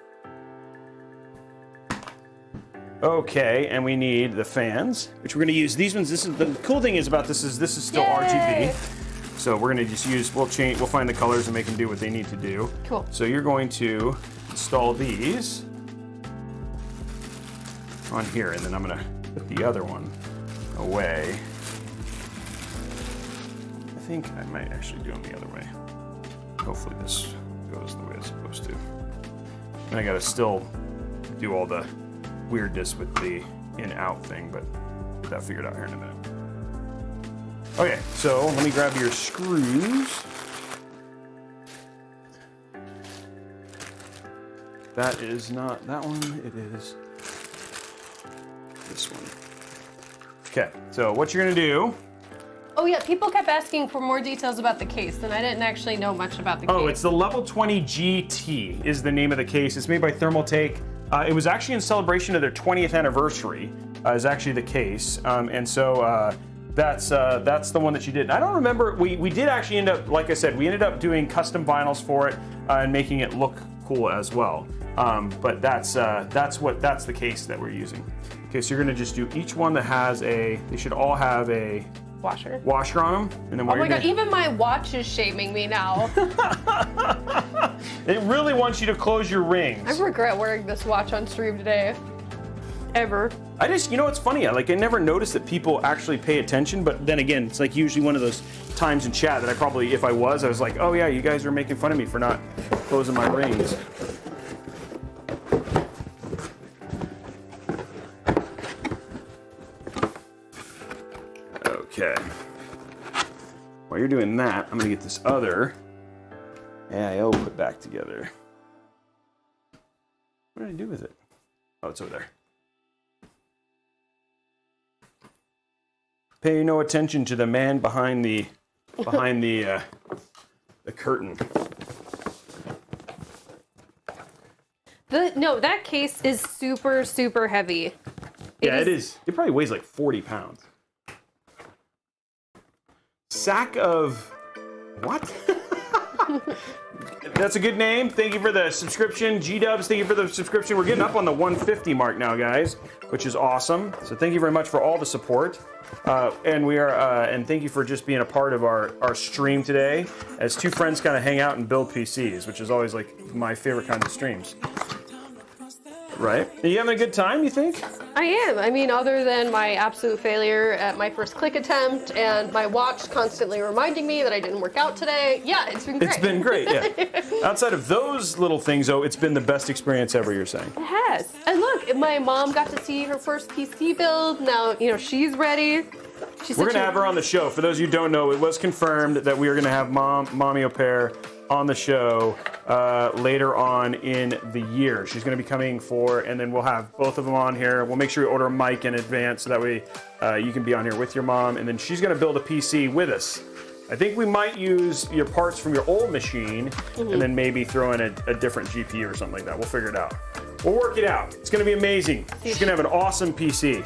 Okay, and we need the fans, which we're gonna use these ones. This is the cool thing about this is still Yay! RGB. So we're gonna just we'll find the colors and make them do what they need to do. Cool. So you're going to install these on here, and then I'm gonna put the other one away. I think I might actually do them the other way. Hopefully this goes the way it's supposed to. And I gotta still do all the weirdness with the in-out thing, but get that figured out here in a minute. Okay, so let me grab your screws. That is not that one, it is this one. Okay, so what you're gonna do. Oh yeah, people kept asking for more details about the case, and I didn't actually know much about the case. Oh, it's the Level 20 GT is the name of the case. It's made by Thermaltake. It was actually in celebration of their 20th anniversary, is actually the case. And so that's the one that you did. And I don't remember, we did actually end up, like I said, we ended up doing custom vinyls for it and making it look cool as well. But that's the case that we're using. Okay, so you're gonna just do each one that has they should all have a washer on them. And then oh my god, even my watch is shaming me now. It really wants you to close your rings. I regret wearing this watch on stream today. Ever. I just, you know what's funny? I never noticed that people actually pay attention, but then again, it's like usually one of those times in chat that I probably, if I was like, oh yeah, you guys are making fun of me for not closing my rings. Okay. While you're doing that, I'm gonna get this other AIO put back together. What did I do with it? Oh, it's over there. Pay no attention to the man behind the curtain. No, that case is super, super heavy. It is. It probably weighs like 40 pounds. Sack of what? That's a good name. Thank you for the subscription. G-Dubs, thank you for the subscription. We're getting up on the 150 mark now, guys, which is awesome. So thank you very much for all the support. And thank you for just being a part of our stream today as two friends kind of hang out and build PCs, which is always like my favorite kind of streams. Right? Are you having a good time, you think? I am. I mean, other than my absolute failure at my first click attempt and my watch constantly reminding me that I didn't work out today. Yeah, it's been great. It's been great, yeah. Outside of those little things, though, it's been the best experience ever, you're saying. It has. And look, my mom got to see her first PC build. Now, she's ready. We're going to have her on the show. For those of you who don't know, it was confirmed that we are going to have Mommy Au Pair on the show later on in the year. She's going to be coming and then we'll have both of them on here. We'll make sure we order a mic in advance so that way you can be on here with your mom. And then she's going to build a PC with us. I think we might use your parts from your old machine and then maybe throw in a different GPU or something like that. We'll figure it out. We'll work it out. It's going to be amazing. She's going to have an awesome PC.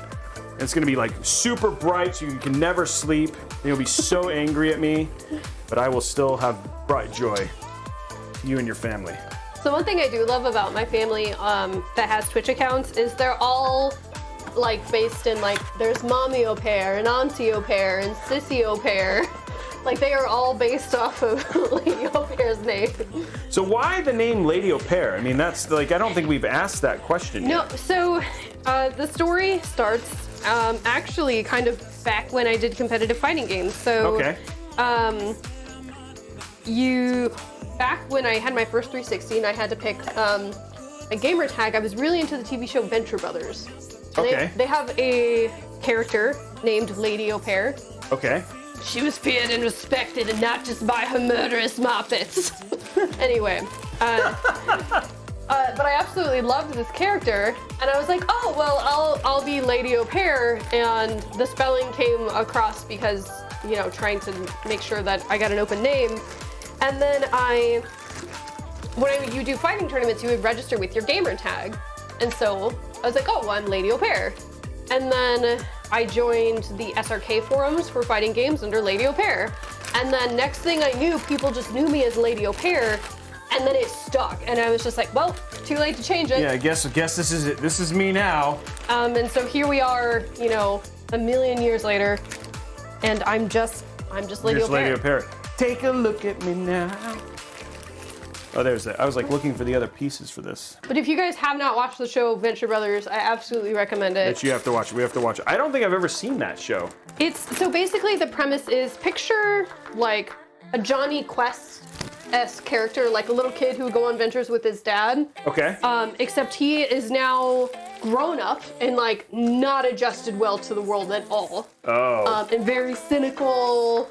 And it's going to be like super bright so you can never sleep. You'll be so angry at me, but I will still have bright joy. You and your family. So one thing I do love about my family that has Twitch accounts is they're all like based in like there's Mommy Au Pair and Auntie Au Pair and Sissy Au Pair. Like they are all based off of Lady Au Pair's name. So why the name Lady Au Pair? I mean, that's like, I don't think we've asked that question yet. No, so the story starts actually kind of back when I did competitive fighting games. So okay. Back when I had my first 360 and I had to pick a gamer tag, I was really into the TV show Venture Brothers. Okay. They have a character named Lady Au Pair. Okay. She was feared and respected, and not just by her murderous moppets. Anyway, but I absolutely loved this character, and I was like, oh well, I'll be Lady Au Pair, and the spelling came across because trying to make sure that I got an open name, and then when you do fighting tournaments, you would register with your gamer tag, and so I was like, oh, well, I'm Lady Au Pair, and then I joined the SRK forums for fighting games under Lady Au Pair. And then next thing I knew, people just knew me as Lady Au Pair, and then it stuck. And I was just like, well, too late to change it. Yeah, I guess this is it. This is me now. And so here we are, a million years later, and I'm just Lady Au Pair. Lady Au Pair. Take a look at me now. Oh, there's that. I was like looking for the other pieces for this. But if you guys have not watched the show Venture Brothers, I absolutely recommend it. That you have to watch it. We have to watch it. I don't think I've ever seen that show. So basically the premise is picture like a Johnny Quest-esque character, like a little kid who would go on ventures with his dad. Okay. Except he is now grown up and like not adjusted well to the world at all. Oh. And very cynical.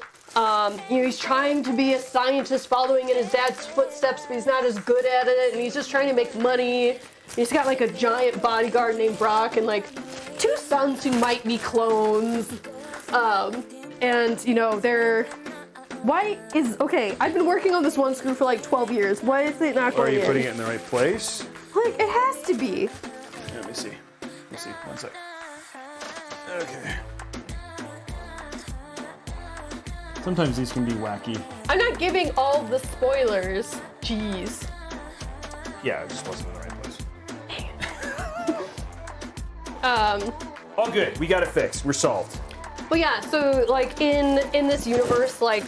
He's trying to be a scientist following in his dad's footsteps, but he's not as good at it, and he's just trying to make money. He's got like a giant bodyguard named Brock and like 2 sons who might be clones. And you know, okay, I've been working on this one screw for like 12 years. Why is it not going in? Are you putting it in the right place? Like, it has to be. Let me see. One sec. Okay. Sometimes these can be wacky. I'm not giving all the spoilers. Jeez. Yeah, it just wasn't in the right place. All good. We got it fixed. We're solved. But yeah, so like in this universe, like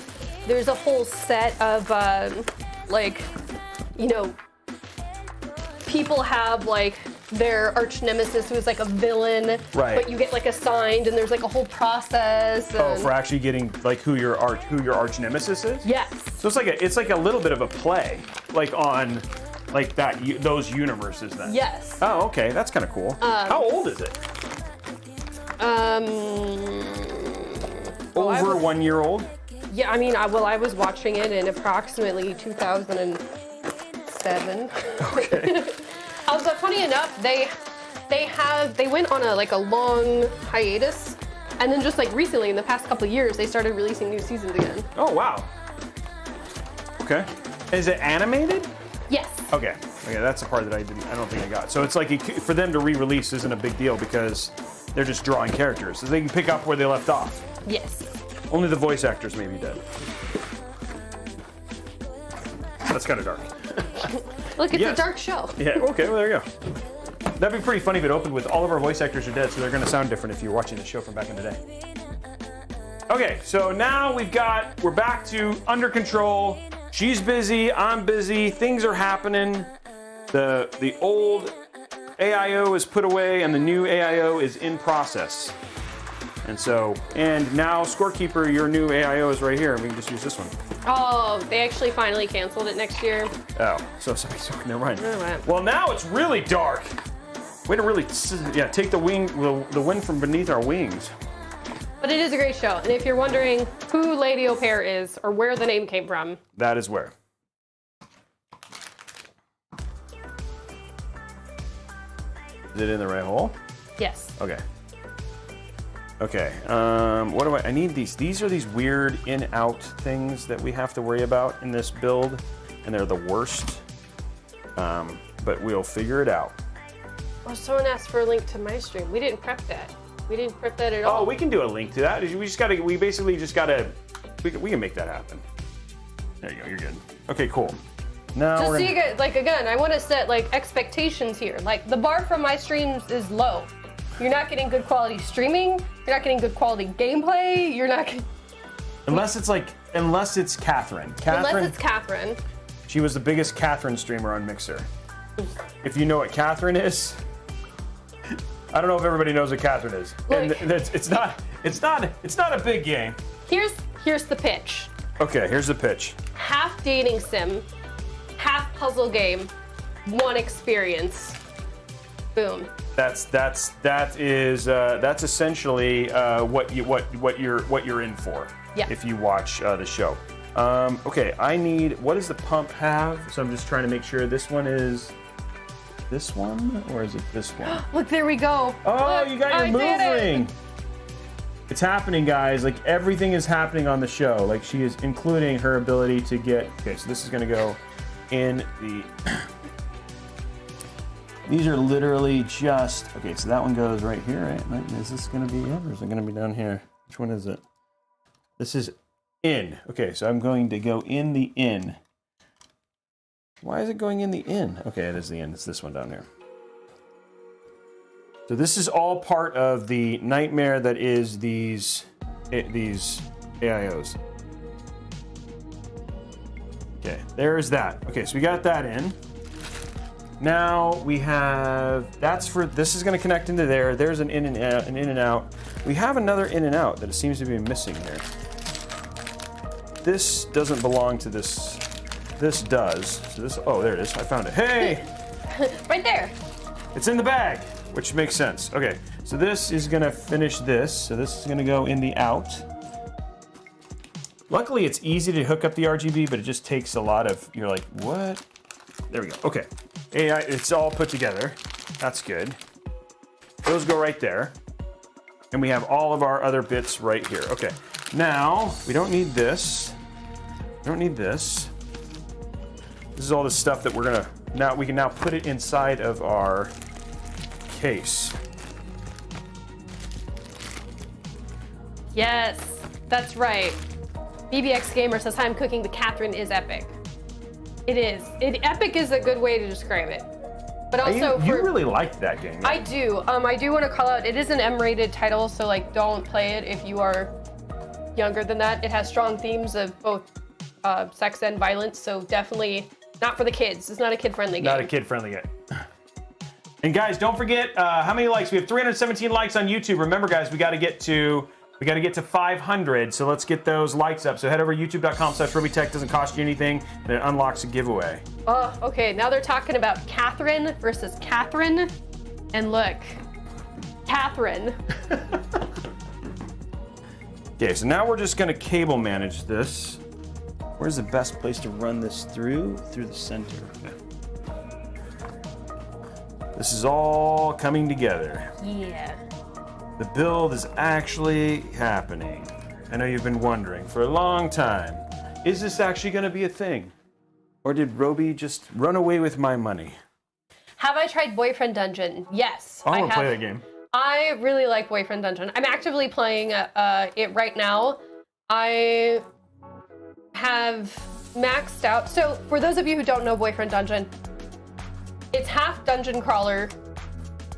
there's a whole set of like, you know, people have like their arch nemesis who is like a villain, right? But you get like assigned, and there's like a whole process. And... for actually getting like who your arch nemesis is. Yes. So it's like a little bit of a play, like on like those universes then. Yes. Oh, okay, that's kind of cool. How old is it? Over 1 year old. Yeah, I mean, I was watching it in approximately 2007. Okay. Also, funny enough, they went on a long hiatus, and then just like recently, in the past couple of years, they started releasing new seasons again. Oh wow. Okay. Is it animated? Yes. Okay. That's the part that I don't think I got. So it's like for them to re-release isn't a big deal because they're just drawing characters, so they can pick up where they left off. Yes. Only the voice actors may be dead. That's kind of dark. Look, it's a dark show. Yeah, okay, well, there you go. That'd be pretty funny if it opened with all of our voice actors are dead, so they're going to sound different if you're watching the show from back in the day. Okay, so now we're back to under control. She's busy, I'm busy, things are happening. The old AIO is put away and the new AIO is in process. And now, Scorekeeper, your new AIO is right here, and we can just use this one. Oh, they actually finally canceled it next year. Oh, so never mind. Never mind. Well, now it's really dark. Way to really, take the wind from beneath our wings. But it is a great show, and if you're wondering who Lady Au Pair is or where the name came from, that is where. Is it in the right hole? Yes. Okay. Okay, what do I need these. These are these weird in-out things that we have to worry about in this build, and they're the worst, but we'll figure it out. Oh, someone asked for a link to my stream. We didn't prep that. We didn't prep that at all. Oh, we can do a link to that. We basically just gotta, we can make that happen. There you go, you're good. Okay, cool. Now just so you get, again, I want to set expectations here. Like, the bar from my streams is low. You're not getting good quality streaming. You're not getting good quality gameplay. You're not. Unless it's Catherine. Unless it's Catherine. She was the biggest Catherine streamer on Mixer. If you know what Catherine is, I don't know if everybody knows what Catherine is. Look, and it's not a big game. Here's the pitch. Okay, here's the pitch. Half dating sim, half puzzle game, one experience. Boom. That's essentially what you're in for. Yeah. If you watch the show. Okay, what does the pump have? So I'm just trying to make sure this one is this one, or is it this one? Look, there we go. Oh, Look, you got your move ring. It's happening, guys. Like, everything is happening on the show. Like, she is including her ability to get. Okay, so this is gonna go in the. These are literally just, okay, so that one goes right here, right? Is this gonna be it, or is it gonna be down here? Which one is it? This is in. Okay, so I'm going to go in the in. Why is it going in the in? Okay, it is the in. It's this one down here. So this is all part of the nightmare that is these AIOs. Okay, there's that. Okay, so we got that in. Now we have, this is going to connect into there. There's an in and out. We have another in and out that it seems to be missing here. This doesn't belong to this. This does. So this, oh, there it is. I found it. Hey! Right there. It's in the bag, which makes sense. Okay, so this is going to finish this. So this is going to go in the out. Luckily, it's easy to hook up the RGB, but it just takes a lot of, you're like, what? There we go. Okay. it's all put together. That's good. Those go right there. And we have all of our other bits right here. Okay, now we don't need this. We don't need this. This is all the stuff that we can now put it inside of our case. Yes, that's right. BBX Gamer says, "Hi, I'm cooking. The Catherine is epic." It is. Epic is a good way to describe it. But also, you really liked that game. I do. I do want to call out. It is an M-rated title, so like, don't play it if you are younger than that. It has strong themes of both sex and violence, so definitely not for the kids. It's not a kid-friendly game. Not a kid-friendly game. And guys, don't forget how many likes. We have 317 likes on YouTube. Remember, guys, we got to get to 500. So let's get those likes up. So head over to youtube.com/Robeytech. Doesn't cost you anything, and it unlocks a giveaway. Oh, okay. Now they're talking about Catherine versus Catherine, and look, Catherine. Okay, so now we're just gonna cable manage this. Where's the best place to run this through? Through the center. Okay. This is all coming together. Yeah. The build is actually happening. I know you've been wondering for a long time, is this actually gonna be a thing? Or did Robey just run away with my money? Have I tried Boyfriend Dungeon? Yes, I want to play that game. I really like Boyfriend Dungeon. I'm actively playing it right now. I have maxed out. So for those of you who don't know Boyfriend Dungeon, it's half dungeon crawler,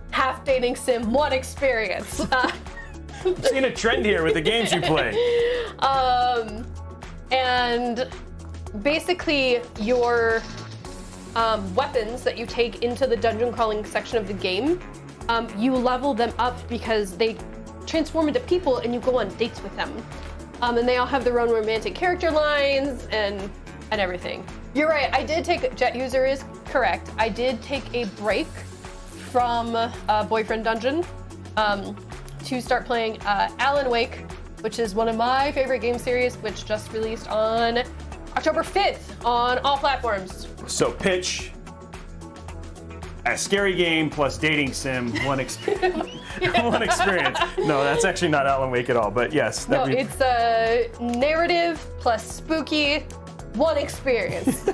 half dating sim, one experience. I'm seeing a trend here with the games you play. And basically your weapons that you take into the dungeon crawling section of the game, you level them up because they transform into people and you go on dates with them. And they all have their own romantic character lines and everything. You're right, I did take, Jet User is correct, I did take a break from Boyfriend Dungeon to start playing Alan Wake, which is one of my favorite game series, which just released on October 5th on all platforms. So pitch, a scary game plus dating sim, one experience. One experience. No, that's actually not Alan Wake at all, but yes. No, it's a narrative plus spooky, one experience.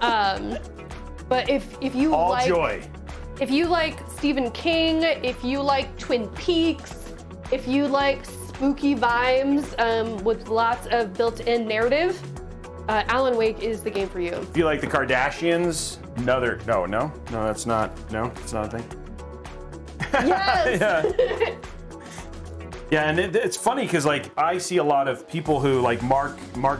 But if you all like... joy. If you like Stephen King, if you like Twin Peaks, if you like spooky vibes with lots of built-in narrative, Alan Wake is the game for you. If you like the Kardashians, no, that's not a thing. Yes! Yeah. Yeah, and it's funny because like I see a lot of people who like Mark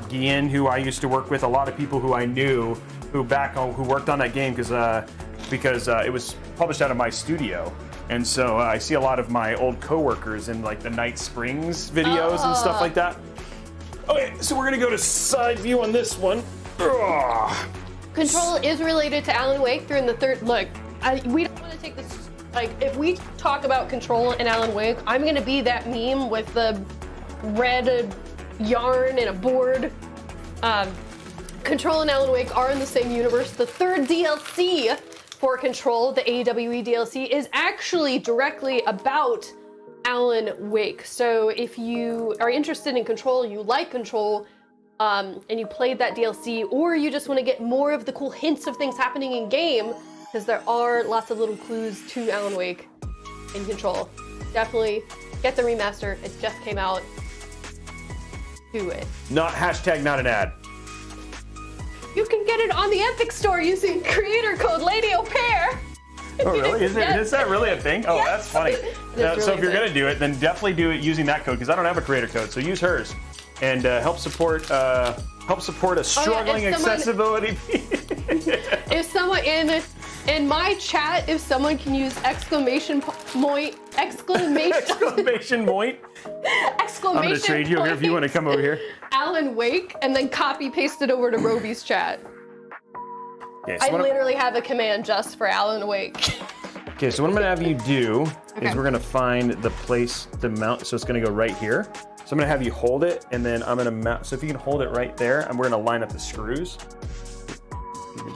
Guillen, who I used to work with, a lot of people who I knew who worked on that game because it was published out of my studio. And so I see a lot of my old coworkers in like the Night Springs videos and stuff like that. Okay, so we're gonna go to side view on this one. Ugh. Control is related to Alan Wake. They're in the third. Look, we don't want to take this. Like, if we talk about Control and Alan Wake, I'm gonna be that meme with the red yarn and a board. Control and Alan Wake are in the same universe. The third DLC for Control, the AEWE DLC, is actually directly about Alan Wake. So if you are interested in Control, you like Control, and you played that DLC, or you just want to get more of the cool hints of things happening in game, because there are lots of little clues to Alan Wake in Control. Definitely get the remaster. It just came out. Do it. Not an ad. You can get it on the Epic Store using creator code Lady Au Pair. Oh really? Is that really a thing? Oh, yes. That's funny. Really so if you're gonna do it, then definitely do it using that code because I don't have a creator code. So use hers and help support a struggling accessibility. If someone in my chat, if someone can use exclamation point. I'm gonna trade you here if you want to come over here. Alan Wake, and then copy paste it over to Robey's chat. Okay, so I literally have a command just for Alan Wake. Okay, so what I'm gonna have you do is we're gonna find the place to mount. So it's gonna go right here. So I'm gonna have you hold it, and then I'm gonna mount. So if you can hold it right there, and we're gonna line up the screws.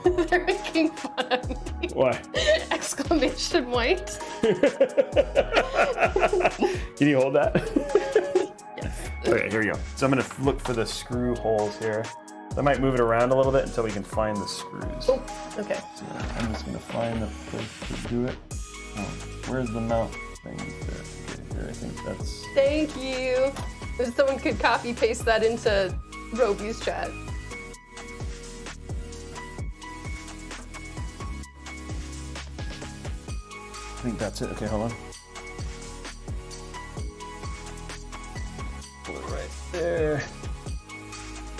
They're making fun of me. Why? Exclamation point. Can you hold that? Yes. Okay, here we go. So I'm gonna look for the screw holes here. I might move it around a little bit until we can find the screws. Oh, okay. So I'm just gonna find the place to do it. Oh, where's the mount thing? There. Okay, here, I think that's... Thank you. If someone could copy paste that into Robey's chat. I think that's it. Okay, hold on. Put it right there.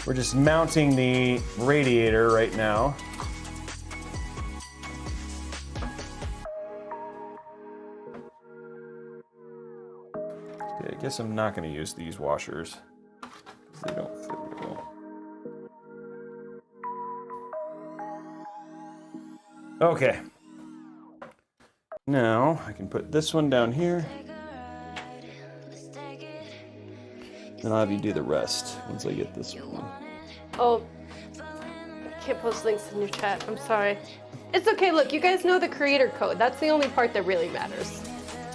We're just mounting the radiator right now. Okay, I guess I'm not going to use these washers because they don't fit well. Okay. Now I can put this one down here. Then I'll have you do the rest once I get this one. Oh, I can't post links in your chat. I'm sorry. It's okay. Look, you guys know the creator code. That's the only part that really matters.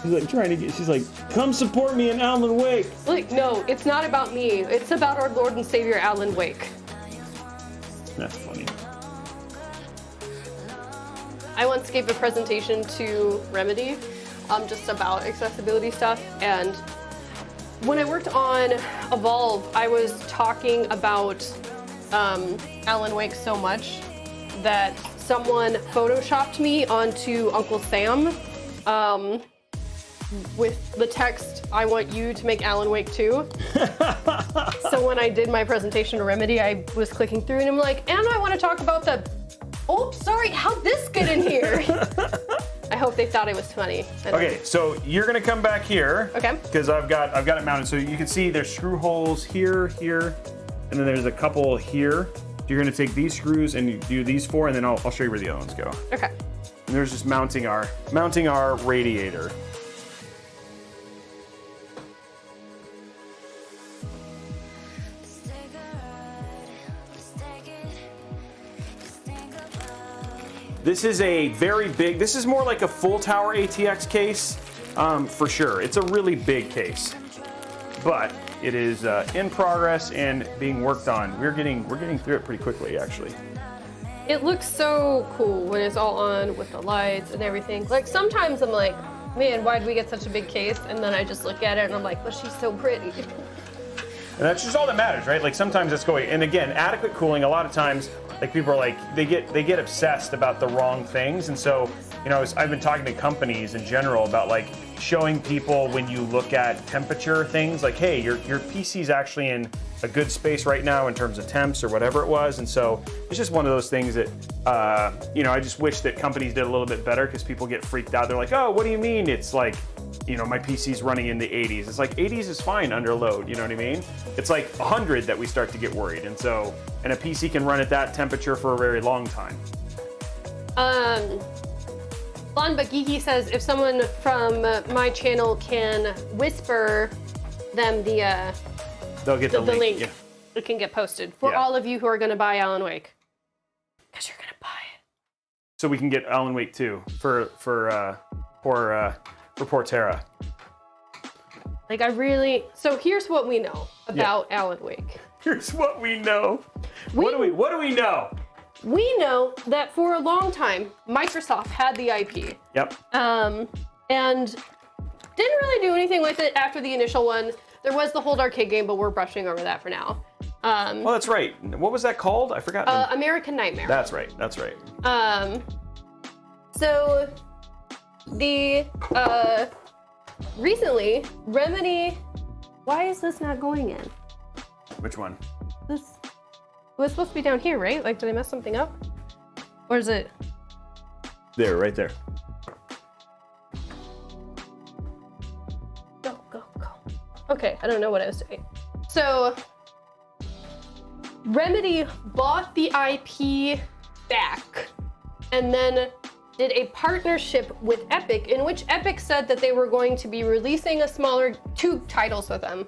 She's like trying to get. She's like, come support me in Alan Wake. Like, no, it's not about me. It's about our Lord and Savior, Alan Wake. That's funny. I once gave a presentation to Remedy, just about accessibility stuff, and when I worked on Evolve, I was talking about Alan Wake so much that someone photoshopped me onto Uncle Sam with the text, "I want you to make Alan Wake 2." So when I did my presentation to Remedy, I was clicking through and I'm like, and I want to talk about the, oh, sorry, how'd this get in here? I hope they thought it was funny. Okay, so you're gonna come back here. Okay. Because I've got it mounted. So you can see there's screw holes here, here, and then there's a couple here. You're gonna take these screws and you do these four, and then I'll show you where the other ones go. Okay. And there's just mounting our radiator. This is a very big, this is more like a full tower ATX case, for sure. It's a really big case, but it is in progress and being worked on. We're getting through it pretty quickly, actually. It looks so cool when it's all on with the lights and everything. Like sometimes I'm like, man, why did we get such a big case? And then I just look at it and I'm like, but she's so pretty. And that's just all that matters, right? Like sometimes it's going, and again, adequate cooling, a lot of times, like people are like, they get obsessed about the wrong things. And so, you know, I've been talking to companies in general about like showing people when you look at temperature things, like, hey, your PC's actually in a good space right now in terms of temps or whatever it was. And so it's just one of those things that, you know, I just wish that companies did a little bit better because people get freaked out. They're like, oh, what do you mean? It's like, you know, my PC's running in the 80s. It's like 80s is fine under load, you know what I mean? It's like 100 that we start to get worried. And so, and a PC can run at that temperature for a very long time. Lon But Geeky says, if someone from my channel can whisper them they'll get the link. Yeah. It can get posted for all of you who are going to buy Alan Wake. Because you're going to buy it. So we can get Alan Wake 2 for Portera. Like so here's what we know about Alan Wake. Here's what we know. What do we know? We know that for a long time, Microsoft had the IP. Yep. And didn't really do anything with it after the initial one. There was the Hold Arcade game, but we're brushing over that for now. Oh, that's right. What was that called? I forgot. American Nightmare. That's right. That's right. So the recently Remedy. Why is this not going in? Which one? This was supposed to be down here, right? Like, did I mess something up? Or is it? There, right there. Go. Okay, I don't know what I was doing. So, Remedy bought the IP back and then did a partnership with Epic in which Epic said that they were going to be releasing two titles with them.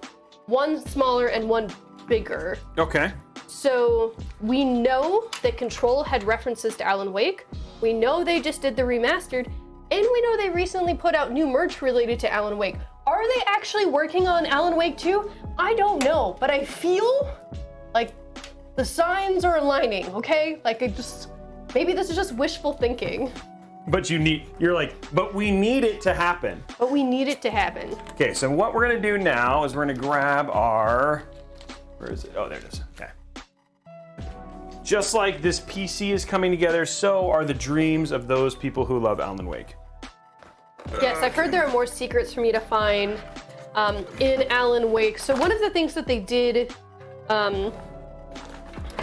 One smaller and one bigger. Okay. So we know that Control had references to Alan Wake, We know they just did the remastered, and we know they recently put out new merch related to Alan Wake. Are they actually working on Alan Wake 2? I don't know, but I feel like the signs are aligning, okay? Like maybe this is just wishful thinking. But you're like, but we need it to happen. But we need it to happen. Okay, so what we're gonna do now is we're gonna grab our, where is it? Oh, there it is, okay. Just like this PC is coming together, so are the dreams of those people who love Alan Wake. Yes, I've heard there are more secrets for me to find in Alan Wake. So one of the things that they did in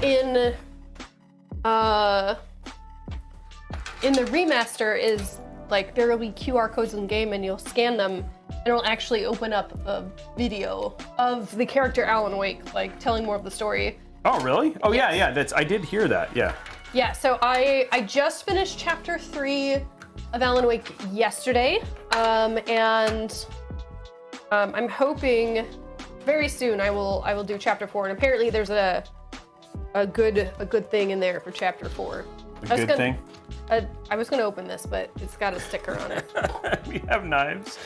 the remaster is like there will be QR codes in the game and you'll scan them and it'll actually open up a video of the character Alan Wake, like telling more of the story. Oh, really? Oh, yes. Yeah. I did hear that. Yeah. Yeah. So I just finished chapter 3 of Alan Wake yesterday, and I'm hoping very soon I will do chapter 4. And apparently there's a good thing in there for chapter 4. A good thing? I was gonna open this, but it's got a sticker on it. We have knives.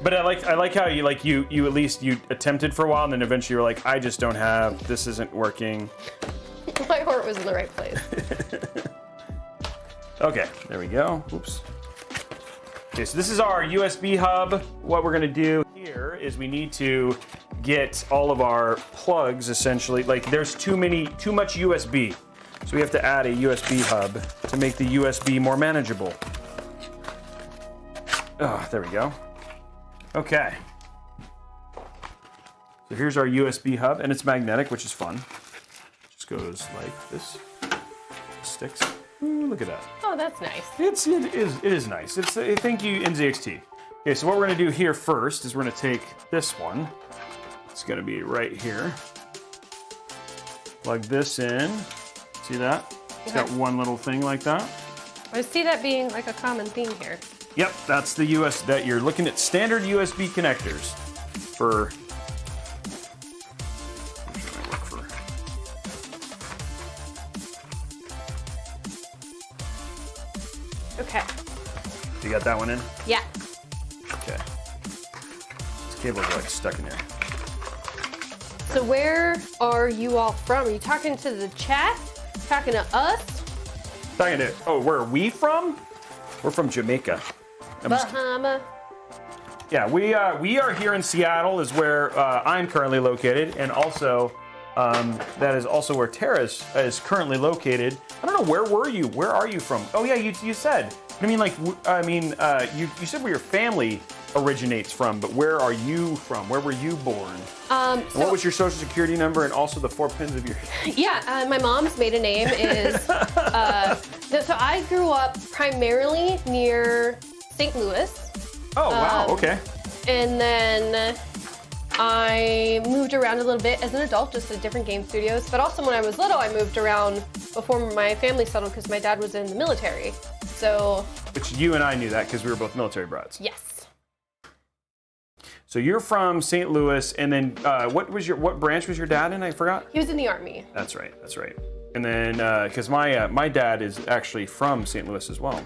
But I like how you at least you attempted for a while and then eventually you were like, I just don't have, this isn't working. My heart was in the right place. Okay, there we go. Oops. Okay, so this is our USB hub. What we're gonna do here is we need to get all of our plugs essentially. Like there's too much USB. So we have to add a USB hub to make the USB more manageable. Oh, there we go. Okay. So here's our USB hub, and it's magnetic, which is fun. Just goes like this. Sticks. Ooh, look at that. Oh, that's nice. It is nice. It's thank you NZXT. Okay, so what we're gonna do here first is we're gonna take this one. It's gonna be right here. Plug this in. See that? It's got one little thing like that. I see that being like a common theme here. Yep, that's the US that you're looking at standard USB connectors for. Okay. You got that one in? Yeah. Okay. This cable's like stuck in there. So where are you all from? Are you talking to the chat? Talking to us? Talking to, oh, where are we from? We're from Jamaica. Bahama. Yeah, we are here in Seattle is where I'm currently located, and also that is also where Tara is currently located. I don't know, where were you? Where are you from? Oh yeah, you said. I mean, you said where your family originates from, but where are you from? Where were you born? What was your social security number and also the 4 pins of your... Yeah, my mom's maiden name is... so I grew up primarily near St. Louis. Oh, wow, okay. And then I moved around a little bit as an adult, just at different game studios. But also when I was little, I moved around before my family settled because my dad was in the military. So... Which you and I knew that because we were both military brats. Yes. So you're from St. Louis, and then what branch was your dad in? I forgot. He was in the Army. That's right. And then because my dad is actually from St. Louis as well.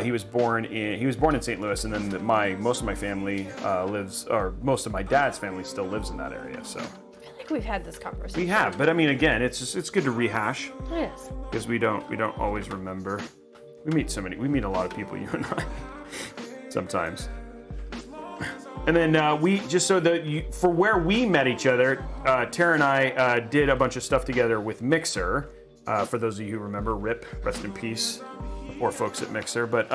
He was born in St. Louis, and then most of my family most of my dad's family still lives in that area. So I feel like we've had this conversation. we have, but I mean, again, it's good to rehash Yes. because we don't always remember. We meet a lot of people, you and I, sometimes. And then for where we met each other, Tara and I did a bunch of stuff together with Mixer. For those of you who remember, RIP, rest in peace, the poor folks at Mixer. But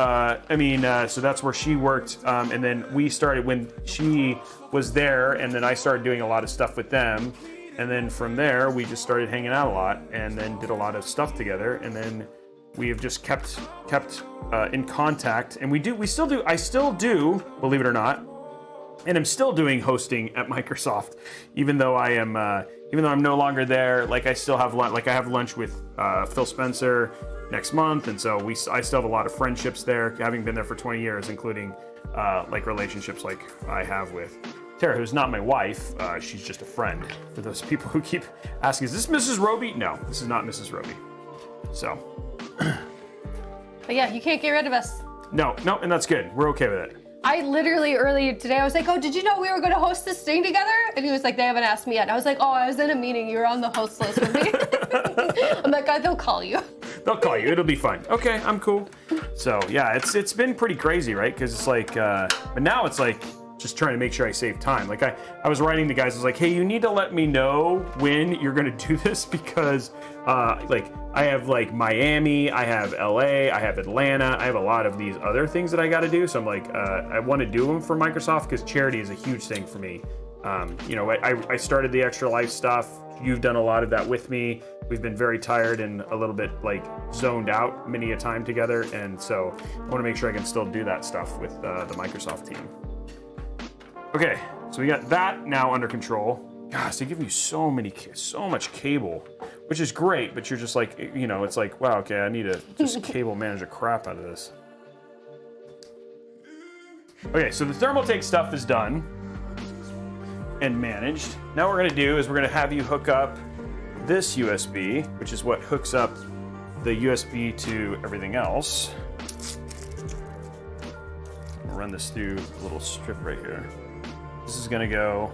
so that's where she worked. And then we started when she was there, and then I started doing a lot of stuff with them. And then from there, we just started hanging out a lot, and then did a lot of stuff together. And then we have just kept in contact, and I still do, believe it or not. And I'm still doing hosting at Microsoft, even though I'm no longer there. Like I still have lunch. Like I have lunch with Phil Spencer next month, and so I still have a lot of friendships there, having been there for 20 years, including like relationships like I have with Tara, who's not my wife. She's just a friend. For those people who keep asking, is this Mrs. Robey? No, this is not Mrs. Robey. So, But yeah, you can't get rid of us. No, and that's good. We're okay with it. I literally earlier today, I was like, oh, did you know we were going to host this thing together? And he was like, they haven't asked me yet. And I was like, oh, I was in a meeting. You were on the host list with me. I'm like, God, they'll call you. They'll call you. It'll be fine. Okay, I'm cool. So yeah, it's been pretty crazy, right? Because it's like, but now it's like just trying to make sure I save time. Like I was writing the guys, I was like, hey, you need to let me know when you're gonna do this because like I have like Miami, I have LA, I have Atlanta, I have a lot of these other things that I got to do. So I'm like, I want to do them for Microsoft because charity is a huge thing for me. You know, I started the Extra Life stuff. You've done a lot of that with me. We've been very tired and a little bit like zoned out many a time together. And so I want to make sure I can still do that stuff with the Microsoft team. Okay, so we got that now under control. Gosh, they give you so much cable, which is great, but you're just like, you know, it's like, wow, okay, I need to just cable manage the crap out of this. Okay, so the Thermaltake stuff is done and managed. Now what we're gonna do is we're gonna have you hook up this USB, which is what hooks up the USB to everything else. I'll run this through a little strip right here. This is gonna go,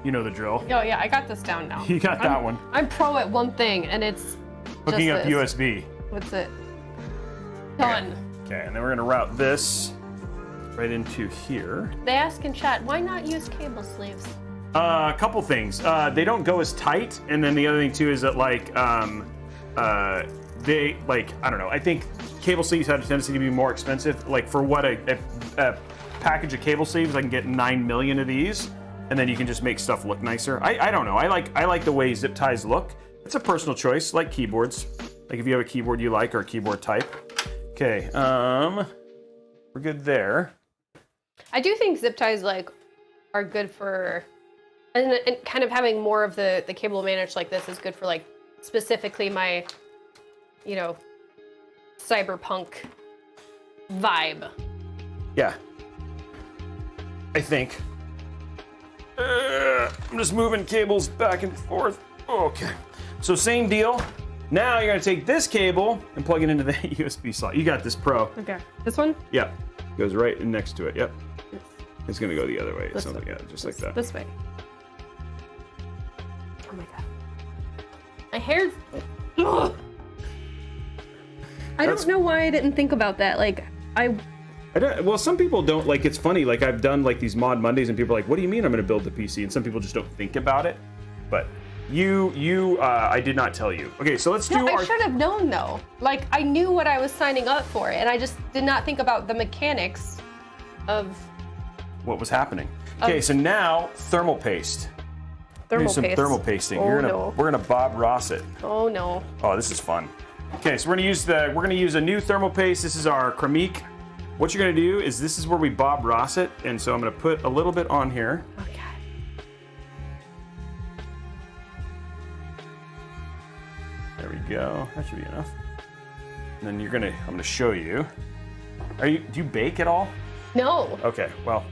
you know the drill. Oh yeah, I got this down now. You got that one. I'm pro at one thing, and it's hooking just up this. USB. What's it? Done. Okay, and then we're gonna route this right into here. They ask in chat, why not use cable sleeves? A couple things. They don't go as tight, and then the other thing too is that like they like I don't know. I think cable sleeves have a tendency to be more expensive. Like for what a package of cable sleeves, I can get 9 million of these, and then you can just make stuff look nicer. I don't know. I like the way zip ties look. It's a personal choice, like keyboards. Like if you have a keyboard you like or a keyboard type. Okay, we're good there. I do think zip ties like are good for, and kind of having more of the cable managed like this is good for like specifically my, you know, cyberpunk vibe. Yeah. I think. I'm just moving cables back and forth. Okay. So same deal. Now you're gonna take this cable and plug it into the USB slot. You got this, Pro. Okay. This one? Yeah. Goes right in next to it. Yep. Yes. It's gonna go the other way. This Something, way. yeah, just like that. This way. Oh my god. My hair's. Ugh. I don't know why I didn't think about that. Like, well, some people don't, like, it's funny, like, I've done, like, these Mod Mondays, and people are like, what do you mean I'm going to build the PC? And some people just don't think about it. But I did not tell you. Okay, so let's do I should have known, though. Like, I knew what I was signing up for, and I just did not think about the mechanics of what was happening. Okay, so now, thermal paste. Thermal some paste. thermal pasting. Oh, We're gonna Bob Ross it. Oh, no. Oh, this is fun. Okay, so we're gonna use a new thermal paste. This is our Cremique. What you're gonna do is this is where we Bob Ross it, and so I'm gonna put a little bit on here. Okay. There we go. That should be enough. And then I'm gonna show you. Do you bake at all? No. Okay, well.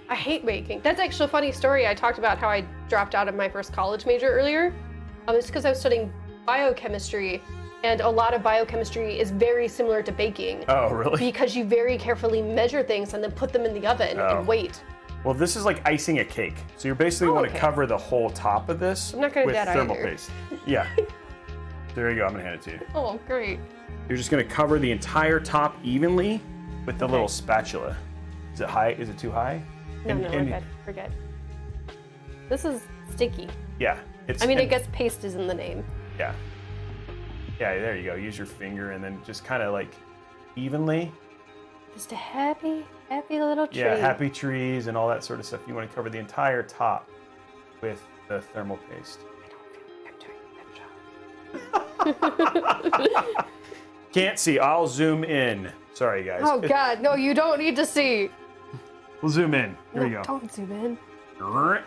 I hate baking. That's actually a funny story. I talked about how I dropped out of my first college major earlier. It's because I was studying biochemistry, and a lot of biochemistry is very similar to baking. Oh, really? Because you very carefully measure things and then put them in the oven and wait. Well, this is like icing a cake. So you basically want to cover the whole top of this I'm not gonna with do that thermal either. paste. Yeah. There you go. I'm gonna hand it to you. Oh, great. You're just gonna cover the entire top evenly with the little spatula. Is it high? Is it too high? No, we're good. We're good. This is sticky. Yeah. I guess paste is in the name. Yeah. Yeah, there you go. Use your finger and then just kind of like evenly. Just a happy little tree. Yeah, happy trees and all that sort of stuff. You want to cover the entire top with the thermal paste. I don't feel like I'm doing a good job. Can't see. I'll zoom in. Sorry, guys. Oh, God. No, you don't need to see. We'll zoom in. Here we go. Don't zoom in. Oh,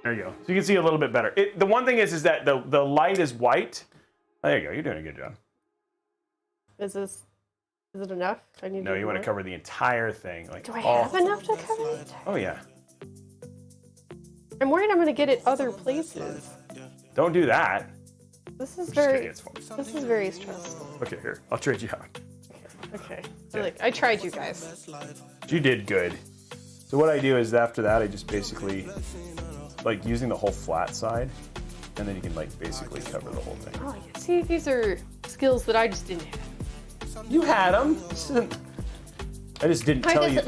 there you go. So you can see a little bit better. The one thing is that the light is white. There you go. You're doing a good job. Is it enough? No, you want to cover the entire thing. Like, do I have enough to cover it? Oh, yeah. I'm worried I'm going to get it other places. Don't do that. This is Just kidding, very it's fun. This is very stressful. Okay, here. I'll trade you out. Okay. I tried you guys. You did good. So what I do is after that, I just basically like using the whole flat side, and then you can like basically cover the whole thing. Oh, see, these are skills that I just didn't have. You had them. I just didn't tell you.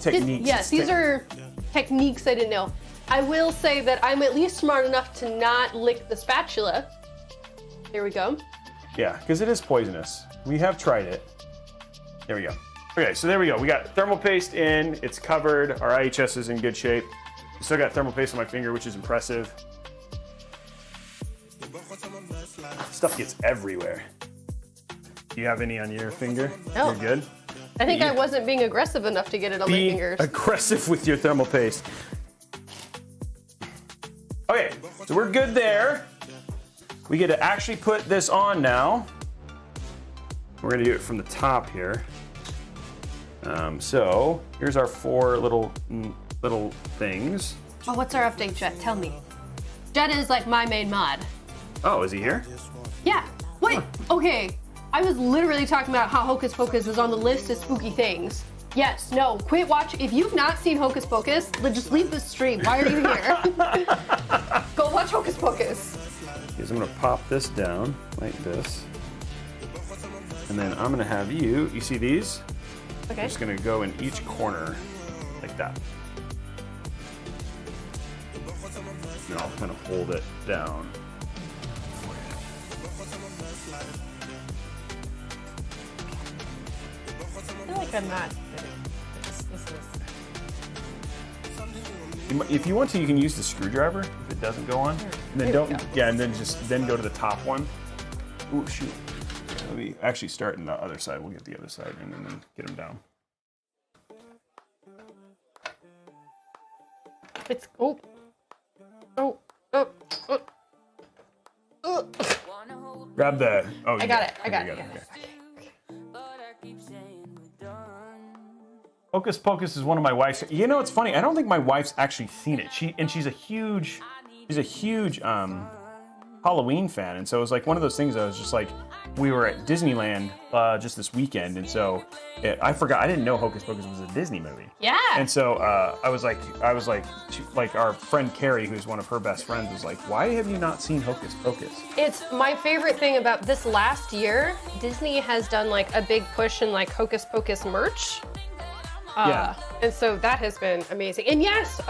Techniques. Yes, these are techniques I didn't know. I will say that I'm at least smart enough to not lick the spatula. There we go. Yeah, because it is poisonous. We have tried it. There we go. Okay, so there we go. We got thermal paste in. It's covered. Our IHS is in good shape. Still got thermal paste on my finger, which is impressive. Stuff gets everywhere. Do you have any on your finger? No. You're good? I think I wasn't being aggressive enough to get it on my fingers. Aggressive with your thermal paste. Okay, so we're good there. We get to actually put this on now. We're gonna do it from the top here. So here's our 4 little things. Oh, what's our update, Jet? Tell me. Jet is like my main mod. Oh, is he here? Yeah. Wait. Okay. I was literally talking about how Hocus Pocus is on the list of spooky things. Yes. No. Quit watching. If you've not seen Hocus Pocus, then just leave the stream. Why are you here? Go watch Hocus Pocus. Because I'm gonna pop this down like this, and then I'm gonna have you see these? Okay. I'm just gonna go in each corner like that. And I'll kind of hold it down. I feel like I'm not good at this. If you want to, you can use the screwdriver if it doesn't go on. And then and then go to the top one. Ooh, shoot. Let me actually start in the other side. We'll get the other side in and then get them down. It's Grab the. Oh, I got it. I got it. Okay. Hocus Pocus is one of my wife's. You know, it's funny. I don't think my wife's actually seen it. She's a huge Halloween fan, and so it was like one of those things. I was just like, we were at Disneyland just this weekend, and so I forgot. I didn't know Hocus Pocus was a Disney movie. Yeah. And so I was like, our friend Carrie, who's one of her best friends, was like, why have you not seen Hocus Pocus? It's my favorite thing about this last year. Disney has done like a big push in like Hocus Pocus merch. Yeah. And so that has been amazing. And yes,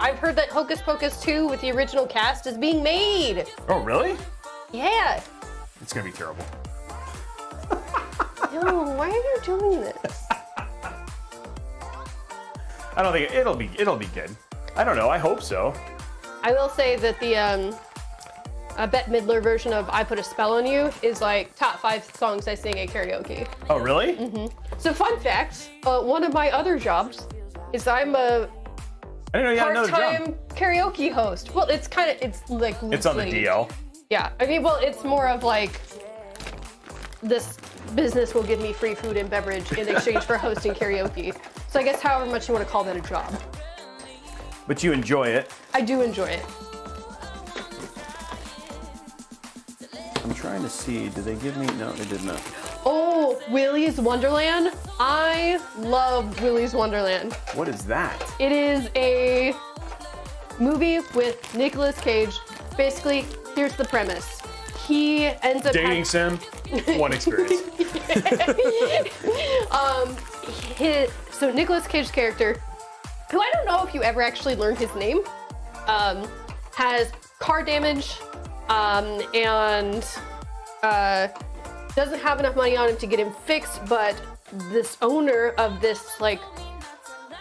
I've heard that Hocus Pocus 2 with the original cast is being made. Oh, really? Yeah. It's gonna be terrible. No, why are you doing this? I don't think it'll be good. I don't know. I hope so. I will say that the Bette Midler version of "I Put a Spell on You" is like top 5 songs I sing at karaoke. Oh, really? Mm-hmm. So fun fact, one of my other jobs is I'm a I didn't know you had another part-time job. karaoke host. Well, it's like It's on the loosely- DL. Yeah, I mean, well, it's more of like this business will give me free food and beverage in exchange for hosting karaoke. So I guess however much you want to call that a job. But you enjoy it. I do enjoy it. I'm trying to see. Did they give me? No, they did not. Oh, Willy's Wonderland. I love Willy's Wonderland. What is that? It is a movie with Nicolas Cage. Basically, here's the premise. He ends up Dating sim. One experience. So Nicolas Cage's character, who I don't know if you ever actually learned his name, has car damage and doesn't have enough money on him to get him fixed, but this owner of this like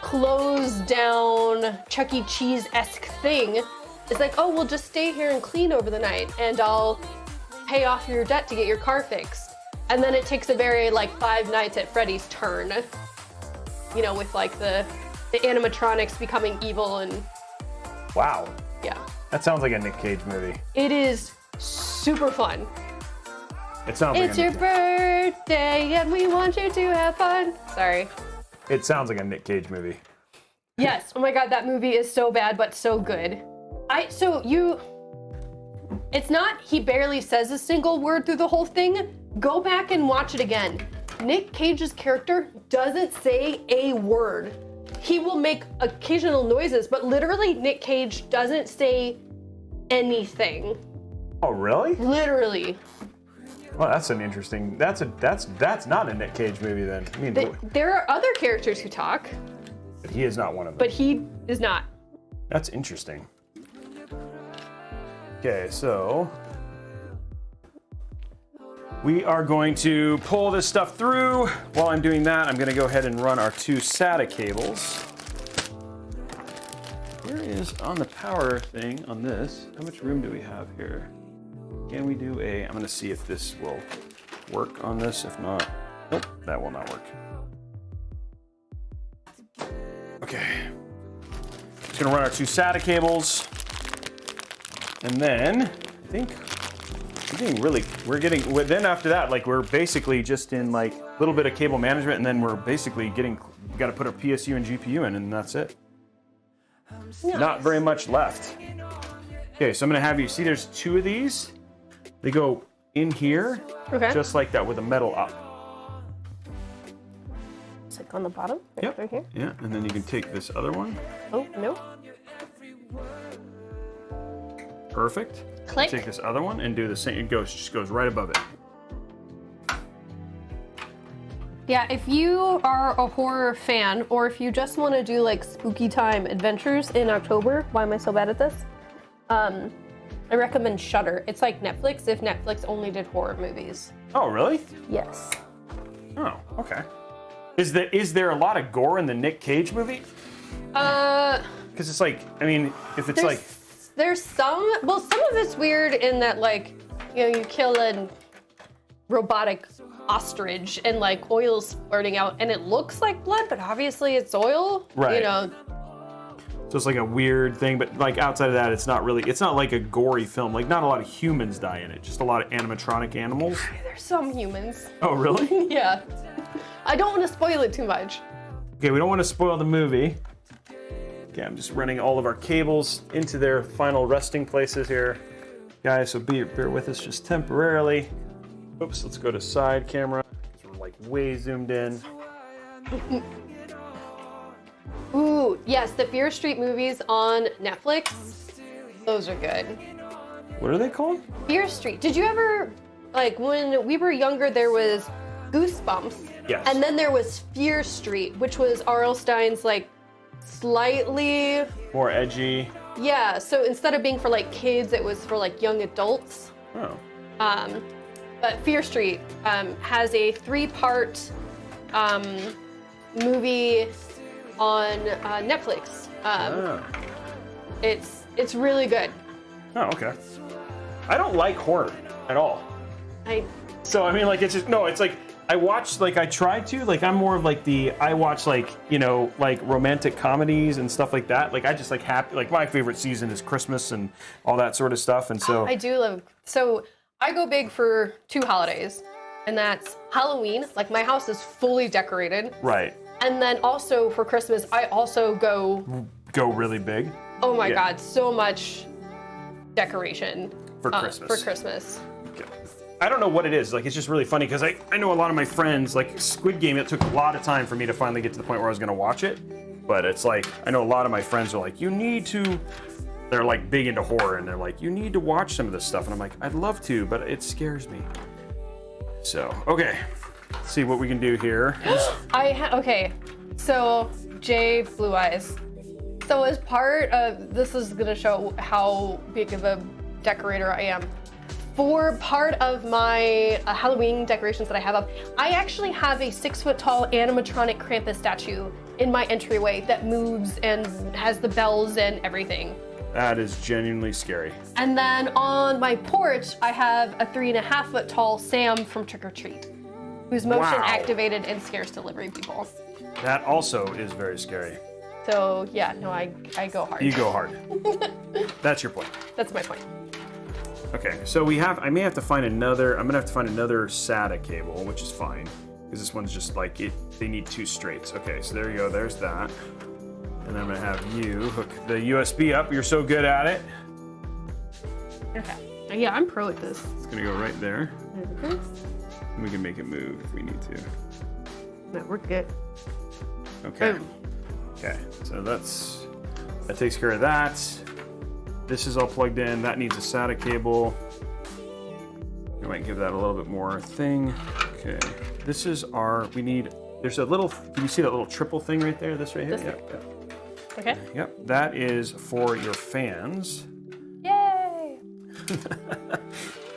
closed down Chuck E. Cheese-esque thing is like, oh, we'll just stay here and clean over the night and I'll pay off your debt to get your car fixed. And then it takes a very like Five Nights at Freddy's turn, you know, with like the animatronics becoming evil and Wow. yeah. That sounds like a Nick Cage movie. It is super fun. It sounds like It's your birthday and we want you to have fun. Sorry. It sounds like a Nick Cage movie. Yes. Oh my God, that movie is so bad but so good. It's not he barely says a single word through the whole thing. Go back and watch it again. Nick Cage's character doesn't say a word. He will make occasional noises, but literally Nick Cage doesn't say anything. Oh, really? Literally. Well, that's an interesting. That's not a Nick Cage movie then. I mean, There are other characters who talk, but he is not one of them. but he is not. That's interesting. Okay, so we are going to pull this stuff through. While I'm doing that, I'm going to go ahead and run our 2 SATA cables. Where is on the power thing on this? How much room do we have here? Can we do a, I'm going to see if this will work on this. If not, nope, that will not work. Okay. Just going to run our 2 SATA cables. And then, I think then after that, like we're basically just in like a little bit of cable management, and then we're basically we got to put our PSU and GPU in, and that's it. Nice. Not very much left. Okay, so I'm gonna have you see there's 2 of these. They go in here, Okay. just like that with a metal up. It's like on the bottom, Yep. right here. Yeah, and then you can take this other one. Oh, no. Perfect. Click. Take this other one and do the same. It just goes right above it. Yeah, if you are a horror fan, or if you just want to do like spooky time adventures in October, why am I so bad at this? I recommend Shudder. It's like Netflix if Netflix only did horror movies. Oh, really? Yes. Oh, okay. Is there a lot of gore in the Nick Cage movie? Because it's like, I mean, if it's like. There's some of it's weird in that, like, you know, you kill a robotic ostrich and like oil's spurting out and it looks like blood, but obviously it's oil. Right. You know. So it's like a weird thing, but like outside of that, it's not like a gory film. Like not a lot of humans die in it, just a lot of animatronic animals. There's some humans. Oh, really? Yeah. I don't want to spoil it too much. Okay, we don't want to spoil the movie. Okay, I'm just running all of our cables into their final resting places here. Guys, so bear with us just temporarily. Oops, let's go to side camera. We're like way zoomed in. Ooh, yes, the Fear Street movies on Netflix. Those are good. What are they called? Fear Street. Did you ever, like, when we were younger, there was Goosebumps. Yes. And then there was Fear Street, which was R.L. Stine's, like, slightly More edgy. Yeah, so instead of being for like kids, it was for like young adults. Oh. But Fear Street has a 3-part movie on Netflix. It's really good. Oh, okay. I don't like horror at all. So I mean, like it's just it's like I watch, like I try to, like I'm more of like I watch like, you know, like romantic comedies and stuff like that. Like I just like happy, like my favorite season is Christmas and all that sort of stuff. And so I do love, so I go big for 2 holidays, and that's Halloween. Like my house is fully decorated. Right. And then also for Christmas, I also go really big. Oh my God, so much decoration. For Christmas. For Christmas. Okay. I don't know what it is. Like, it's just really funny because I know a lot of my friends, like Squid Game, it took a lot of time for me to finally get to the point where I was going to watch it. But it's like, I know a lot of my friends are like, they're like big into horror and they're like, you need to watch some of this stuff. And I'm like, I'd love to, but it scares me. So, okay. Let's see what we can do here. Okay, so Jay Blue Eyes. So as part of, this is gonna show how big of a decorator I am. For part of my Halloween decorations that I have up, I actually have a 6-foot tall animatronic Krampus statue in my entryway that moves and has the bells and everything. That is genuinely scary. And then on my porch, I have a 3.5-foot tall Sam from Trick or Treat, who's motion activated and scares delivery people. That also is very scary. So yeah, no, I go hard. You go hard. That's your point. That's my point. Okay, so I may have to find another, I'm gonna have to find another SATA cable, which is fine. Because this one's just like, they need 2 straights. Okay, so there you go, there's that. And then I'm gonna have you hook the USB up, you're so good at it. Okay, Yeah, I'm pro at this. It's gonna go right there. We can make it move if we need to. No, we're good. Okay. Boom. Okay, so that takes care of that. This is all plugged in. That needs a SATA cable. We might give that a little bit more thing. Okay, this is our, there's a little, can you see that little triple thing right there? This right here? Yep. Okay. Yep, that is for your fans. Yay!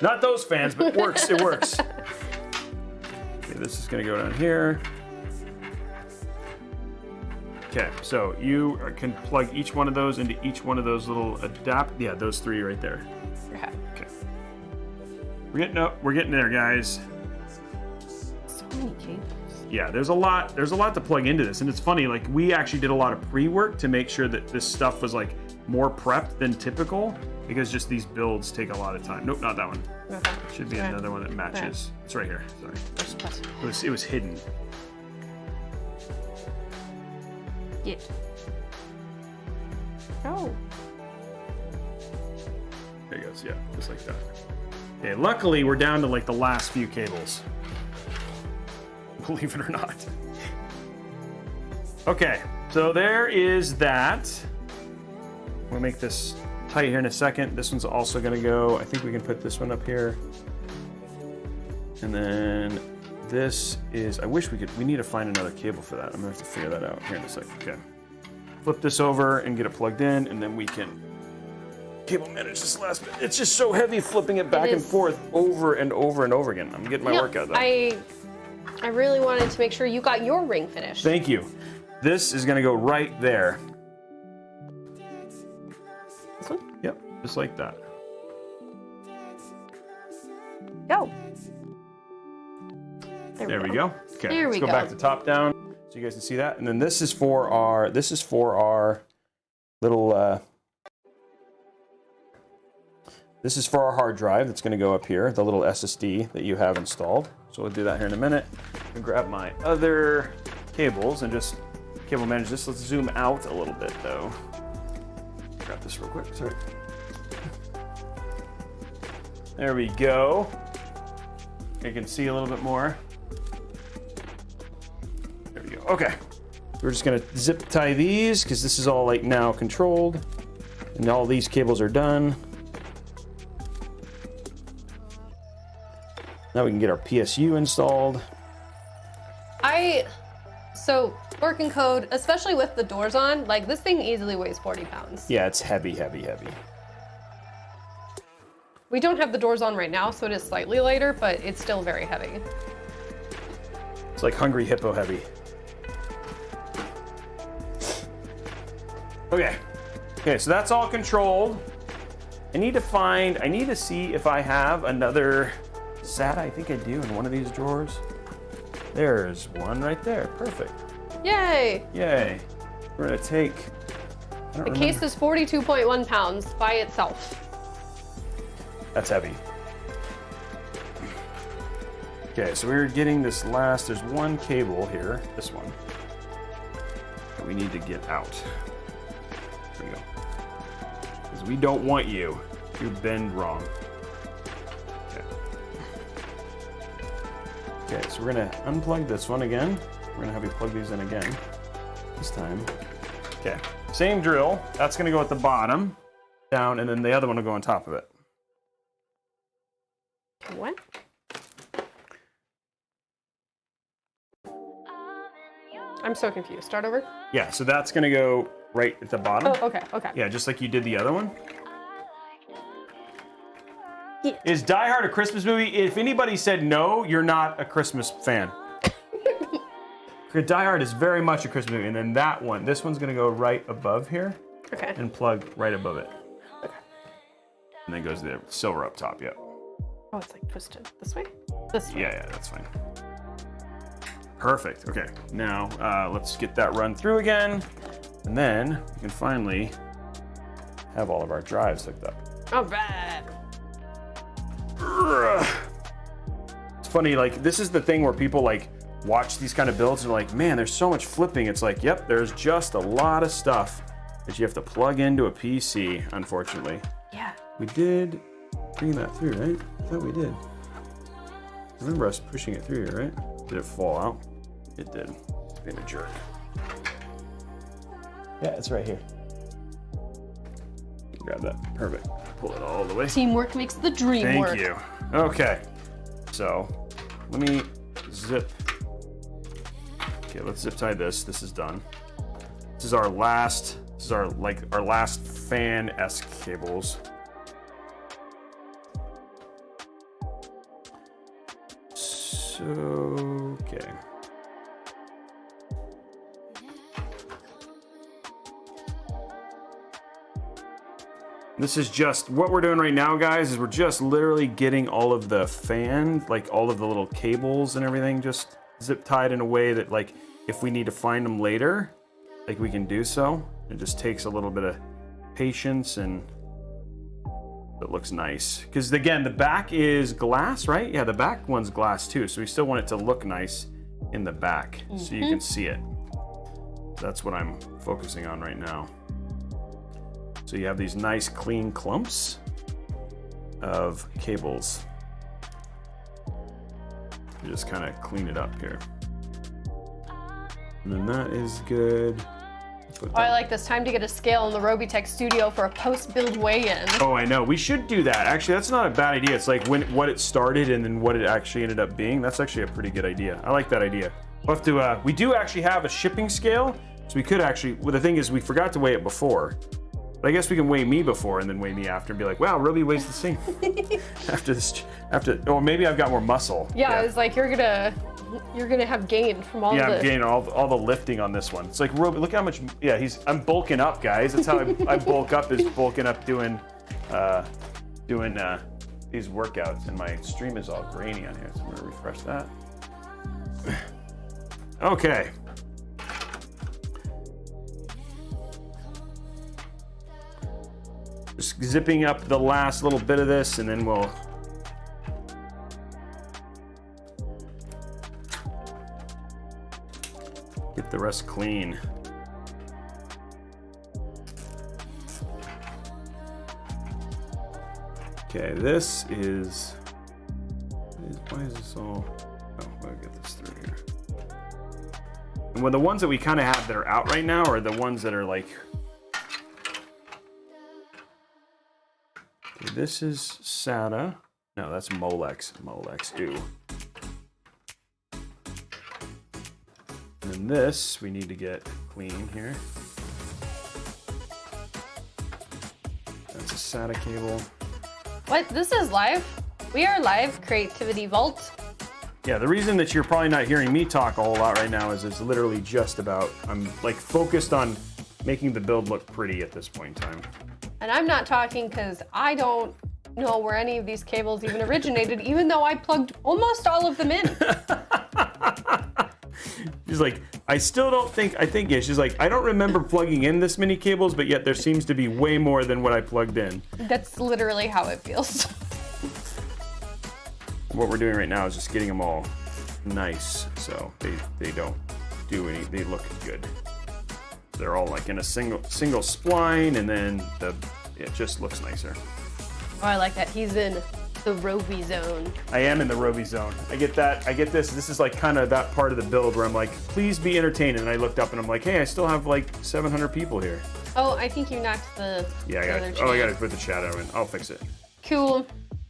Not those fans, but it works, it works. Okay, this is gonna go down here. Okay, so you can plug each one of those into each one of those little those 3 right there. Okay. Okay. We're getting there, guys. So many cables. Yeah, there's a lot to plug into this, and it's funny, like we actually did a lot of pre-work to make sure that this stuff was like more prepped than typical, because just these builds take a lot of time. Nope, not that one. Okay. Should be another one that matches. It's right here. Sorry. It was hidden. Yeah. Oh. There it goes. Yeah, just like that. Okay, luckily we're down to like the last few cables. Believe it or not. Okay, so there is that. We'll make this tight here in a second. This one's also gonna go, I think we can put this one up here. And then this is, we need to find another cable for that. I'm gonna have to figure that out here in a second. Okay. Flip this over and get it plugged in, and then we can cable manage this last bit. It's just so heavy flipping it back and forth over and over and over again. I'm getting my workout done. I really wanted to make sure you got your ring finished. Thank you. This is gonna go right there. This one? Yep, just like that. Go. There we go. Okay, there let's go back to top down so you guys can see that. And then this is for our little this is for our hard drive that's going to go up here, the little SSD that you have installed. So we'll do that here in a minute. I'm gonna grab my other cables and just cable manage this. Let's zoom out a little bit though. Grab this real quick. Sorry. There we go. You can see a little bit more. There we go. Okay. We're just gonna zip tie these because this is all like now controlled, and all these cables are done. Now we can get our PSU installed. So working code, especially with the doors on, like this thing easily weighs 40 pounds. Yeah, it's heavy, heavy, heavy. We don't have the doors on right now, so it is slightly lighter, but it's still very heavy. It's like Hungry Hippo heavy. Okay. Okay, so that's all controlled. I need to see if I have another SATA. I think I do in one of these drawers. There's one right there. Perfect. Yay! Yay. We're gonna take... The case is 42.1 pounds by itself. That's heavy. Okay, so we're getting this last, there's one cable here, this one, that we need to get out. There we go. Because we don't want you to bend wrong. Okay. Okay, so we're gonna unplug this one again. We're gonna have you plug these in again, this time. Okay, same drill. That's gonna go at the bottom, down, and then the other one will go on top of it. What? I'm so confused. Start over? Yeah, so that's gonna go right at the bottom. Oh, okay, okay. Yeah, just like you did the other one. Yeah. Is Die Hard a Christmas movie? If anybody said no, you're not a Christmas fan. Die Hard is very much a Christmas movie. And then that one, this one's gonna go right above here. Okay. And plug right above it. Okay. And then goes the silver up top, yep. Oh, it's like twisted. This way? This way. Yeah, that's fine. Perfect, okay. Now, let's get that run through again. And then we can finally have all of our drives hooked up. All right. It's funny, like, this is the thing where people, like, watch these kind of builds and are like, man, there's so much flipping. It's like, yep, there's just a lot of stuff that you have to plug into a PC, unfortunately. Yeah. We did bring that through, right? I thought we did. Remember us pushing it through here, right? Did it fall out? It did. Being a jerk. Yeah, it's right here. Grab that. Perfect. Pull it all the way. Teamwork makes the dream work. Thank you. Okay. So, let me zip. Okay, let's zip tie this. This is done. This is our last. This is our last fan-esque cables. So, okay. This is just, what we're doing right now, guys, is we're just literally getting all of the fan, like all of the little cables and everything just zip tied in a way that, like, if we need to find them later, like, we can do so. It just takes a little bit of patience, and it looks nice. Because again, the back is glass, right? Yeah, the back one's glass too, so we still want it to look nice in the back, so you can see it. That's what I'm focusing on right now. So you have these nice clean clumps of cables. You just kind of clean it up here. And then that is good. I like this. Time to get a scale in the Robeytech studio for a post-build weigh-in. Oh, I know. We should do that. Actually, that's not a bad idea. It's like what it started and then what it actually ended up being. That's actually a pretty good idea. I like that idea. We'll have to, we do actually have a shipping scale, so we could actually, well, the thing is we forgot to weigh it before. But I guess we can weigh me before and then weigh me after and be like, wow, Robey weighs the same. after, or maybe I've got more muscle. Yeah, it's like you're gonna have gained from all I'm gaining all the lifting on this one. It's like, Robey, look how much, yeah, I'm bulking up, guys. That's how I bulk up, is bulking up doing these workouts, and my stream is all grainy on here, so I'm gonna refresh that. Okay. Just zipping up the last little bit of this, and then we'll get the rest clean. Okay, this is why is this all, oh, I'll get this through here. And when the ones that we kind of have that are out right now are the ones that are like, okay, this is SATA. No, that's Molex. Ew. And then this, we need to get clean here. That's a SATA cable. What? This is live? We are live, Creativity Vault. Yeah, the reason that you're probably not hearing me talk a whole lot right now is it's literally just about, I'm like focused on making the build look pretty at this point in time. And I'm not talking because I don't know where any of these cables even originated, even though I plugged almost all of them in. She's like, I still don't think, yeah, she's like, I don't remember plugging in this many cables, but yet there seems to be way more than what I plugged in. That's literally how it feels. What we're doing right now is just getting them all nice, so they don't do any, they look good. They're all like in a single spline, and then it just looks nicer. Oh, I like that. He's in the Robey zone. I am in the Robey zone. I get that. I get this. This is like kind of that part of the build where I'm like, please be entertaining. And I looked up and I'm like, hey, I still have like 700 people here. Oh, I think you knocked the. Yeah, I got to put the shadow in. I'll fix it. Cool.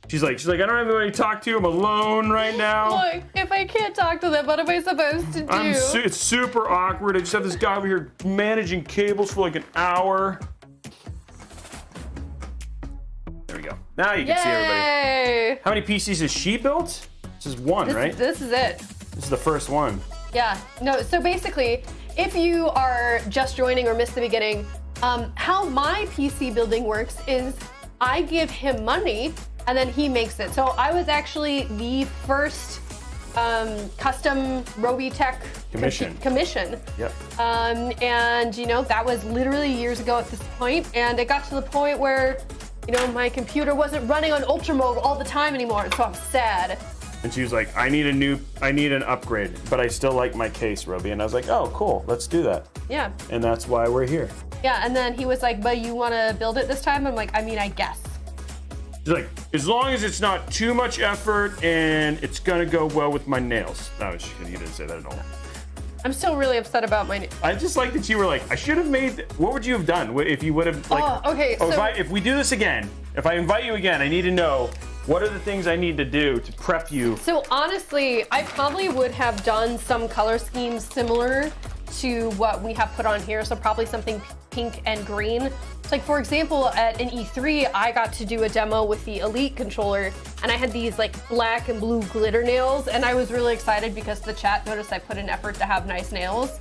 She's like, I don't have anybody to talk to. I'm alone right now. Look, if I can't talk to them, what am I supposed to do? It's super awkward. I just have this guy over here managing cables for like an hour. There we go. Now you can see everybody. How many PCs has she built? This is one, right? This is it. This is the first one. Yeah. No, so basically, if you are just joining or missed the beginning, how my PC building works is I give him money and then he makes it. So I was actually the first custom Robeytech commission. Yep. And you know, that was literally years ago at this point, and it got to the point where, you know, my computer wasn't running on ultra mode all the time anymore, and so I'm sad. And she was like, I need an upgrade, but I still like my case, Robey. And I was like, oh, cool, let's do that. Yeah. And that's why we're here. Yeah, and then he was like, but you want to build it this time? I'm like, I mean, I guess. She's like, As long as it's not too much effort and it's gonna go well with my nails. No, you didn't say that at all. I'm still really upset about my. I just like that you were like, I should have made. What would you have done if you would have like? Oh, okay. So if we do this again, if I invite you again, I need to know what are the things I need to do to prep you. So honestly, I probably would have done some color schemes similar to what we have put on here. So probably something pink and green. So like for example, at an E3, I got to do a demo with the Elite controller, and I had these like black and blue glitter nails, and I was really excited because the chat noticed I put an effort to have nice nails.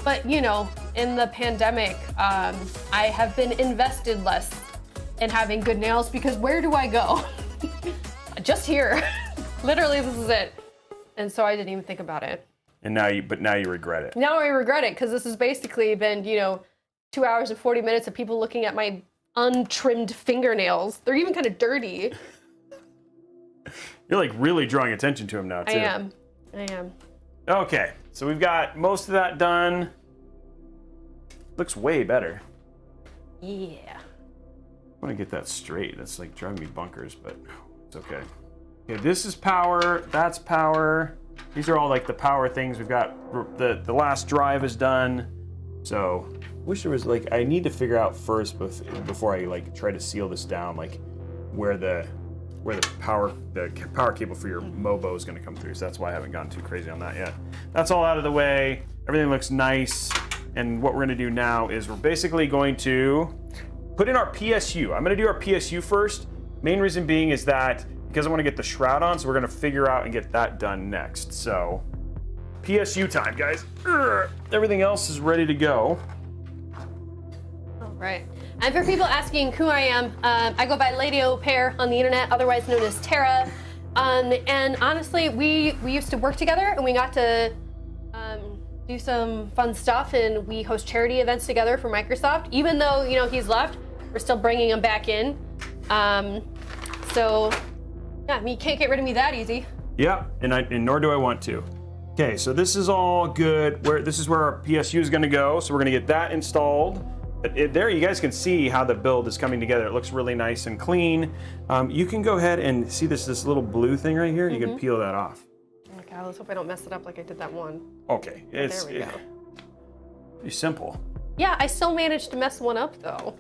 But you know, in the pandemic, I have been invested less in having good nails because where do I go? Just here. Literally, this is it. And so I didn't even think about it. And now you regret it. Now I regret it because this has basically been, you know, 2 hours and 40 minutes of people looking at my untrimmed fingernails. They're even kind of dirty. You're like really drawing attention to them now, too. I am. Okay, so we've got most of that done. Looks way better. Yeah. I want to get that straight. That's like driving me bonkers, but it's okay. Okay, this is power. That's power. These are all like the power things. We've got the last drive is done. So wish there was like, I need to figure out first before I like try to seal this down, like where the power cable for your Mobo is going to come through. So that's why I haven't gone too crazy on that yet. That's all out of the way. Everything looks nice. And what we're going to do now is we're basically going to put in our PSU. I'm going to do our PSU first. Main reason being is that because I want to get the shroud on, so we're going to figure out and get that done next. So PSU time, guys. Everything else is ready to go. All right. And for people asking who I am, I go by Lady Au Pair on the internet, otherwise known as Tara. And honestly, we used to work together, and we got to do some fun stuff, and we host charity events together for Microsoft. Even though, you know, he's left, we're still bringing him back in. So yeah, you can't get rid of me that easy. Yeah, and nor do I want to. Okay, so this is all good. This is where our PSU is going to go. So we're going to get that installed. There, you guys can see how the build is coming together. It looks really nice and clean. You can go ahead and see this little blue thing right here. You can peel that off. Okay, let's hope I don't mess it up like I did that one. Okay, there we go. Pretty simple. Yeah, I still managed to mess one up though.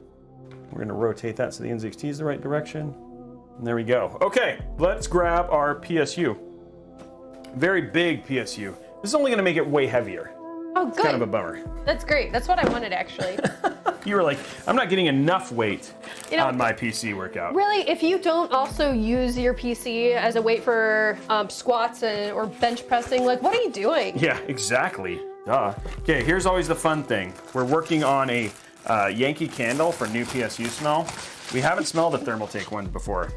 We're going to rotate that so the NZXT is the right direction. And there we go. Okay, let's grab our PSU. Very big PSU. This is only going to make it way heavier. Oh, good. It's kind of a bummer. That's great. That's what I wanted, actually. You were like, I'm not getting enough weight on my PC workout. Really, if you don't also use your PC as a weight for squats or bench pressing, like, what are you doing? Yeah, exactly. Duh. Okay, here's always the fun thing. We're working on a Yankee Candle for new PSU smell. We haven't smelled a Thermaltake one before.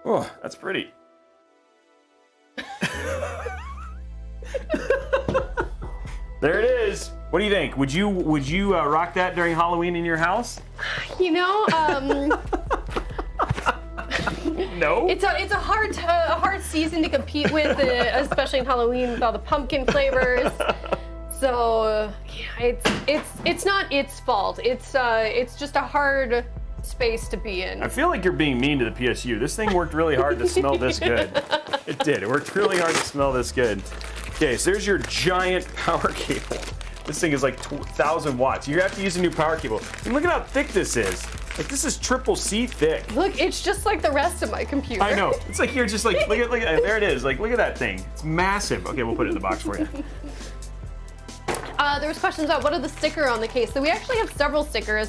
Oh, that's pretty. There it is. What do you think? Would you rock that during Halloween in your house? You know, no. It's a hard season to compete with, especially in Halloween with all the pumpkin flavors. So yeah, it's not its fault. It's just a hard space to be in. I feel like you're being mean to the PSU. This thing worked really hard to smell this good. It did. It worked really hard to smell this good. Okay, so there's your giant power cable. This thing is like 1,000 watts. You have to use a new power cable. And look at how thick this is. Like, this is triple C thick. Look, it's just like the rest of my computer. I know. It's like you're just like, look at, there it is. Like, look at that thing. It's massive. Okay, we'll put it in the box for you. There was questions about what are the sticker on the case. So we actually have several stickers.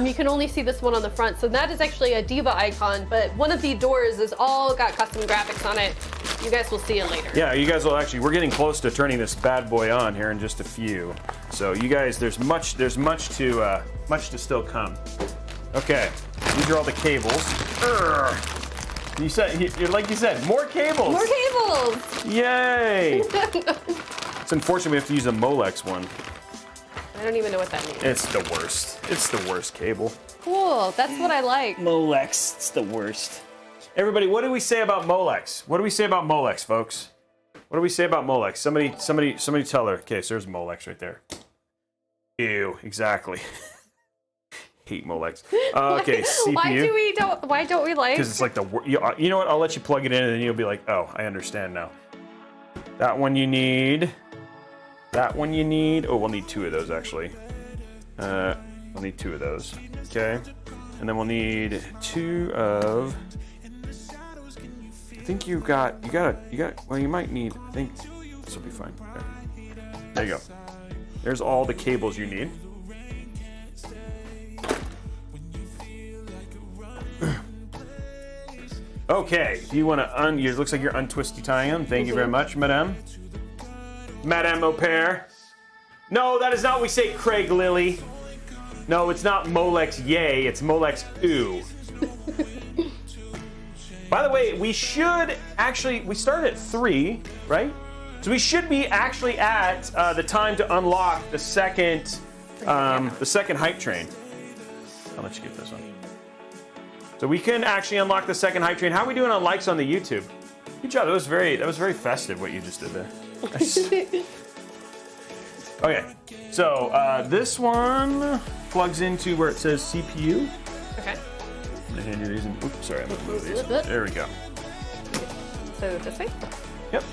You can only see this one on the front. So that is actually a Diva icon, but one of the doors is all got custom graphics on it. You guys will see it later. Yeah, you guys will actually, we're getting close to turning this bad boy on here in just a few. So you guys, there's much to still come. Okay, these are all the cables. You said, like you said, more cables. More cables. Yay. It's unfortunate we have to use a Molex one. I don't even know what that means. It's the worst. It's the worst cable. Cool, that's what I like. Molex, it's the worst. Everybody, what do we say about Molex? What do we say about Molex, folks? What do we say about Molex? Somebody tell her. Okay, so there's Molex right there. Ew, exactly. hate Molex. Okay, CPU. Why don't we like? Because it's like you know what? I'll let you plug it in, and then you'll be like, oh, I understand now. That one you need. That one you need. Oh, we'll need 2 of those actually. We'll need 2 of those. Okay, and then we'll need 2 of. I think you got. Well, you might need. I think this will be fine. Okay. There you go. There's all the cables you need. Okay, do you want to it looks like you're untwisty tying them. Thank you very much, madame. Madame au pair. No, that is not what we say, Craig Lilly. No, it's not Molex yay, it's Molex ooh. By the way, we should actually, we started at 3, right? So we should be actually at the time to unlock the second hype train. I'll let you get this one. So we can actually unlock the second hype train. How are we doing on likes on the YouTube? Good job. That was very festive what you just did there. Okay, so this one plugs into where it says CPU. Okay. I'm gonna hand you these. Oops, sorry, I'm gonna move these. There we go. So this way. Yep.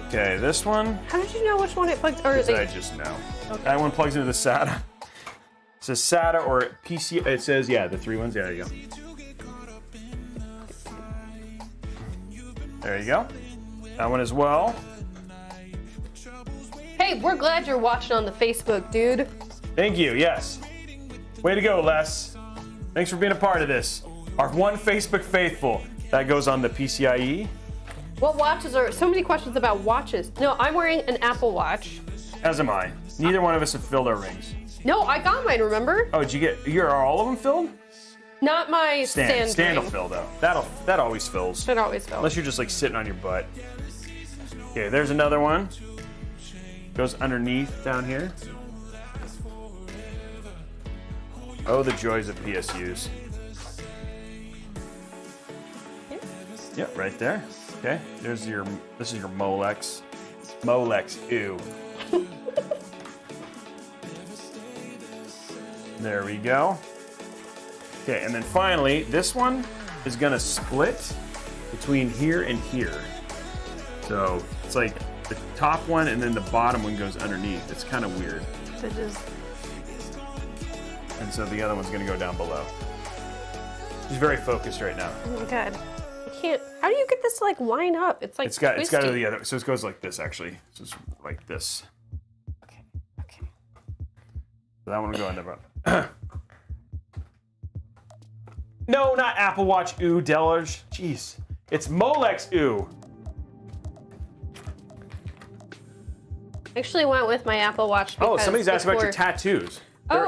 Okay, this one. How did you know which one it plugs? Or I just know. Okay. That one plugs into the SATA. It says SATA or PC. It says, yeah, the 3 ones. Yeah, there you go. There you go. That one as well. Hey, we're glad you're watching on the Facebook, dude. Thank you, yes. Way to go, Les. Thanks for being a part of this. Our one Facebook faithful. That goes on the PCIe. What watches are, so many questions about watches. No, I'm wearing an Apple Watch. As am I. Neither one of us have filled our rings. No, I got mine, remember? Oh, did you get, are all of them filled? Not my stand will ring. fill though. That always fills. It always fills. Unless you're just like sitting on your butt. Okay, there's another one. Goes underneath down here. Oh, the joys of PSUs. Yep, right there. Okay, this is your Molex. Molex, ew. There we go. Okay, and then finally, this one is gonna split between here and here. So it's like the top one and then the bottom one goes underneath. It's kind of weird. It is. And so the other one's gonna go down below. She's very focused right now. Oh my god. I can't. How do you get this to like line up? It's like it's got the other. So it goes like this actually. So it's like this. Okay. So that one will go in there. No, not Apple Watch. Ooh, Delage. Jeez, it's Molex. Ooh. Actually went with my Apple Watch. Oh, somebody's asked about your tattoos.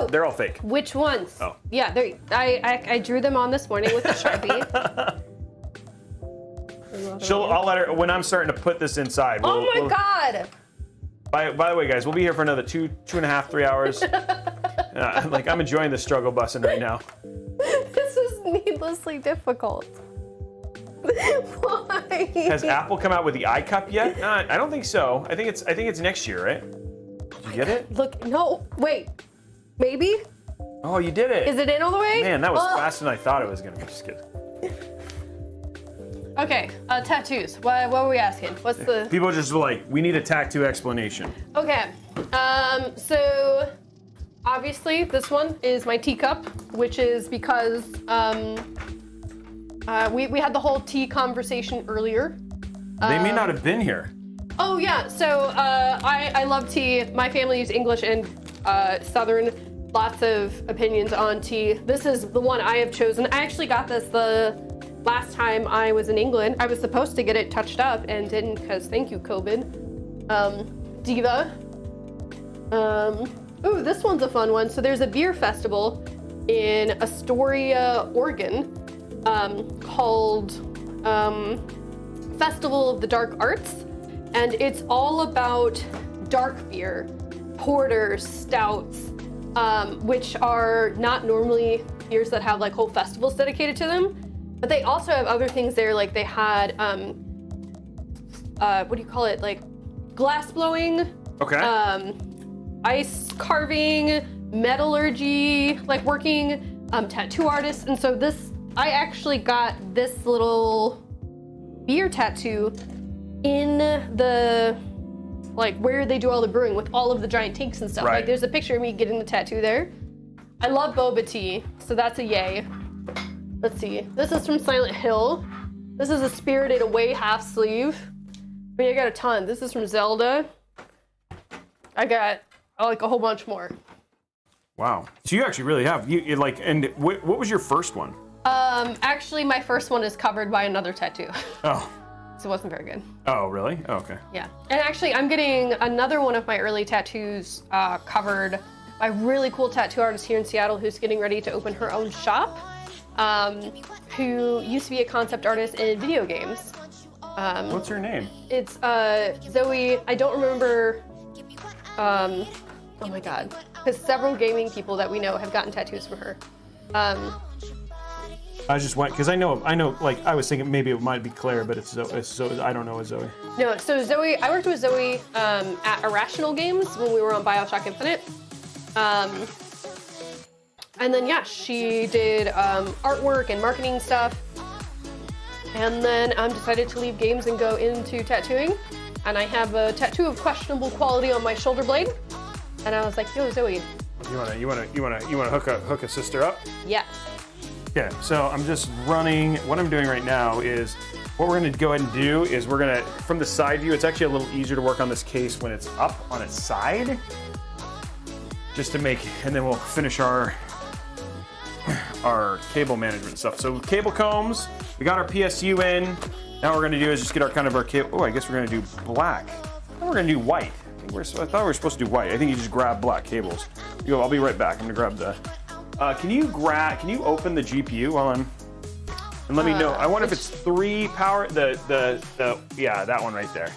They're all fake. Which ones? Oh. Yeah, I drew them on this morning with a Sharpie. I'll let her, when I'm starting to put this inside. Oh my god! By the way, guys, we'll be here for another 2.5, 3 hours. Like, I'm enjoying the struggle busing right now. This is needlessly difficult. Why? Has Apple come out with the iCup yet? I don't think so. I think it's next year, right? Did you get it? Look, no, wait. Maybe? Oh, you did it. Is it in all the way? Man, that was faster than I thought it was gonna be. Just kidding. Okay, tattoos. What were we asking? What's the... People just were like, we need a tattoo explanation. Okay, so obviously this one is my teacup, which is because we had the whole tea conversation earlier. They may not have been here. Oh yeah, so I love tea. My family is English and Southern. Lots of opinions on tea. This is the one I have chosen. I actually got this the last time I was in England. I was supposed to get it touched up and didn't because thank you, COVID. Diva. Ooh, this one's a fun one. So there's a beer festival in Astoria, Oregon, called Festival of the Dark Arts. And it's all about dark beer, porters, stouts, which are not normally beers that have like whole festivals dedicated to them. But they also have other things there, like they had, what do you call it? Like glass blowing, okay. ice carving, metallurgy, like working tattoo artist. And so I actually got this little beer tattoo in the, like where they do all the brewing with all of the giant tanks and stuff. Right. Like there's a picture of me getting the tattoo there. I love boba tea, so that's a yay. Let's see, this is from Silent Hill. This is a Spirited Away half sleeve. I mean, I got a ton. This is from Zelda. I got like a whole bunch more. Wow. So you actually really have, you like, and what was your first one? Actually, my first one is covered by another tattoo. Oh. So it wasn't very good. Oh, really? Oh, okay. Yeah. And actually, I'm getting another one of my early tattoos covered by a really cool tattoo artist here in Seattle who's getting ready to open her own shop, who used to be a concept artist in video games. What's her name? It's Zoe. I don't remember. Oh my god. Because several gaming people that we know have gotten tattoos from her. I just went because I know. Like I was thinking maybe it might be Claire, but it's Zoe. I don't know it's Zoe. No, so Zoe. I worked with Zoe at Irrational Games when we were on BioShock Infinite. And then yeah, she did artwork and marketing stuff. And then decided to leave games and go into tattooing. And I have a tattoo of questionable quality on my shoulder blade. And I was like, yo, Zoe. You wanna hook a sister up? Yeah. Okay, so I'm just running. What I'm doing right now is, what we're gonna go ahead and do is we're gonna, from the side view, it's actually a little easier to work on this case when it's up on its side. Just to make, and then we'll finish our cable management stuff. So cable combs, we got our PSU in. Now what we're gonna do is just get our cable. Oh, I guess we're gonna do black. I thought we're gonna do white. I thought we were supposed to do white. I think you just grab black cables. I'll be right back. I'm gonna grab the. Can you open the GPU while I'm? And let me know. I wonder if it's 3 power. Yeah, that one right there.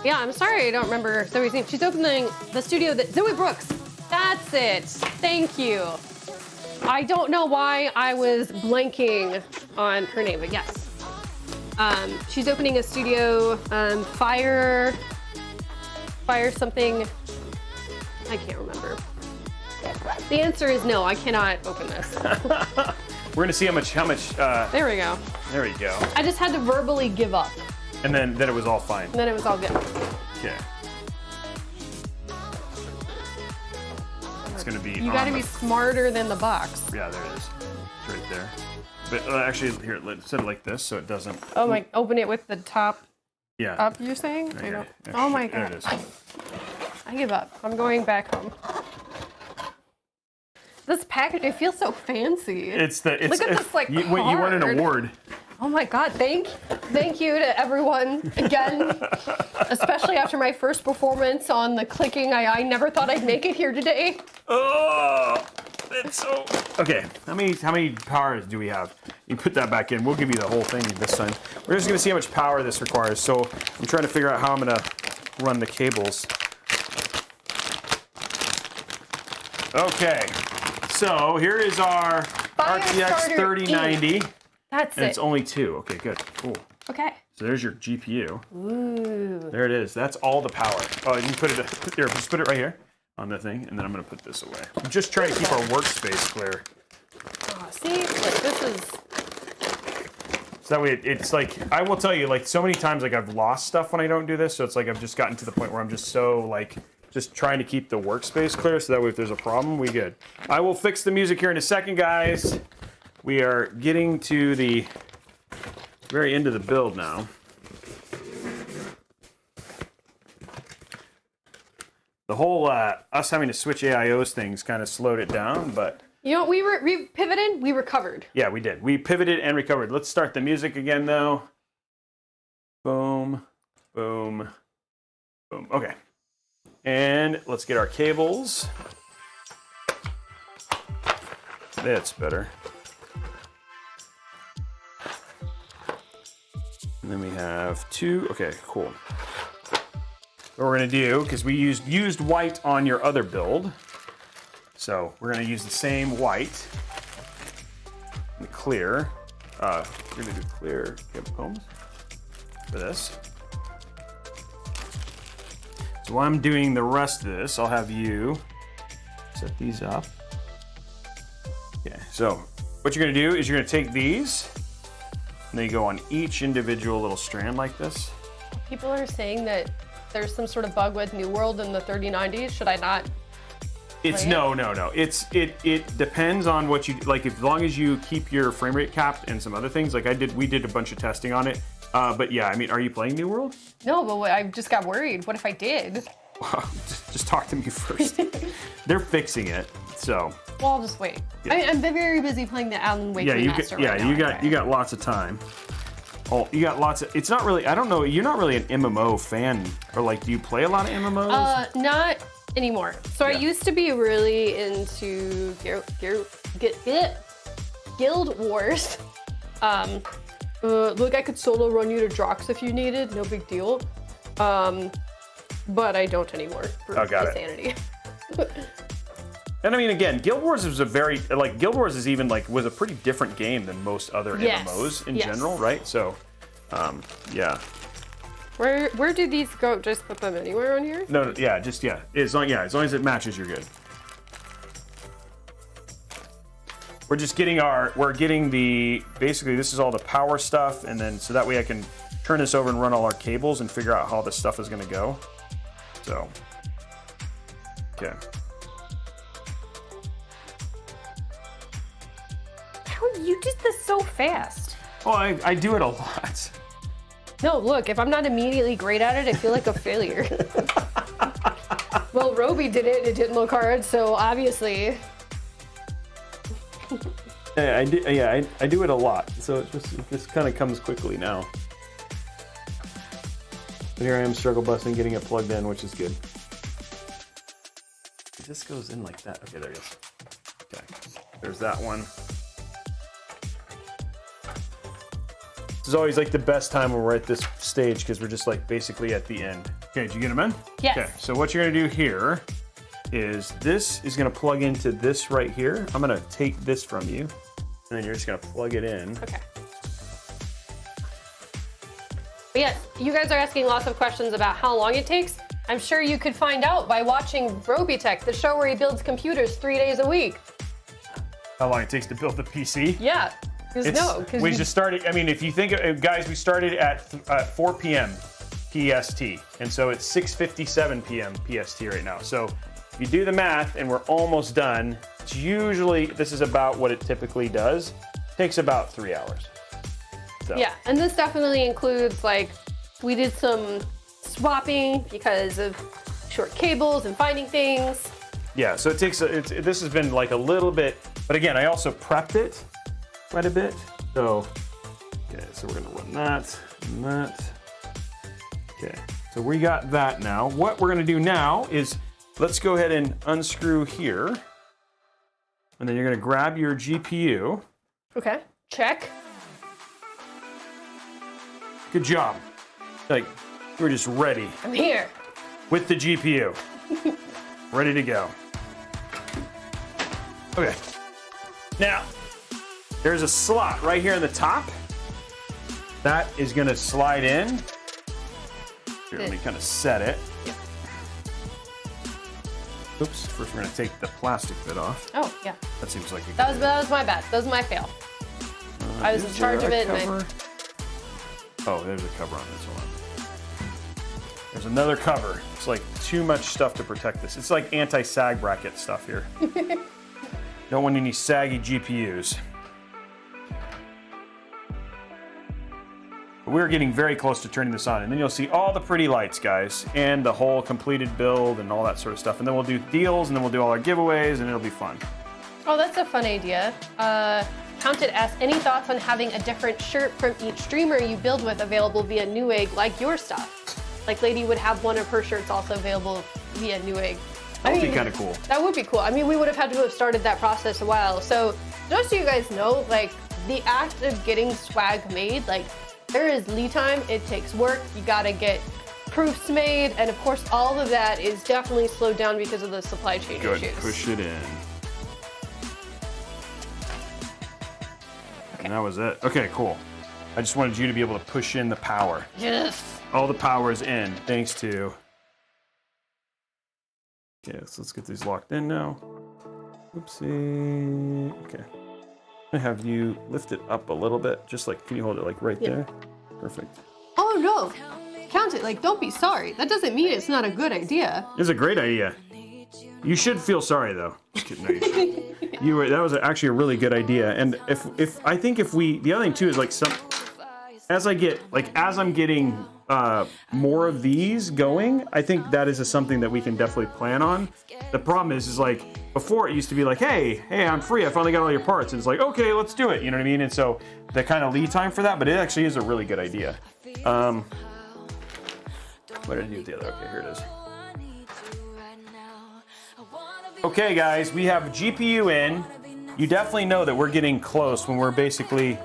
Yeah, I'm sorry I don't remember Zoe's name. She's opening the studio that Zoe Brooks. That's it. Thank you. I don't know why I was blanking on her name, but yes. She's opening a studio, Fire something. I can't remember. The answer is no, I cannot open this. We're gonna see how much. There we go. There we go. I just had to verbally give up. And then it was all fine. And then it was all good. Okay. It's gonna be. You gotta be smarter than the box. Yeah, there it is. It's right there. But actually, here, let's set it like this so it doesn't. Oh my! Open it with the top. Yeah. Up, you're saying? I don't. Oh my god. There it is. I give up. I'm going back home. This package, it feels so fancy. Look at this, like, you won an card. award. Oh my god, thank you to everyone again, especially after my first performance on the clicking. I never thought I'd make it here today. Oh, it's so. Okay, how many powers do we have? You put that back in. We'll give you the whole thing this time. We're just gonna see how much power this requires. So I'm trying to figure out how I'm gonna run the cables. Okay, so here is our RTX 3090. That's and it. It's only 2. Okay, good. Cool. Okay. So there's your GPU. Ooh. There it is. That's all the power. Oh, you can put it here. Just put it right here on the thing, and then I'm gonna put this away. I'm just trying to keep our workspace clear. Oh, see, like this is. So that way, it's like, I will tell you, like so many times, like I've lost stuff when I don't do this. So it's like I've just gotten to the point where I'm just so like. Just trying to keep the workspace clear so that way if there's a problem, we good. I will fix the music here in a second, guys. We are getting to the very end of the build now. The whole us having to switch AIOs things kind of slowed it down, but... You know, we pivoted, we recovered. Yeah, we did. We pivoted and recovered. Let's start the music again, though. Boom, boom, boom. Okay. And let's get our cables. That's better. And then we have 2. Okay, cool. What we're gonna do, because we used white on your other build, so we're gonna use the same white. And clear. We're gonna do clear cable combs for this. So while I'm doing the rest of this, I'll have you set these up. Okay, so what you're gonna do is you're gonna take these, and they go on each individual little strand like this. People are saying that there's some sort of bug with New World in the 3090s. Should I not? It's no. It depends on what you like. As long as you keep your frame rate capped and some other things, like we did a bunch of testing on it. But yeah, I mean, are you playing New World? No, but I just got worried. What if I did? Just talk to me first. They're fixing it, so. Well, I'll just wait. Yeah. I mean, I'm very busy playing the Alan Wake remaster right now. You got lots of time. Oh, you got lots of. It's not really. I don't know. You're not really an MMO fan, or like, do you play a lot of MMOs? Not anymore. So Yeah. I used to be really into Guild Wars. Look, I could solo run you to Drox if you needed. No big deal. But I don't anymore for sanity. And I mean, again, Guild Wars is Guild Wars is even was a pretty different game than most other MMOs in general, right? So, yeah. Where do these go? Just put them anywhere on here? No, yeah, as long as it matches, you're good. We're just getting basically this is all the power stuff, and then so that way I can turn this over and run all our cables and figure out how this stuff is gonna go. So, okay. You did this so fast. Oh, I do it a lot. No, look, if I'm not immediately great at it, I feel like a failure. Well, Robey did it, it didn't look hard, so obviously. Yeah, I do it a lot, so it just kind of comes quickly now. But here I am struggle busting, getting it plugged in, which is good. This goes in like that. Okay, there it is. Okay, there's that one. This is always like the best time when we're at this stage because we're just like basically at the end. Okay, did you get them in? Yes. Okay, so what you're gonna do here is this is gonna plug into this right here. I'm gonna take this from you, and then you're just gonna plug it in. Okay. But yes, you guys are asking lots of questions about how long it takes. I'm sure you could find out by watching Robeytech, the show where he builds computers 3 days a week. How long it takes to build the PC? Yeah. We just started. I mean, if you think, guys, we started at 4 p.m. PST, and so it's 6:57 p.m. PST right now. So if you do the math, and we're almost done. It's usually this is about what it typically does. It takes about 3 hours. So. Yeah, and this definitely includes we did some swapping because of short cables and finding things. Yeah, so it takes. This has been like a little bit, but again, I also prepped it quite a bit. So, okay, so we're gonna run that and that. Okay, so we got that now. What we're gonna do now is let's go ahead and unscrew here, and then you're gonna grab your GPU. Okay, check. Good job. Like, we're just ready. I'm here. With the GPU. Ready to go. Okay. Now, there's a slot right here in the top. That is gonna slide in. Here, let me kind of set it. Yeah. Oops, first we're gonna take the plastic bit off. Oh, yeah. That seems like a good that was my bad. That was my fail. I was in charge of it and Oh, there's a cover on this one. There's another cover. It's like too much stuff to protect this. It's like anti-sag bracket stuff here. Don't want any saggy GPUs. But we're getting very close to turning this on, and then you'll see all the pretty lights, guys, and the whole completed build and all that sort of stuff. And then we'll do deals, and then we'll do all our giveaways, and it'll be fun. Oh, that's a fun idea. Counted asks, any thoughts on having a different shirt from each streamer you build with available via Newegg, like your stuff? Like Lady would have one of her shirts also available via Newegg. That would be kind of cool. That would be cool. I mean, we would have had to have started that process a while. So just so you guys know, the act of getting swag made, there is lead time, it takes work, you gotta get proofs made, and of course all of that is definitely slowed down because of the supply chain issues. Good, push it in. And that was it. Okay, cool. I just wanted you to be able to push in the power. Yes. All the power is in, thanks to... Okay, so let's get these locked in now. Oopsie. Okay. I have you lift it up a little bit. Just like, can you hold it like right there? Perfect. Oh no. Count it. Like, don't be sorry. That doesn't mean it's not a good idea. It's a great idea. You should feel sorry though. Just kidding. No, you shouldn't. That was actually a really good idea. And if I think if we, the other thing too is like as I'm getting more of these going, I think that is something that we can definitely plan on. The problem is like before it used to be like, hey, I'm free. I finally got all your parts. And it's like, okay, let's do it. You know what I mean? And so the kind of lead time for that, but it actually is a really good idea. What did I do with the other? Okay, here it is. Okay, guys, we have GPU in. You definitely know that we're getting close when we're basically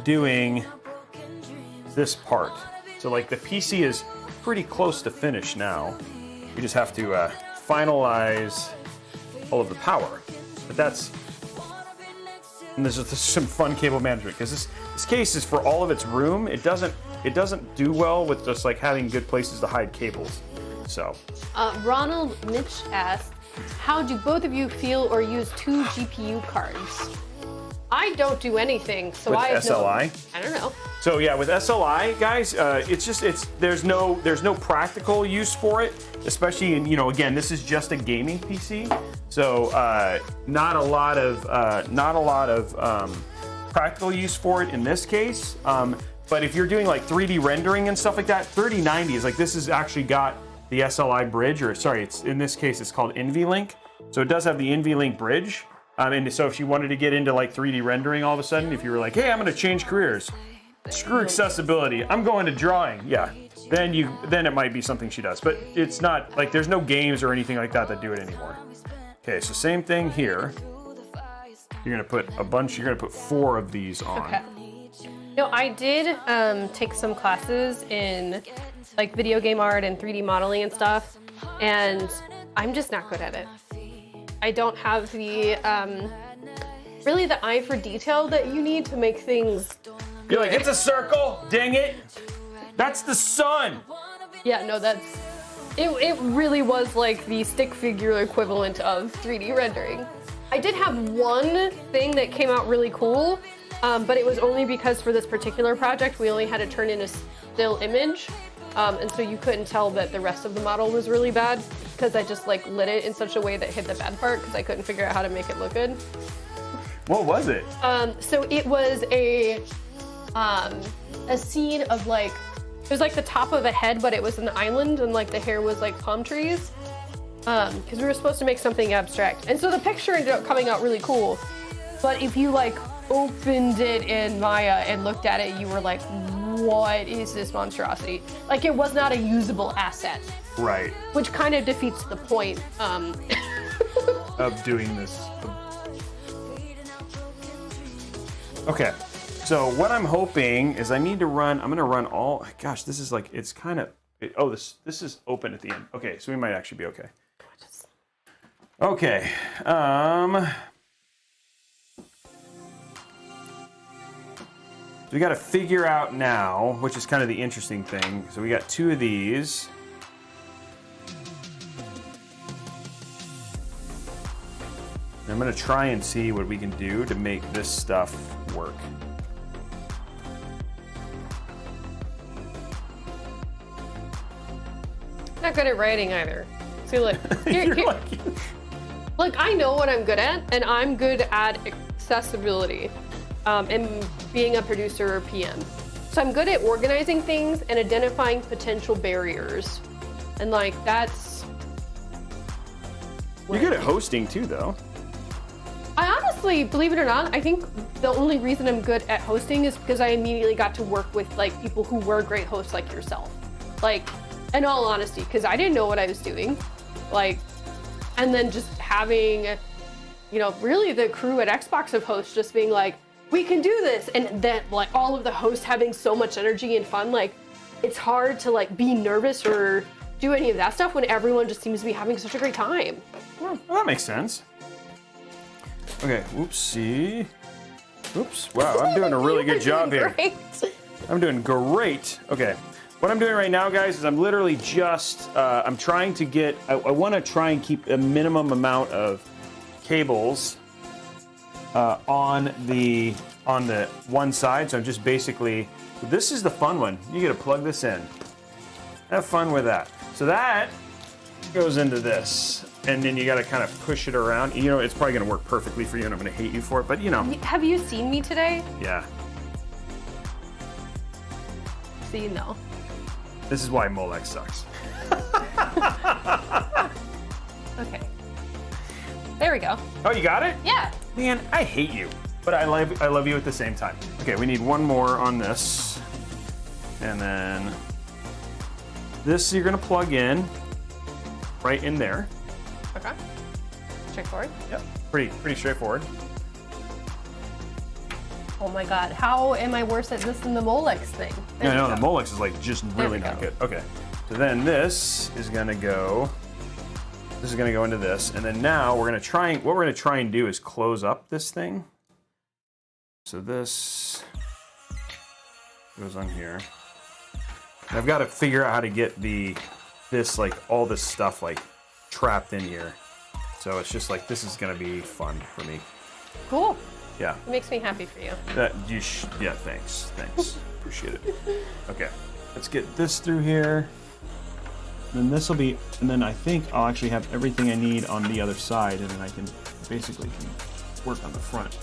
doing this part. So like the PC is pretty close to finish now. We just have to finalize all of the power. But and there's some fun cable management because this case is for all of its room. It doesn't do well with just like having good places to hide cables. So Ronald Mitch asked, how do both of you feel or use 2 GPU cards? I don't do anything, so with I have SLI? I don't know. So yeah, with SLI, guys, there's no practical use for it, especially in, again, this is just a gaming PC, so not a lot of practical use for it in this case. But if you're doing like 3D rendering and stuff like that, 3090 is like, this has actually got the SLI bridge, or sorry, in this case it's called NVLink. So it does have the NVLink bridge. And so if you wanted to get into like 3D rendering all of a sudden, if you were like, hey, I'm gonna change careers, screw accessibility, I'm going to drawing, yeah, then it might be something she does. But it's not like there's no games or anything like that do it anymore. Okay, so same thing here. You're gonna put 4 of these on. Okay. No, I did take some classes in like video game art and 3D modeling and stuff, and I'm just not good at it. I don't have the really the eye for detail that you need to make things good. You're like, it's a circle, dang it. That's the sun. Yeah, no, it really was like the stick figure equivalent of 3D rendering. I did have one thing that came out really cool, but it was only because for this particular project, we only had to turn in a still image. And so you couldn't tell that the rest of the model was really bad because I just like lit it in such a way that hid the bad part because I couldn't figure out how to make it look good. What was it? So it was a scene of like, it was like the top of a head, but it was an island and like the hair was like palm trees. Because we were supposed to make something abstract. And so the picture ended up coming out really cool. But if you like opened it in Maya and looked at it, you were like, what is this monstrosity? Like it was not a usable asset. Right. Which kind of defeats the point of doing this. Okay. So what I'm hoping is I'm gonna run all, gosh, this is like, it's kind of, this is open at the end. Okay, so we might actually be okay. Okay. We got to figure out now, which is kind of the interesting thing. So we got 2 of these. I'm going to try and see what we can do to make this stuff work. Not good at writing either. See, look. Like, I know what I'm good at, and I'm good at accessibility. And being a producer or PM. So I'm good at organizing things and identifying potential barriers. And like, that's... You're good at hosting too, though. I honestly, believe it or not, I think the only reason I'm good at hosting is because I immediately got to work with like people who were great hosts like yourself. Like, in all honesty, because I didn't know what I was doing. Like, and then just having, really the crew at Xbox of hosts just being like, we can do this, and then like all of the hosts having so much energy and fun, like it's hard to like be nervous or do any of that stuff when everyone just seems to be having such a great time. Well, that makes sense. Okay, whoopsie. Oops, wow, I'm doing a really good job here. Great. I'm doing great. Okay, what I'm doing right now, guys, is I'm literally just, I'm trying to get, I want to try and keep a minimum amount of cables on the one side. So I'm just basically, this is the fun one. You get to plug this in. Have fun with that. So that goes into this, and then you got to kind of push it around. You know, it's probably going to work perfectly for you, and I'm going to hate you for it, but you know. Have you seen me today? Yeah. So you know. This is why Molex sucks. Okay. There we go. Oh, you got it? Yeah. Man, I hate you, but I love you at the same time. Okay, we need one more on this, and then this you're gonna plug in right in there. Okay. Straightforward. Yep. Pretty straightforward. Oh my God, how am I worse at this than the Molex thing? Yeah, no, the Molex is like just really not good. Okay, so then this is gonna go. This is gonna go into this, and then now we're gonna try. What we're gonna try and do is close up this thing. So this goes on here. And I've got to figure out how to get this like all this stuff like trapped in here. So it's just like this is gonna be fun for me. Cool. Yeah. It makes me happy for you. Yeah, thanks. Appreciate it. Okay, let's get this through here. Then this will be, and then I think I'll actually have everything I need on the other side, and then I can basically work on the front.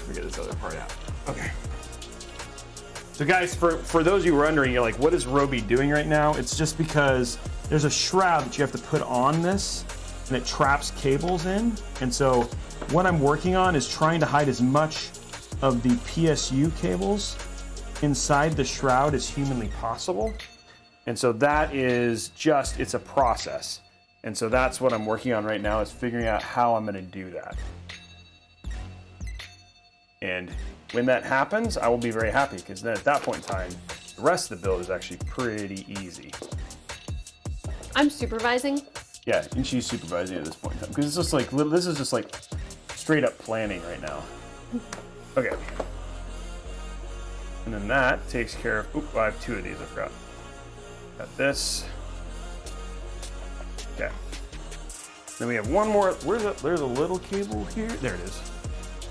Figure this other part out. Okay. So guys, for those of you who are wondering, you're like, what is Robey doing right now? It's just because there's a shroud that you have to put on this, and it traps cables in. And so what I'm working on is trying to hide as much of the PSU cables inside the shroud as humanly possible. And so that is just, it's a process. And so that's what I'm working on right now, is figuring out how I'm gonna do that. And when that happens, I will be very happy, because then at that point in time, the rest of the build is actually pretty easy. I'm supervising. Yeah, and she's supervising at this point in time, because it's just like, this is just like straight up planning right now. Okay. And then that takes care of, oop, I have two of these, I forgot. Got this. Okay. Then we have one more, there's a little cable here. There it is.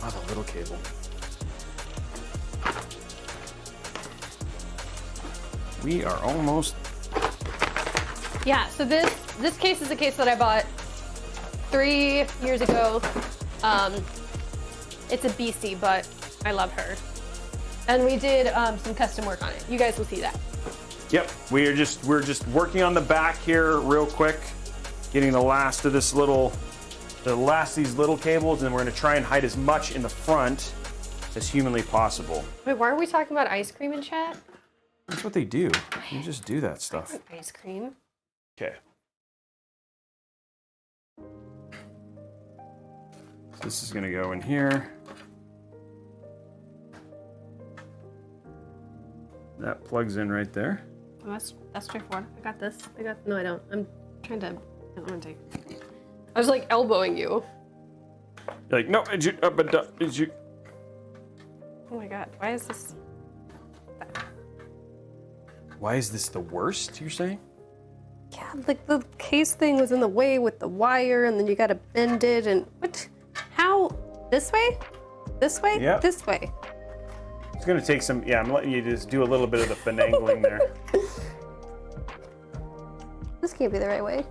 Oh, the little cable. We are almost. Yeah, so this case is a case that I bought 3 years ago. It's a beastie, but I love her. And we did some custom work on it. You guys will see that. Yep, we're just working on the back here real quick, getting the last of these little cables, and we're gonna try and hide as much in the front as humanly possible. Wait, why are we talking about ice cream in chat? That's what they do. You just do that stuff. Ice cream. Okay. This is gonna go in here. That plugs in right there. Oh, that's straightforward. I got this. No, I don't. I'm trying to. I'm gonna take. I was like elbowing you. You're like, no, did you? Oh my God, why is this? Why is this the worst, you're saying? Yeah, like the case thing was in the way with the wire, and then you gotta bend it, and what? How? This way? This way? Yep. This way. It's gonna take some, yeah, I'm letting you just do a little bit of the finagling there. This can't be the right way.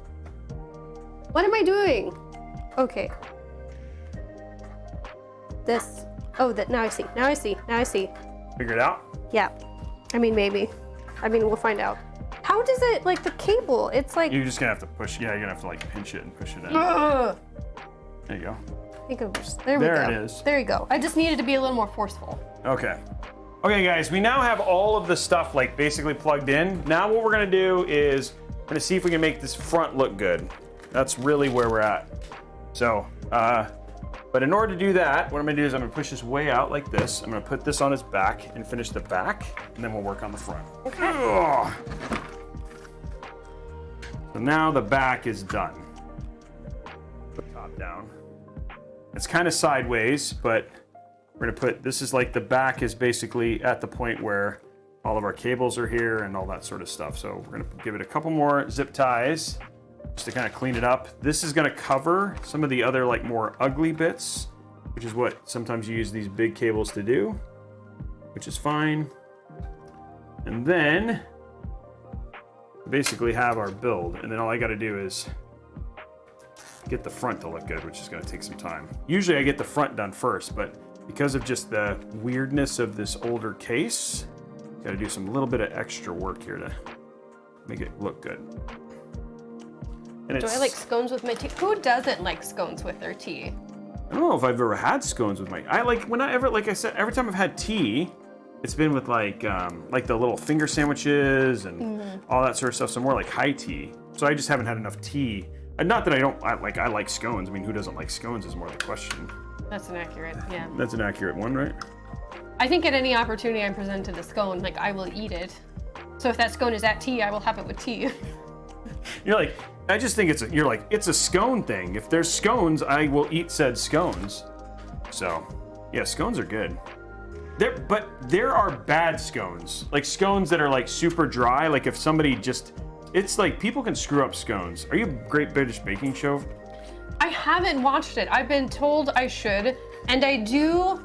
What am I doing? Okay. This. Oh, that. Now I see. Now I see. Now I see. Figure it out? Yeah. I mean, maybe. I mean, we'll find out. How does it, like the cable? It's like. You're just gonna have to push, yeah, you're gonna have to like pinch it and push it in. Ugh. There you go. There we go. There it is. There you go. I just needed to be a little more forceful. Okay. Okay, guys, we now have all of the stuff like basically plugged in. Now what we're gonna do is we're gonna see if we can make this front look good. That's really where we're at. So, but in order to do that, what I'm gonna do is I'm gonna push this way out like this. I'm gonna put this on its back and finish the back, and then we'll work on the front. Okay. Ugh. So now the back is done. Put top down. It's kind of sideways, but we're gonna put, this is like the back is basically at the point where all of our cables are here and all that sort of stuff. So we're gonna give it a couple more zip ties. just to kind of clean it up. This is gonna cover some of the other like more ugly bits, which is what sometimes you use these big cables to do, which is fine. And then basically have our build, and then all I gotta do is get the front to look good, which is gonna take some time. Usually I get the front done first, but because of just the weirdness of this older case, gotta do some little bit of extra work here to make it look good. And Do I like scones with my tea? Who doesn't like scones with their tea? I don't know if I've ever had scones with my. Like I said, every time I've had tea, it's been with like the little finger sandwiches and all that sort of stuff. So more like high tea. So I just haven't had enough tea. And not that I like scones. I mean, who doesn't like scones is more the question. That's inaccurate. Yeah. That's an accurate one, right? I think at any opportunity I'm presented a scone, like I will eat it. So if that scone is at tea, I will have it with tea. You're like, I just think it's a scone thing. If there's scones, I will eat said scones. So, yeah, scones are good. But there are bad scones. Like scones that are like super dry. Like if somebody just, it's like people can screw up scones. Are you a Great British Baking Show? I haven't watched it. I've been told I should, and I do.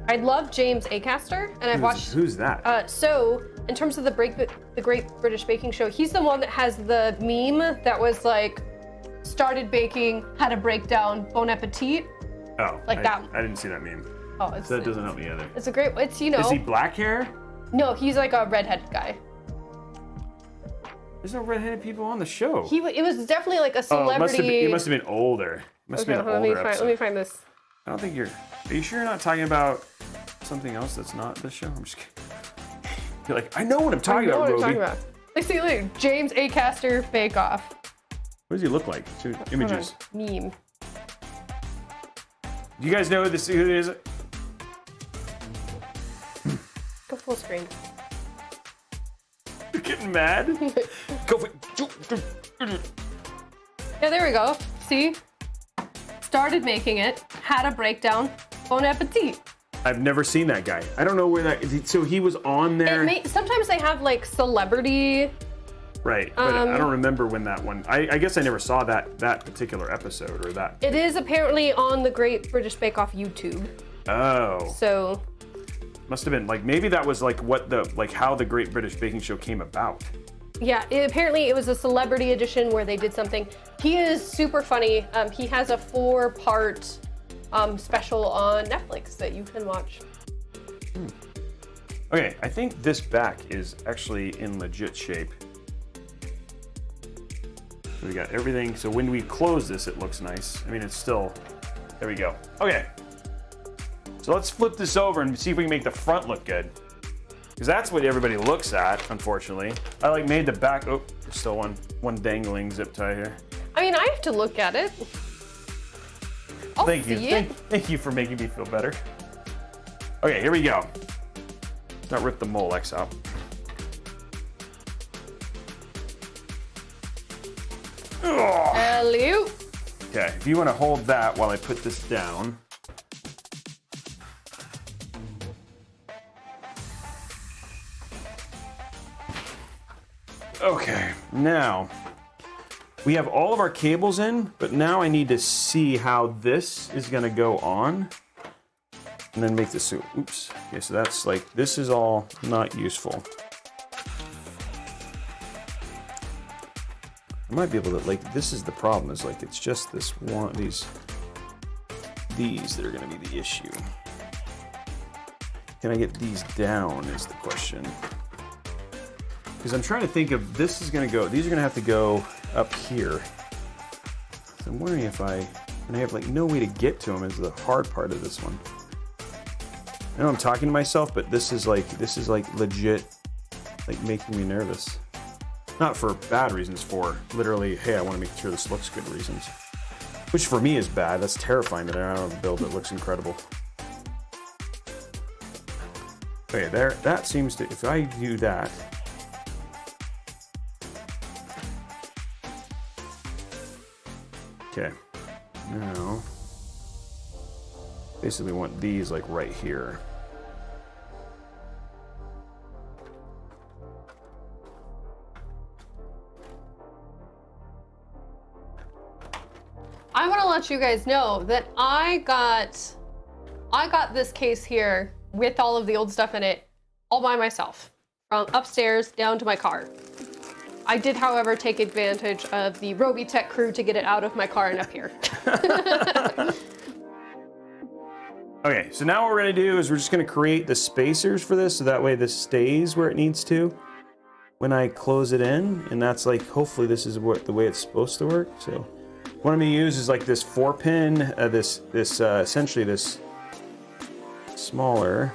I love James Acaster, and I've watched. Who's that? So in terms of the Great British Baking Show, he's the one that has the meme that was like, started baking, had a breakdown, bon appetit. Oh, like that. I didn't see that meme. Oh, So that doesn't help me either. It's a great. It's you know. Is he black hair? No, he's like a redheaded guy. There's no redheaded people on the show. It was definitely like a celebrity. It must have been older. Let me find this. I don't think you're. Are you sure you're not talking about something else that's not this show? I'm just kidding. You're like, I know what I'm talking about, Robey. Let's see, look, James Acaster Bake Off. What does he look like? Two images. Meme. Do you guys know who it is? Go full screen. You're getting mad? Go for it. Yeah, there we go. See? Started making it, had a breakdown, bon appetit. I've never seen that guy. I don't know where that. So he was on there. Sometimes they have like celebrity. Right, but I don't remember when that one. I guess I never saw that particular episode or that. It is apparently on the Great British Bake Off YouTube. Oh. So. Must have been like maybe that was like how the Great British Baking Show came about. Yeah, apparently it was a celebrity edition where they did something. He is super funny. He has a 4-part special on Netflix that you can watch. Okay, I think this back is actually in legit shape. So we got everything. So when we close this, it looks nice. I mean, it's still, there we go. Okay. So let's flip this over and see if we can make the front look good. Because that's what everybody looks at, unfortunately. I like made the back, oh, there's still one dangling zip tie here. I mean, I have to look at it. Thank you. Thank you for making me feel better. Okay, here we go. Let's not rip the Molex out. Hello. Okay, if you want to hold that while I put this down. Okay, now we have all of our cables in, but now I need to see how this is gonna go on and then make this so, oops. Okay, so that's like, this is all not useful. I might be able to, like, this is the problem, is like, it's just this one, these that are gonna be the issue. Can I get these down is the question. Because I'm trying to think of, this is gonna go, these are gonna have to go up here. So I'm wondering if and I have like no way to get to them is the hard part of this one. I know I'm talking to myself, but this is like legit, like making me nervous. Not for bad reasons, for literally, hey, I wanna make sure this looks good reasons. Which for me is bad, that's terrifying that I don't have a build that looks incredible. Okay, there, that seems to, if I do that, okay, now, basically want these like right here. I want to let you guys know that I got this case here with all of the old stuff in it all by myself, from upstairs down to my car. I did, however, take advantage of the Robeytech crew to get it out of my car and up here. Okay, so now what we're gonna do is we're just gonna create the spacers for this, so that way this stays where it needs to when I close it in, and that's like, hopefully this is what the way it's supposed to work. So what I'm gonna use is like this 4-pin, essentially this smaller.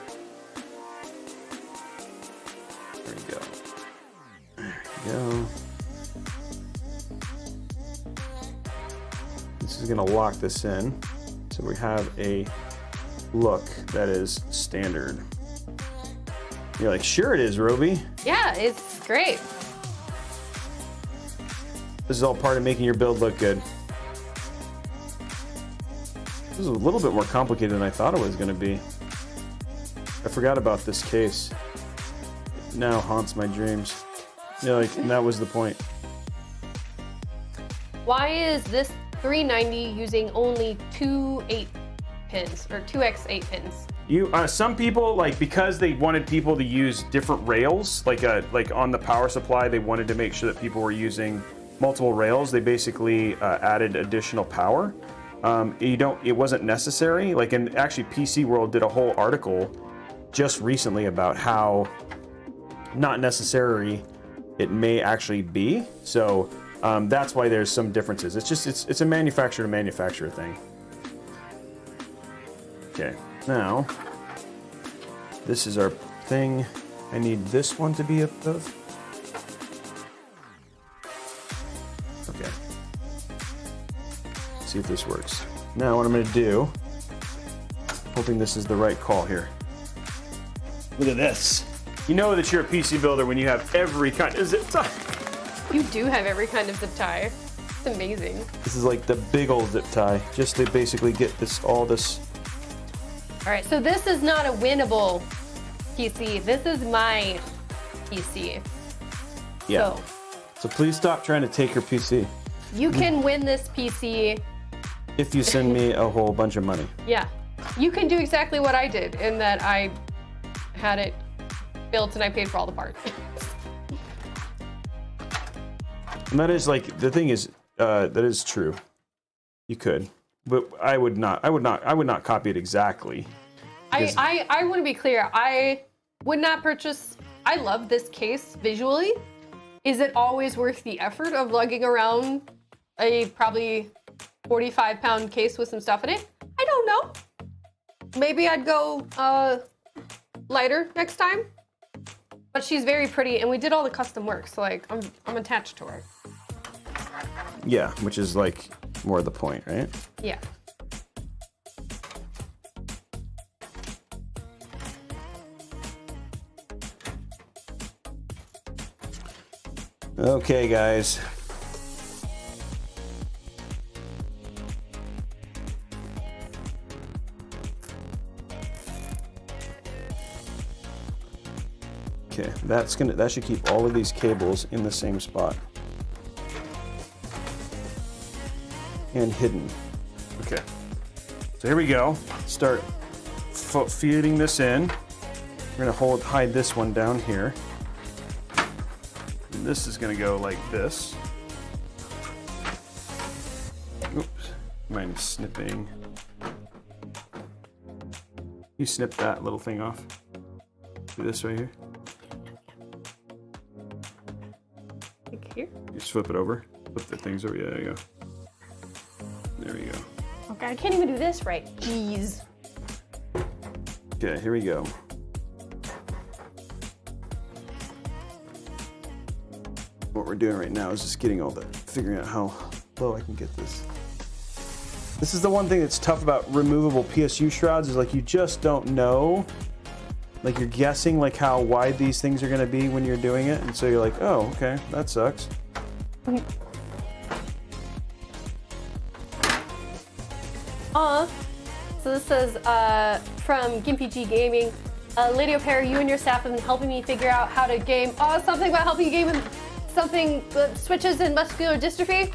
There we go. There we go. This is gonna lock this in, so we have a look that is standard. You're like, sure it is, Robey. Yeah, it's great. This is all part of making your build look good. This is a little bit more complicated than I thought it was going to be. I forgot about this case. It now haunts my dreams. Yeah, like, and that was the point. Why is this 390 using only 2 8-pins or 2x8 pins? Some people, like, because they wanted people to use different rails, like on the power supply, they wanted to make sure that people were using multiple rails. They basically added additional power. It wasn't necessary. Like, and actually PC World did a whole article just recently about how not necessary it may actually be. So that's why there's some differences. It's a manufacturer to manufacturer thing. Okay, now this is our thing. I need this one to be above. Okay. See if this works. Now what I'm going to do, hoping this is the right call here. Look at this. You know that you're a PC builder when you have every kind of zip tie. You do have every kind of zip tie. It's amazing. This is like the big old zip tie, just to basically get this all this. All right, so this is not a winnable PC. This is my PC. Yeah. So please stop trying to take her PC. You can win this PC if you send me a whole bunch of money. Yeah. You can do exactly what I did in that I had it built and I paid for all the parts. And that is like, the thing is, that is true. You could, but I would not copy it exactly. I want to be clear. I would not purchase. I love this case visually. Is it always worth the effort of lugging around a probably 45-pound case with some stuff in it? I don't know. Maybe I'd go lighter next time. But she's very pretty, and we did all the custom work, so like I'm attached to her. Yeah, which is like more the point, right? Yeah. Okay, guys. Okay, that should keep all of these cables in the same spot. And hidden. Okay. So here we go. Start feeding this in. We're gonna hide this one down here. And this is gonna go like this. Oops. Mind snipping. You snip that little thing off. Do this right here. Like here? You just flip it over. Flip the things over. Yeah, there you go. There we go. Okay, I can't even do this right. Jeez. Okay, here we go. What we're doing right now is just figuring out how low I can get this. This is the one thing that's tough about removable PSU shrouds, is like you just don't know. Like you're guessing like how wide these things are gonna be when you're doing it, and so you're like, oh, okay, that sucks. So this says from GimpyG Gaming. Lady O'Hare, you and your staff have been helping me figure out how to game. Oh, something about helping you game with something switches in muscular dystrophy.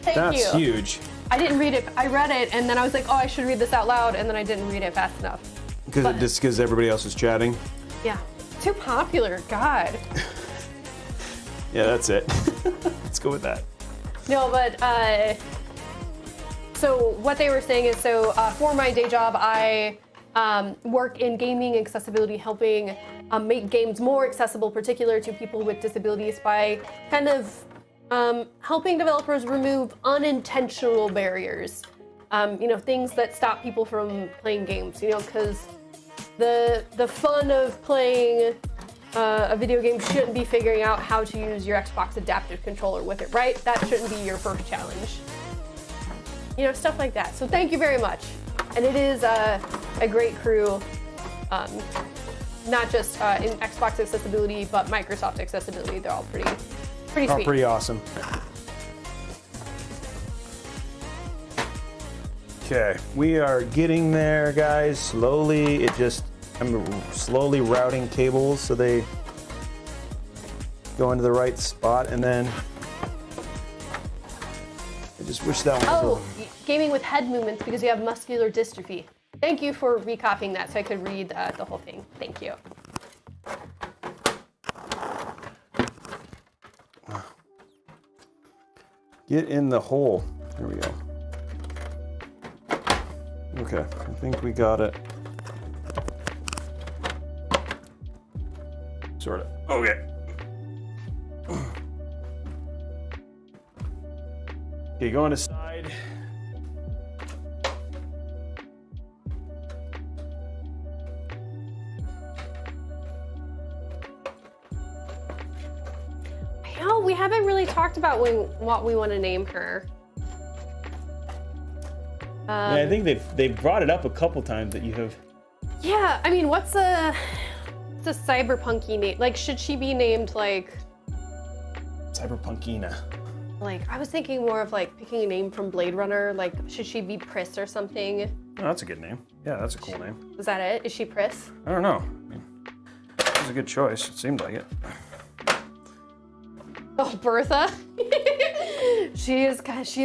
Thank you. That's huge. I didn't read it. I read it, and then I was like, oh, I should read this out loud, and then I didn't read it fast enough. Because everybody else was chatting? Yeah. Too popular, God. Yeah, that's it. Let's go with that. No, but so what they were saying is, so for my day job, I work in gaming accessibility, helping make games more accessible, particular to people with disabilities, by kind of helping developers remove unintentional barriers. You know, things that stop people from playing games. You know, because the fun of playing a video game shouldn't be figuring out how to use your Xbox adaptive controller with it, right? That shouldn't be your first challenge. You know, stuff like that. So thank you very much. And it is a great crew, not just in Xbox accessibility, but Microsoft accessibility. They're all pretty sweet. Pretty awesome. Okay, we are getting there, guys. Slowly, I'm slowly routing cables so they go into the right spot, and then I just wish that one was gaming with head movements because you have muscular dystrophy. Thank you for recopying that so I could read the whole thing. Thank you. Get in the hole. There we go. Okay, I think we got it. Sort of. Okay. Okay, go on the side. No, we haven't really talked about what we want to name her. Yeah, I think they've brought it up a couple times that you have. Yeah, I mean, what's a cyberpunky name? Like, should she be named like Cyberpunkina? Like, I was thinking more of like picking a name from Blade Runner. Like, should she be Pris or something? Oh, that's a good name. Yeah, that's a cool name. Is that it? Is she Pris? I don't know. I mean, it was a good choice. It seemed like it. Oh, Bertha. She is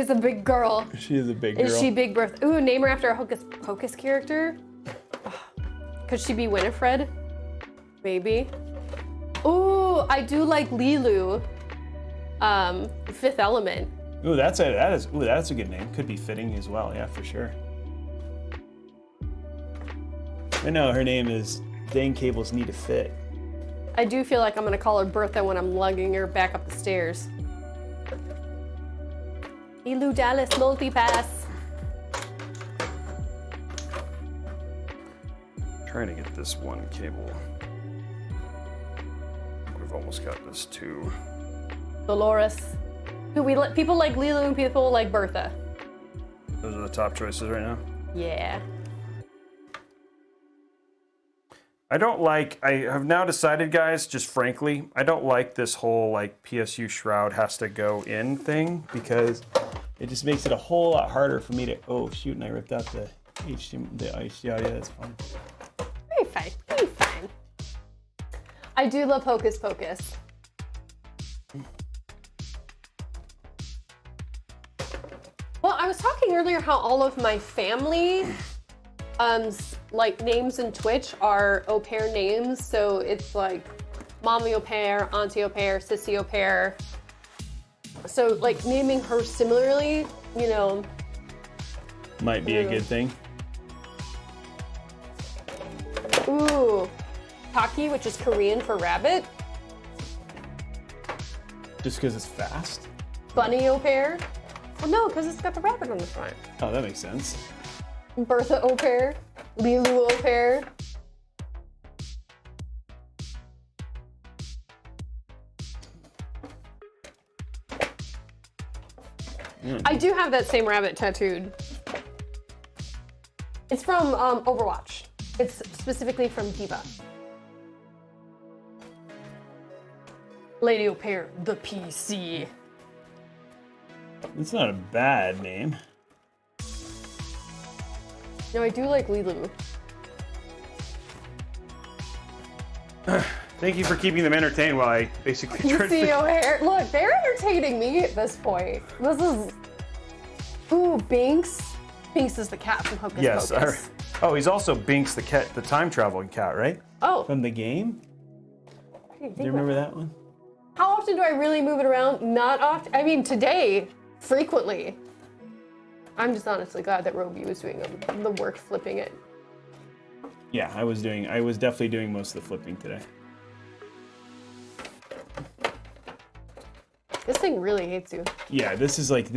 a big girl. She is a big girl. Is she Big Bertha? Ooh, name her after a Hocus Pocus character. Could she be Winifred? Maybe. Ooh, I do like Lilu. Fifth Element. Ooh, that's a good name. Could be fitting as well. Yeah, for sure. I know her name is Dang Cables Need to Fit. I do feel like I'm gonna call her Bertha when I'm lugging her back up the stairs. Lilu Dallas Multipass. Trying to get this one cable. We've almost got this too. Dolores. People like Lilu and people like Bertha. Those are the top choices right now. Yeah. I have now decided, guys, just frankly, I don't like this whole like PSU shroud has to go in thing, because it just makes it a whole lot harder for me to, oh shoot, and I ripped out the HDMI audio, that's fine. Very fine, very fine. I do love Hocus Pocus. Well, I was talking earlier how all of my family, like names in Twitch are au pair names. So it's like mommy au pair, auntie au pair, sissy au pair. So like naming her similarly, you know. Might be a good thing. Ooh, Taki, which is Korean for rabbit. Just because it's fast? Bunny au pair. Well, no, because it's got the rabbit on the front. Oh, that makes sense. Bertha au pair, Lilu au pair. I do have that same rabbit tattooed. It's from Overwatch. It's specifically from Diva. Lady au pair, the PC. It's not a bad name. No, I do like Lilu. Thank you for keeping them entertained while I basically tried to... Look, they're entertaining me at this point. This is... Ooh, Binks. Binks is the cat from Hocus Yes. Pocus. Oh, he's also Binks the cat, the time traveling cat, right? Oh. From the game? Do Do you remember that one? How often do I really move it around? Not often. I mean, today, frequently. I'm just honestly glad that Robey was doing the work flipping it. Yeah, I was definitely doing most of the flipping today. This thing really hates you. Yeah, this is like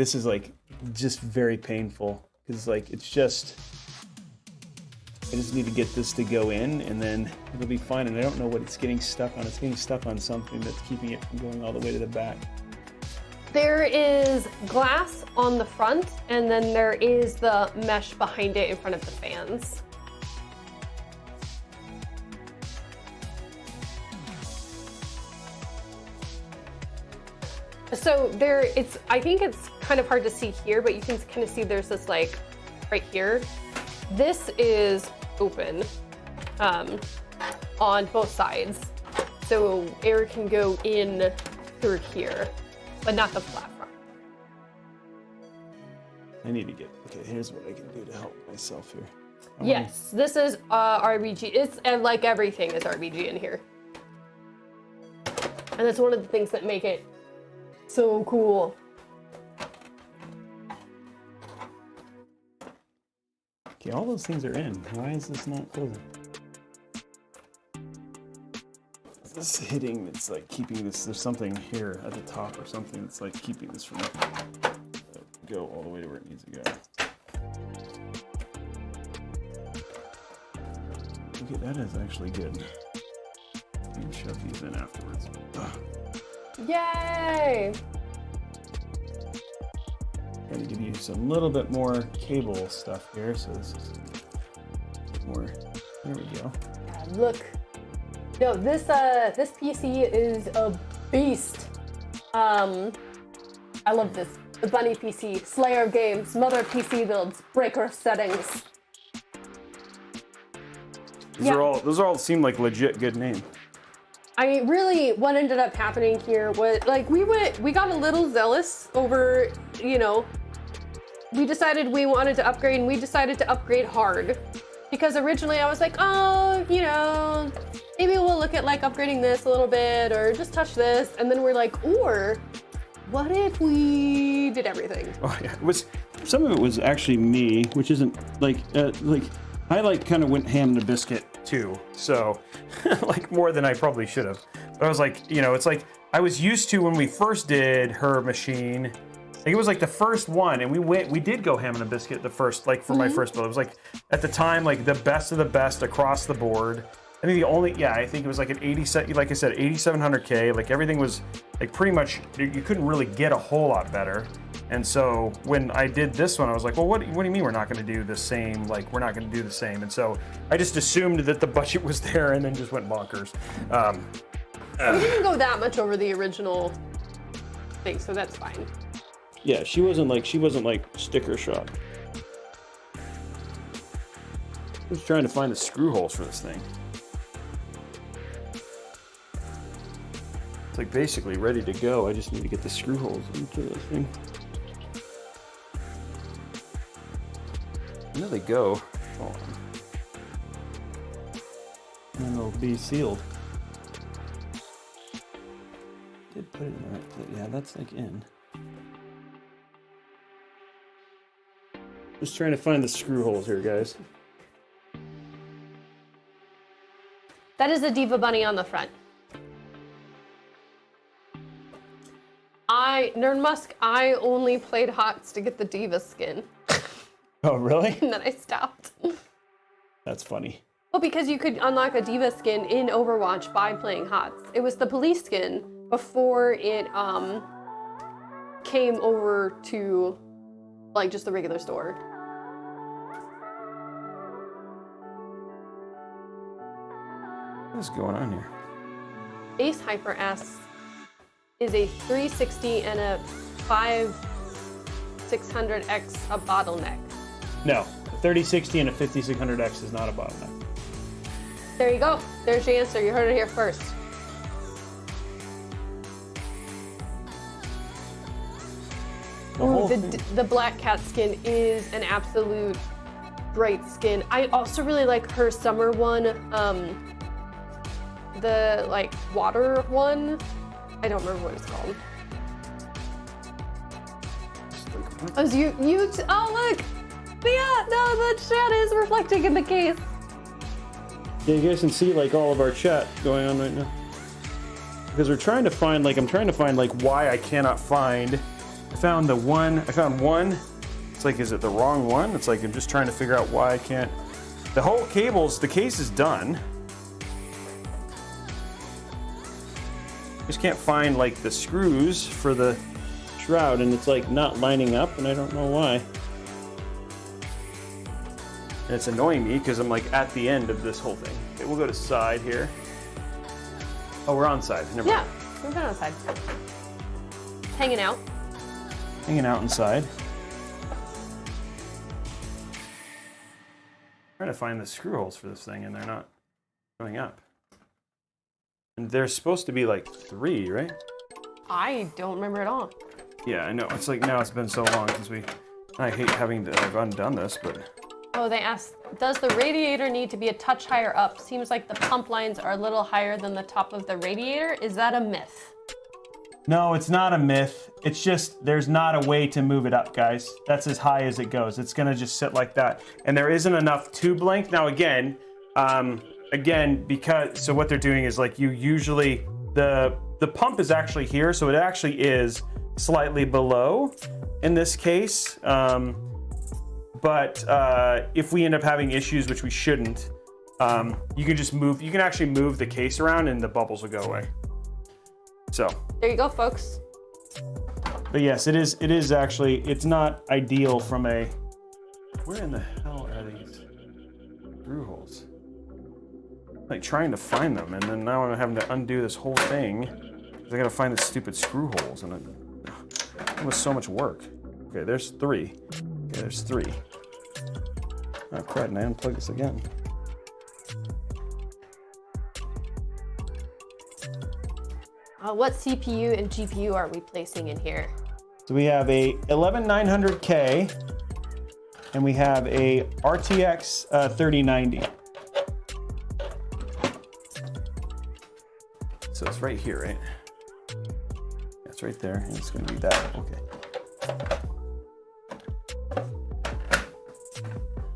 just very painful because like I just need to get this to go in and then it'll be fine. And I don't know what it's getting stuck on. It's getting stuck on something that's keeping it from going all the way to the back. There is glass on the front, and then there is the mesh behind it in front of the fans. So I think it's kind of hard to see here, but you can kind of see there's this like right here. This is open on both sides. So air can go in through here, but not the flat front. I need to okay, here's what I can do to help myself here. Yes, this is RBG. It's like everything is RBG in here. And that's one of the things that make it so cool. Okay, all those things are in. Why is this not closing? This hitting, it's like keeping this, there's something here at the top or something that's like keeping this from go all the way to where it needs to go. Okay, that is actually good. You can shove these in afterwards. Ugh. Yay! Gotta give you some little bit more cable stuff here, so this is more. There we go. Yeah, look. No, this PC is a beast. I love this. The Bunny PC, Slayer of Games, Mother of PC Builds, Breaker of Settings. Those all seem like legit good names. I mean, really, what ended up happening here was like we got a little zealous over, you know, we decided we wanted to upgrade, and we decided to upgrade hard. Because originally I was like, oh, you know, maybe we'll look at like upgrading this a little bit or just touch this. And then we're like, or what if we did everything? Oh yeah, some of it was actually me, which isn't like I like kind of went ham in the biscuit too, so like more than I probably should have. But I was like, you know, it's like I was used to when we first did her machine. Like it was like the first one, and we did go ham and a biscuit the first, like for my first build. It was like at the time like the best of the best across the board. I think I think it was like an 87, like I said, 8700K. Like everything was like pretty much, you couldn't really get a whole lot better. And so when I did this one, I was like, well, what do you mean we're not going to do the same? Like we're not going to do the same. And so I just assumed that the budget was there, and then just went bonkers. We didn't go that much over the original thing, so that's fine. yeah, she wasn't like sticker shock. I was trying to find the screw holes for this thing. It's like basically ready to go. I just need to get the screw holes into this thing. There they go. Oh. And then they'll be sealed. Did put it in the right place. Yeah, that's like in. Just trying to find the screw holes here, guys. That is a Diva Bunny on the front. Nerdmusk, I only played HOTS to get the Diva skin. Oh, really? And then I stopped. That's funny. Well, because you could unlock a Diva skin in Overwatch by playing HOTS. It was the police skin before it came over to like just the regular store. What is going on here? Ace Hyper S is a 360 and a 5600X a bottleneck. No, a 3060 and a 5600X is not a bottleneck. There you go. There's your answer. You heard it here first. Ooh, the black cat skin is an absolute great skin. I also really like her summer one, the like water one. I don't remember what it's called. Oh, oh look! Yeah, no, the chat is reflecting in the case. Yeah, you guys can see like all of our chat going on right now. Because we're trying to find, like, I'm trying to find like why I cannot find. I found one. It's like, is it the wrong one? It's like I'm just trying to figure out why I can't. The whole the case is done. Just can't find like the screws for the shroud, and it's like not lining up, and I don't know why. And it's annoying me because I'm like at the end of this whole thing. Okay, we'll go to side here. Oh, we're on side. Never mind. Yeah, we've been on side. Hanging out. Hanging out inside. Trying to find the screw holes for this thing, and they're not showing up. And there's supposed to be like 3, right? I don't remember at all. Yeah, I know. It's like now it's been so long since I hate having to have undone this, but. Oh, they asked, does the radiator need to be a touch higher up? Seems like the pump lines are a little higher than the top of the radiator. Is that a myth? No, it's not a myth. It's just there's not a way to move it up, guys. That's as high as it goes. It's gonna just sit like that. And there isn't enough tube length. Now again, because, so what they're doing is like you usually, the pump is actually here, so it actually is slightly below in this case. But if we end up having issues, which we shouldn't, you can just move, you can actually move the case around and the bubbles will go away. So. There you go, folks. But yes, it is actually, it's not ideal from a, where in the hell are these screw holes? Like trying to find them, and then now I'm having to undo this whole thing because I gotta find the stupid screw holes, and it was so much work. Okay, there's 3. Okay, there's 3. Oh crap, and I unplug this again. What CPU and GPU are we placing in here? So we have a 11900K, and we have a RTX 3090. So it's right here, right? Yeah, it's right there, and it's gonna be that, okay.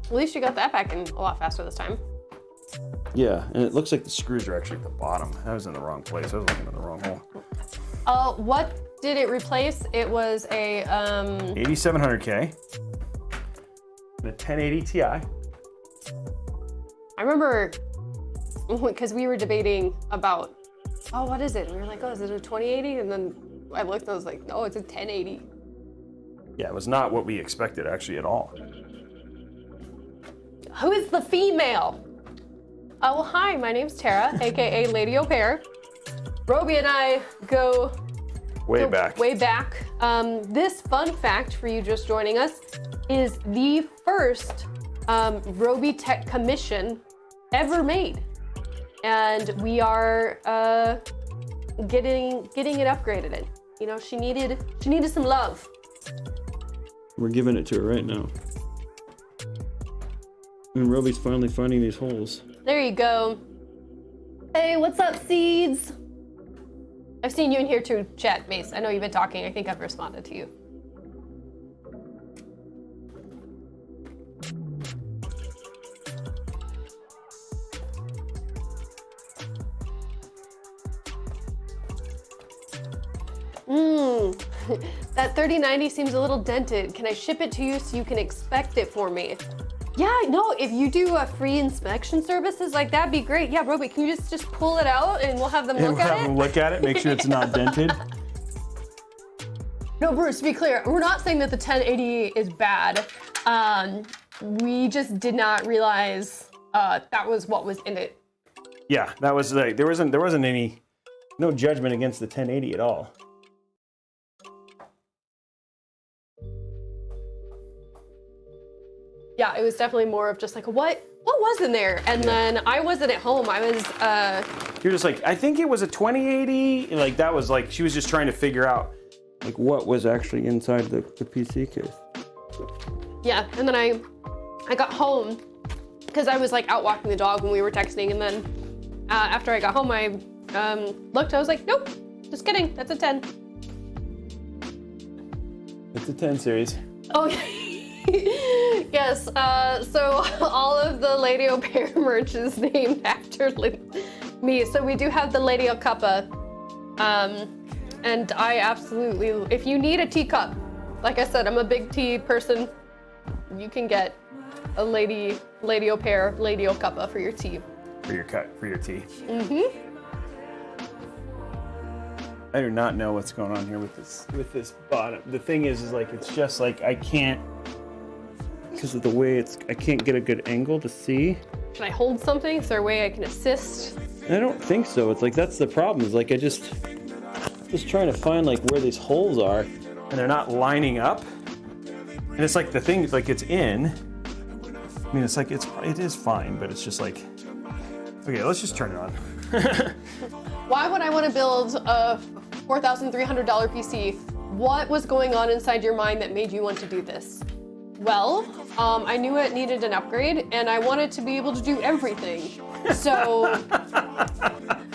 At least you got that back in a lot faster this time. Yeah, and it looks like the screws are actually at the bottom. I was in the wrong place. I was looking in the wrong hole. What did it replace? It was a 8700K, the 1080 Ti. I remember because we were debating about, oh, what is it? And we were like, oh, is it a 2080? And then I looked and I was like, no, it's a 1080. Yeah, it was not what we expected actually at all. Who is the female? Oh, well, hi, my name's Tara, AKA Lady Au Pair. Robey and I go way back. This fun fact for you just joining us is the first Robeytech commission ever made. And we are getting it upgraded. You know, she needed some love. We're giving it to her right now. And Robey's finally finding these holes. There you go. Hey, what's up, Seeds? I've seen you in here too, chat, Mace. I know you've been talking. I think I've responded to you. That 3090 seems a little dented. Can I ship it to you so you can inspect it for me? Yeah, no, if you do free inspection services, like that'd be great. Yeah, Robey, can you just pull it out and we'll have them look at it? Have them look at it, make sure it's not dented. No, Bruce, to be clear, we're not saying that the 1080 is bad. We just did not realize that was what was in it. Yeah, that was like, there wasn't no judgment against the 1080 at all. Yeah, it was definitely more of just like, what was in there? And then I wasn't at home. I was, You're just like, I think it was a 2080. Like that was like, she was just trying to figure out like what was actually inside the PC case. Yeah, and then I got home because I was like out walking the dog when we were texting, and then after I got home, I looked. I was like, nope, just kidding. That's a 10. It's a 10 series. Oh, yes. So all of the Lady O Pair merch is named after me. So we do have the Lady O Cuppa, and I absolutely, if you need a teacup, like I said, I'm a big tea person. You can get a Lady O Pair, Lady O Cuppa for your tea. For your tea. Mm-hmm. I do not know what's going on here with this bottom. The thing is like it's just like I can't, because of the way I can't get a good angle to see. Can I hold something? Is there a way I can assist? I don't think so. It's like that's the problem. Is like I just trying to find like where these holes are, And they're not lining up. And it's like the thing, like it's in. I mean, it's like it is fine, but it's just like, okay, let's just turn it on. Why would I want to build a $4,300 PC? What was going on inside your mind that made you want to do this? Well, I knew it needed an upgrade, and I wanted to be able to do everything. So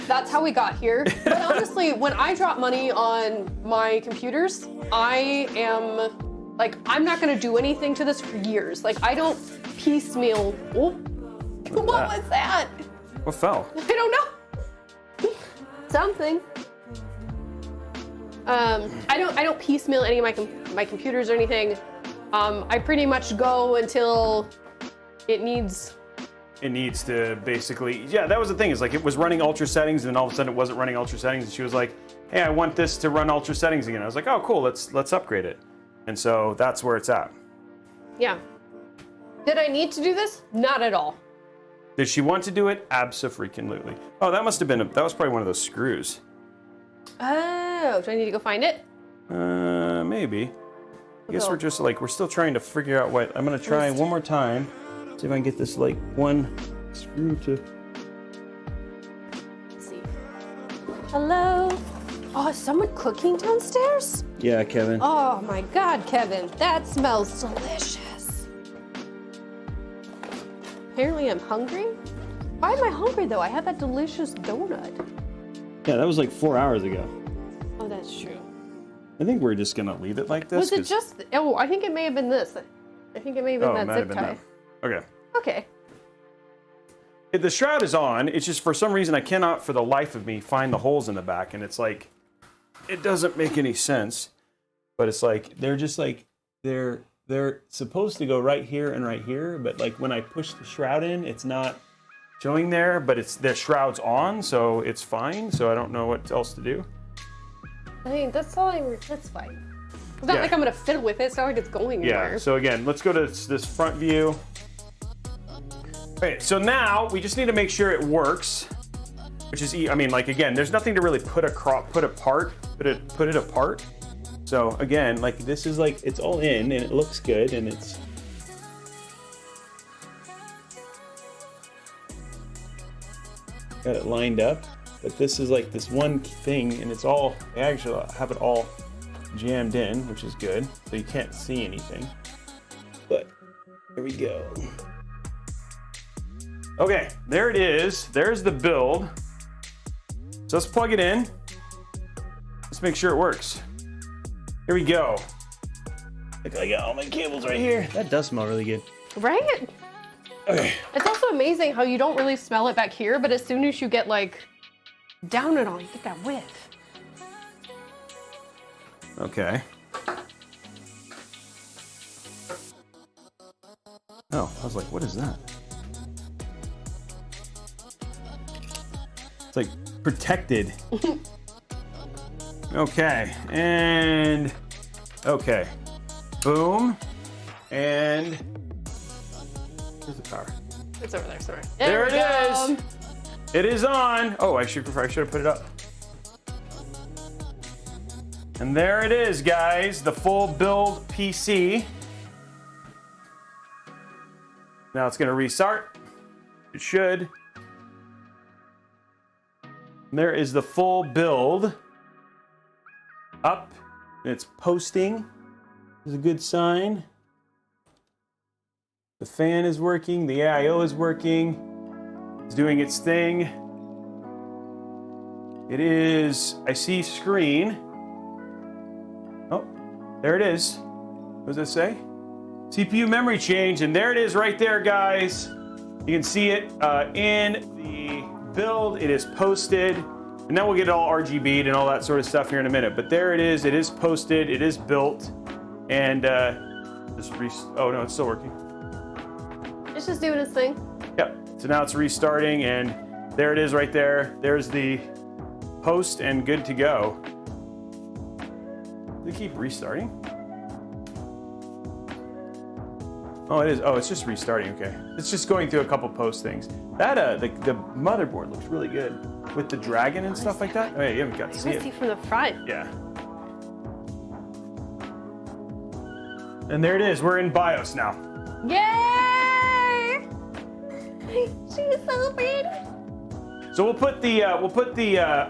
that's how we got here. But honestly, when I drop money on my computers, I am like, I'm not going to do anything to this for years. Like, I don't piecemeal. Oh, what was that? What fell? I don't know. Something. I don't piecemeal any of my computers or anything. I pretty much go until it needs. It needs to basically, yeah, that was the thing, is like it was running ultra settings, and then all of a sudden it wasn't running ultra settings, and she was like, hey, I want this to run ultra settings again. I was like, oh, cool, let's upgrade it. And so that's where it's at. Yeah. Did I need to do this? Not at all. Did she want to do it? Abso-freaking-lutely. Oh, that that was probably one of those screws. Oh, do I need to go find it? Maybe. I guess we're just like, we're still trying to figure out what, I'm gonna try one more time. See if I can get this like one screw to. Let's see. Hello? Oh, is someone cooking downstairs? Yeah, Kevin. Oh my God, Kevin, that smells delicious. Apparently I'm hungry. Why am I hungry though? I had that delicious donut. Yeah, that was like 4 hours ago. Oh, that's true. I think we're just gonna leave it like this. Was it just, oh, I think it may have been this. I think it may have been that zip tie. Okay. Okay. The shroud is on. It's just for some reason I cannot, for the life of me, find the holes in the back, and it's like, it doesn't make any sense. But it's like they're just like they're supposed to go right here and right here, but like when I push the shroud in, it's not showing there. But it's the shroud's on, so it's fine. So I don't know what else to do. I mean, that's fine. It's not like I'm gonna fiddle with it. It's not like it's going anywhere. Yeah. So again, let's go to this front view. Okay, so now we just need to make sure it works, which is, I mean, like again, there's nothing to really put apart. So again, like this is like, it's all in and it looks good and it's. Got it lined up, but this is like this one thing and it's all, I actually have it all jammed in, which is good. So you can't see anything, but here we go. Okay, there it is. There's the build. So let's plug it in. Let's make sure it works. Here we go. Look, I got all my cables right here. That does smell really good. Right? Okay. It's also amazing how you don't really smell it back here, but as soon as you get like down it on, you get that whiff. Okay. Oh, I was like, what is that? It's like protected. Okay, and okay. Boom. And where's the power? It's over there, sorry. There it is. It is on. Oh, I should have put it up. And there it is, guys. The full build PC. Now it's gonna restart. It should. There is the full build up It's posting. Is a good sign. The fan is working. The AIO is working. It's doing its thing. It is. I see screen. Oh, there it is. What does it say? CPU memory change, and there it is right there, guys. You can see it in the build. It is posted, and then we'll get it all RGB'd and all that sort of stuff here in a minute. But there it is. It is posted. It is built, and oh no, it's still working. It's just doing its thing. Yep. So now it's restarting, and there it is right there. There's the post, and good to go. Does it keep restarting? Oh, it is. Oh, it's just restarting. Okay, it's just going through a couple post things. That the motherboard looks really good with the dragon and stuff like that. Oh, yeah, you haven't got to see it. See from the front. Yeah. And there it is. We're in BIOS now. Yay! She's so pretty. So we'll put the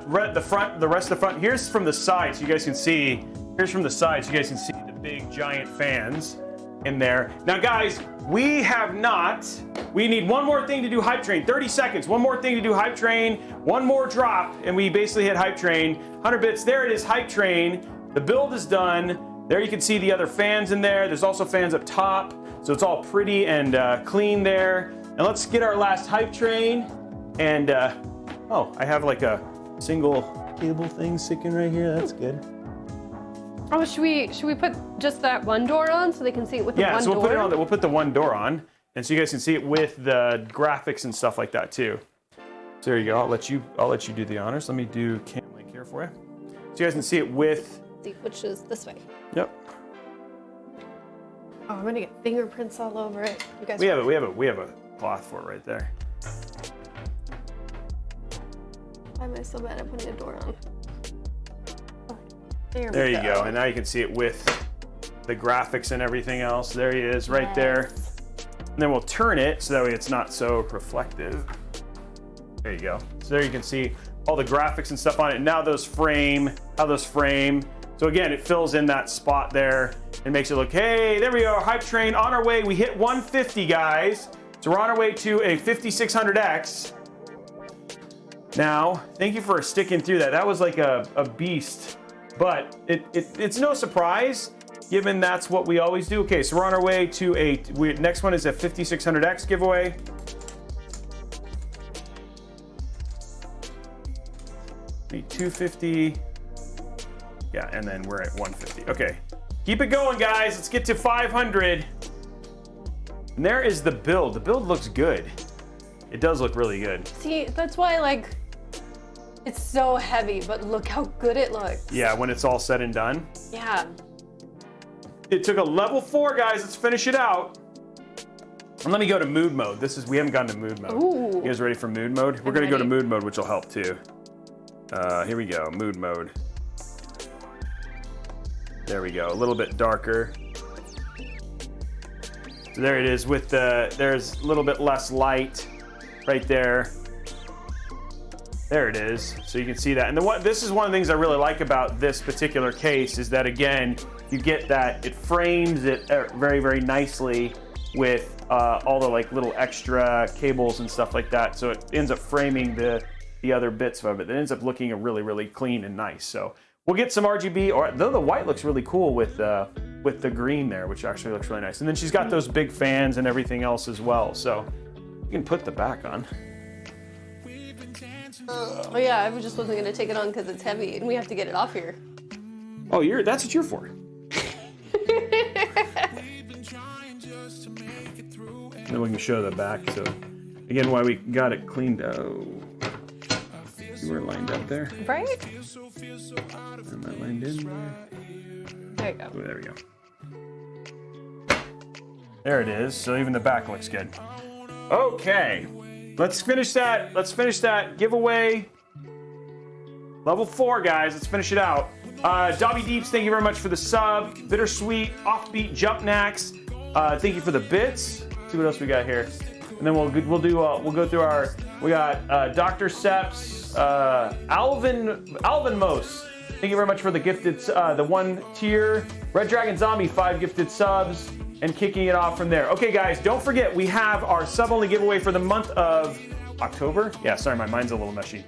rest of the front. Here's from the side, so you guys can see. Here's from the side, so you guys can see the big giant fans in there. Now, guys, we need one more thing to do hype train. 30 seconds. One more thing to do hype train. One more drop, and we basically hit hype train. 100 bits. There it is, hype train. The build is done. There you can see the other fans in there. There's also fans up top, so it's all pretty and clean there. And let's get our last hype train. And oh, I have like a single cable thing sticking right here. That's good. Oh, should we put just that one door on so they can see it with the one door? Yeah, so we'll put it on. We'll put the one door on, and so you guys can see it with the graphics and stuff like that too. So there you go. I'll let you do the honors. Let me do cam link here for you, so you guys can see it with. See which is this way. Yep. Oh, I'm gonna get fingerprints all over it. You guys. We have a cloth for it right there. Why am I so bad at putting a door on? There you go. And now you can see it with the graphics and everything else. There he is, right there. And then we'll turn it so that way it's not so reflective. There you go. So there you can see all the graphics and stuff on it. Now how those frame. So again, it fills in that spot there and makes it look, hey, there we are, hype train on our way. We hit 150, guys. So we're on our way to a 5600X. Now, thank you for sticking through that. That was like a beast. But it's no surprise, given that's what we always do. Okay, so we're on our way to next one is a 5600X giveaway. Need 250. Yeah, and then we're at 150. Okay, keep it going, guys. Let's get to 500. And there is the build. The build looks good. It does look really good. See, that's why, like, it's so heavy, but look how good it looks. Yeah, when it's all said and done. Yeah. It took a level 4, guys. Let's finish it out. And let me go to mood mode. We haven't gotten to mood mode. Ooh. You guys ready for mood mode? We're gonna go to mood mode, which will help too. Here we go, mood mode. There we go, a little bit darker. So there it is with there's a little bit less light right there. There it is, so you can see that. And this is one of the things I really like about this particular case is that, again, you get that it frames it very, very nicely with all the like little extra cables and stuff like that. So it ends up framing the other bits of it. It ends up looking really, really clean and nice. So we'll get some RGB, or though the white looks really cool with the green there, which actually looks really nice. And then she's got those big fans and everything else as well. So you can put the back on. Oh yeah, I just wasn't gonna take it on because it's heavy and we have to get it off here. Oh, that's what you're for. And then we can show the back. So again, why we got it cleaned. Oh, you were lined up there. Right? Am I lined in there? There you go. Oh, there we go. There it is. So even the back looks good. Okay. Let's finish that. Let's finish that giveaway. Level 4, guys. Let's finish it out. Dobby Deeps, thank you very much for the sub. Bittersweet, Offbeat, Jump Nax. Thank you for the bits. Let's see what else we got here. And then we'll go through our. We got Dr. Seps, Alvin Mos. thank you very much for the gifted, the 1 tier. Red Dragon Zombie, 5 gifted subs, and kicking it off from there. Okay, guys, don't forget, we have our sub-only giveaway for the month of October. Yeah, sorry, my mind's a little mushy.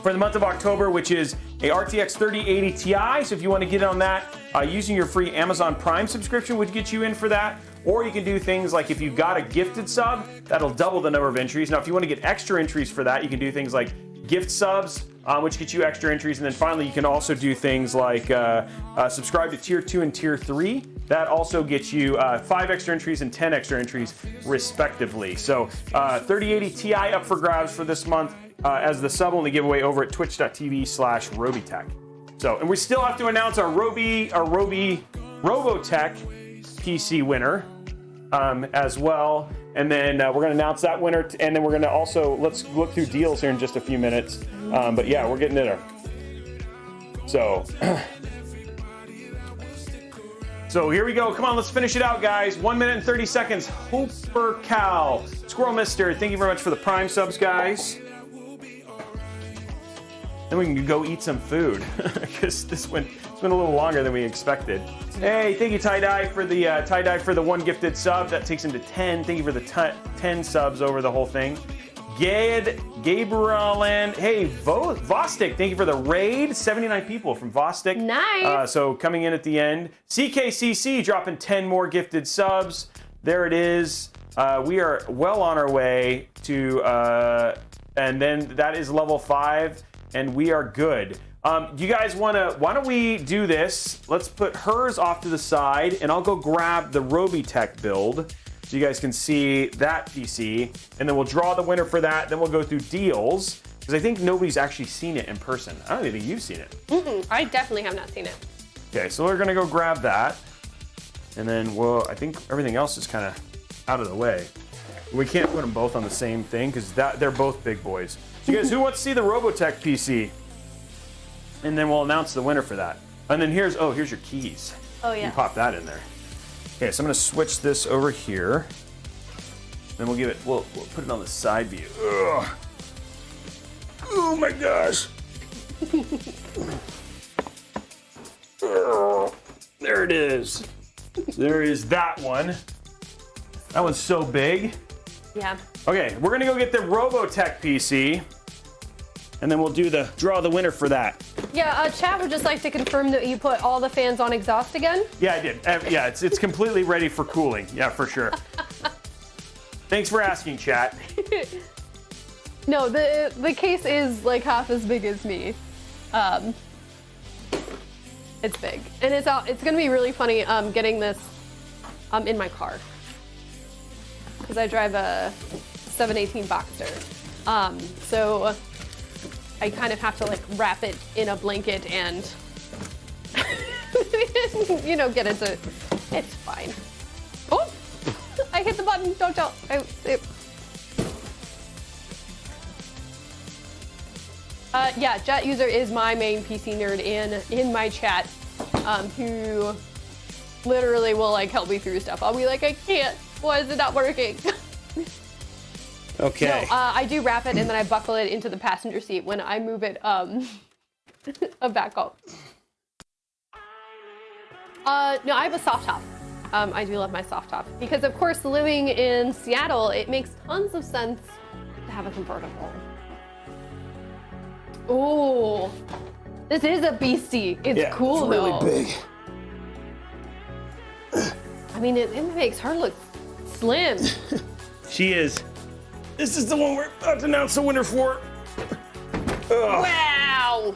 For the month of October, which is a RTX 3080 Ti. So if you want to get on that, using your free Amazon Prime subscription would get you in for that. Or you can do things like if you got a gifted sub, that'll double the number of entries. Now, if you want to get extra entries for that, you can do things like gift subs, which get you extra entries. And then finally, you can also do things like subscribe to tier 2 and tier 3. That also gets you 5 extra entries and 10 extra entries, respectively. So 3080 Ti up for grabs for this month as the sub-only giveaway over at twitch.tv/Robeytech. So, and we still have to announce our Robeytech PC winner as well. And then we're going to announce that winner. And then we're going to also, let's look through deals here in just a few minutes. But yeah, we're getting in there. So, so here we go. Come on, let's finish it out, guys. 1 minute and 30 seconds. Hooper Cal. Squirrel Mister, thank you very much for the Prime subs, guys. Then we can go eat some food because it's been a little longer than we expected. Hey, thank you Tie-Dye for the Tie-Dye for the 1 gifted sub. That takes him to 10. Thank you for the 10 subs over the whole thing. Gabriel and hey, Vostik, thank you for the raid. 79 people from Vostik. Nice. So coming in at the end. CKCC dropping 10 more gifted subs. There it is. We are well on our way to, and then that is level 5. And we are good. You guys why don't we do this? Let's put hers off to the side and I'll go grab the Robeytech build so you guys can see that PC. And then we'll draw the winner for that. Then we'll go through deals because I think nobody's actually seen it in person. I don't even think you've seen it. I definitely have not seen it. Okay, so we're gonna go grab that. And then I think everything else is kind of out of the way. We can't put them both on the same thing because they're both big boys. So you guys, who wants to see the Robeytech PC? And then we'll announce the winner for that. And then here's your keys. Oh yeah. You pop that in there. Okay, so I'm gonna switch this over here. Then we'll put it on the side view. Ugh. Oh my gosh. There it is. There is that one. That one's so big. Yeah. Okay, we're gonna go get the Robeytech PC, and then we'll draw the winner for that. Yeah, chat would just like to confirm that you put all the fans on exhaust again. Yeah, I did. Yeah, it's completely ready for cooling. Yeah, for sure. Thanks for asking, chat. No, the case is like half as big as me. It's big, and it's gonna be really funny getting this in my car because I drive a 718 Boxster. So I kind of have to like wrap it in a blanket and get it to. It's fine. Oh, I hit the button. Don't tell. Yeah, Jet User is my main PC nerd in my chat, who literally will like help me through stuff. I'll be like, I can't. Why is it not working? Okay. No, I do wrap it and then I buckle it into the passenger seat when I move it back up. No, I have a soft top. I do love my soft top because, of course, living in Seattle, it makes tons of sense to have a convertible. Oh, this is a beastie. It's cool it's really though. Big. I mean, it makes her look slim. She is. This is the one we're about to announce the winner for. Ugh. Wow.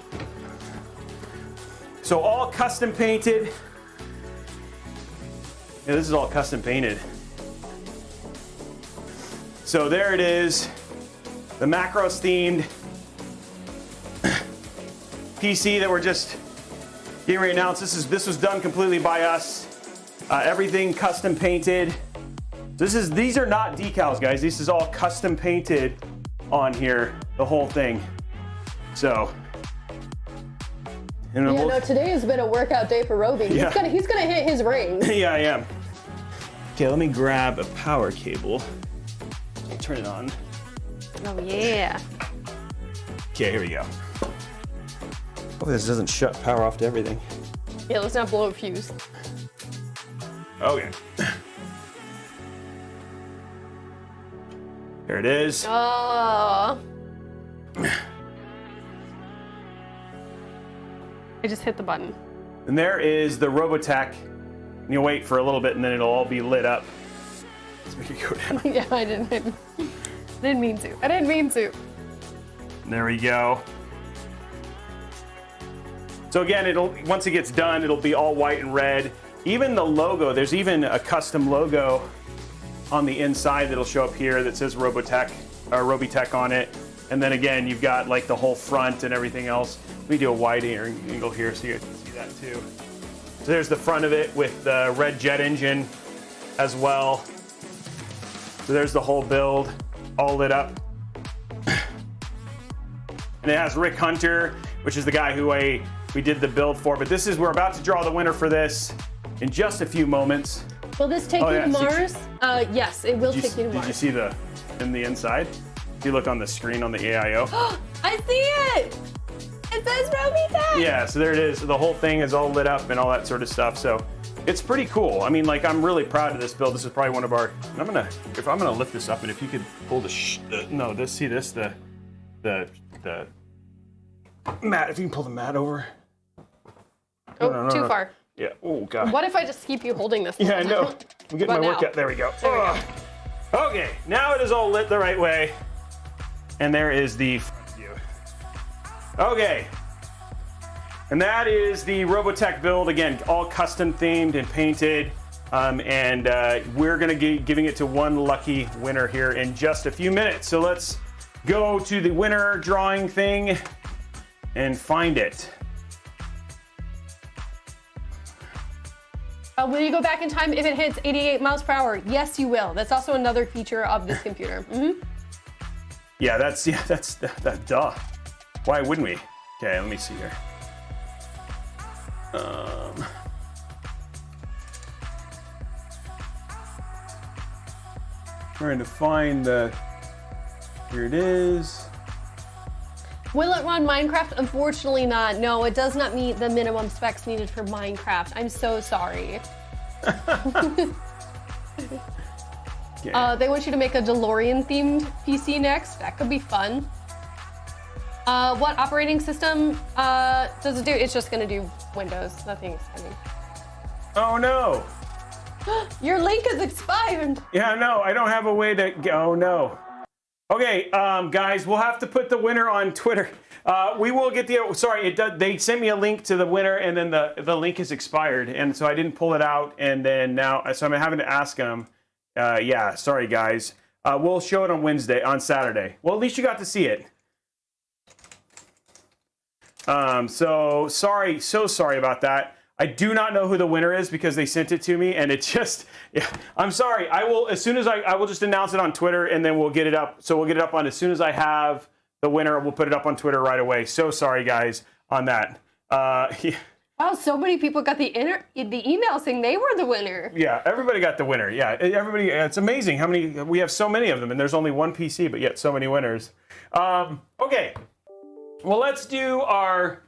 So all custom painted. Yeah, this is all custom painted. So there it is. The macros themed PC that we're just getting ready to announce. This was done completely by us. Everything custom painted. These are not decals, guys. This is all custom painted on here, the whole thing. So. Yeah, no, today has been a workout day for Robey. Yeah. He's gonna hit his rings. Yeah, I am. Okay, let me grab a power cable. I'll turn it on. Oh yeah. Okay, here we go. Oh, Hopefully this doesn't shut power off to everything. Yeah, let's not blow a fuse. Okay. There it is. Oh. I just hit the button. And there is the Robeytech. And you'll wait for a little bit and then it'll all be lit up. Let's make it go down. Yeah, I didn't mean to. I didn't mean to. There we go. So again, once it gets done, it'll be all white and red. Even the logo, there's even a custom logo on the inside that'll show up here that says Robeytech on it. And then again, you've got like the whole front and everything else. Let me do a wide angle here so you guys can see that too. So there's the front of it with the red jet engine as well. So there's the whole build all lit up. And it has Rick Hunter, which is the guy who we did the build for. But we're about to draw the winner for this in just a few moments. Will this take you to Mars? Yes, it will take you to Mars. Did you see in the inside? If you look on the screen on the AIO. I see it! It says Robeytech! Yeah, so there it is. The whole thing is all lit up and all that sort of stuff. So it's pretty cool. I mean, like, I'm really proud of this build. This is probably one of our. If I'm gonna lift this up, and if you could pull the mat. If you can pull the mat over. Oh, too far. Yeah. Oh god. What if I just keep you holding this? Yeah, I know. I'm getting my workout. There we go. Okay, now it is all lit the right way. And there is the front view. Okay. And that is the Robeytech build. Again, all custom themed and painted. We're going to be giving it to one lucky winner here in just a few minutes. So let's go to the winner drawing thing and find it. Will you go back in time if it hits 88 miles per hour? Yes, you will. That's also another feature of this computer. Yeah, that's duh. Why wouldn't we? Okay, let me see here. Trying to find here it is. Will it run Minecraft? Unfortunately not. No, it does not meet the minimum specs needed for Minecraft. I'm so sorry. They want you to make a DeLorean themed PC next. That could be fun. What operating system does it do? It's just gonna do Windows, nothing exciting. Oh no! Your link is expired. Yeah, no, I don't have a way to go. Oh no. Okay, guys, we'll have to put the winner on Twitter. We will get the. Sorry, they sent me a link to the winner, and then the link is expired, and so I didn't pull it out, and then now, so I'm having to ask them. Yeah, sorry, guys. We'll show it on Saturday. Well, at least you got to see it. So sorry about that. I do not know who the winner is because they sent it to me, and it just, yeah, I'm sorry. I will, as soon as I will just announce it on Twitter, and then we'll get it up. So we'll get it up on, as soon as I have the winner, we'll put it up on Twitter right away. So sorry, guys, on that. Yeah. Wow, so many people got the email saying they were the winner. Yeah, everybody got the winner. Yeah, everybody, it's amazing how many, we have so many of them, and there's only one PC, but yet so many winners. Okay, well, let's do our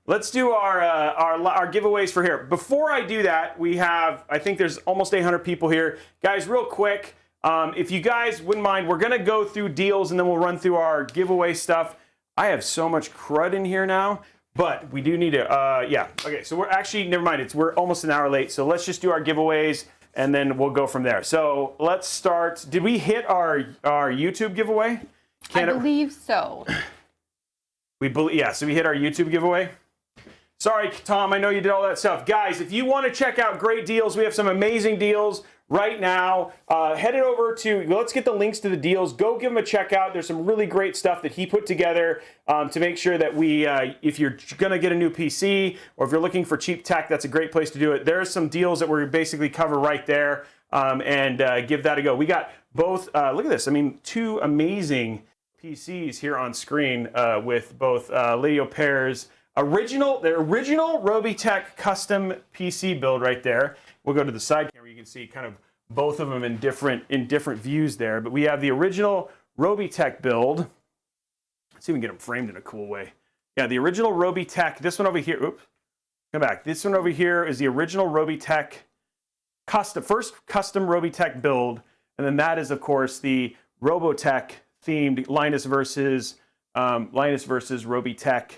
giveaways for here. Before I do that, we have, I think there's almost 800 people here. Guys, real quick, if you guys wouldn't mind, we're gonna go through deals and then we'll run through our giveaway stuff. I have so much crud in here now, but we do need to, yeah. Okay, so we're actually, never mind, we're almost an hour late, so let's just do our giveaways and then we'll go from there. So let's start, did we hit our YouTube giveaway? I believe so. Yeah, so we hit our YouTube giveaway. Sorry, Tom, I know you did all that stuff. Guys, if you want to check out great deals, we have some amazing deals right now. Head it over to, let's get the links to the deals. Go give them a check out. There's some really great stuff that he put together to make sure that if you're going to get a new PC or if you're looking for cheap tech, that's a great place to do it. There's some deals that we basically cover right there and give that a go. We got both, look at this. I mean, two amazing PCs here on screen with both Lady Au-Pair's the original Robeytech custom PC build right there. We'll go to the side camera. You can see kind of both of them in different views there. But we have the original Robeytech build Let's see if we can get them framed in a cool way. Yeah, the original Robeytech. This one over here. Oops. Come back. This one over here is the original Robeytech first custom Robeytech build. And then that is, of course, the Robeytech themed Linus versus Robeytech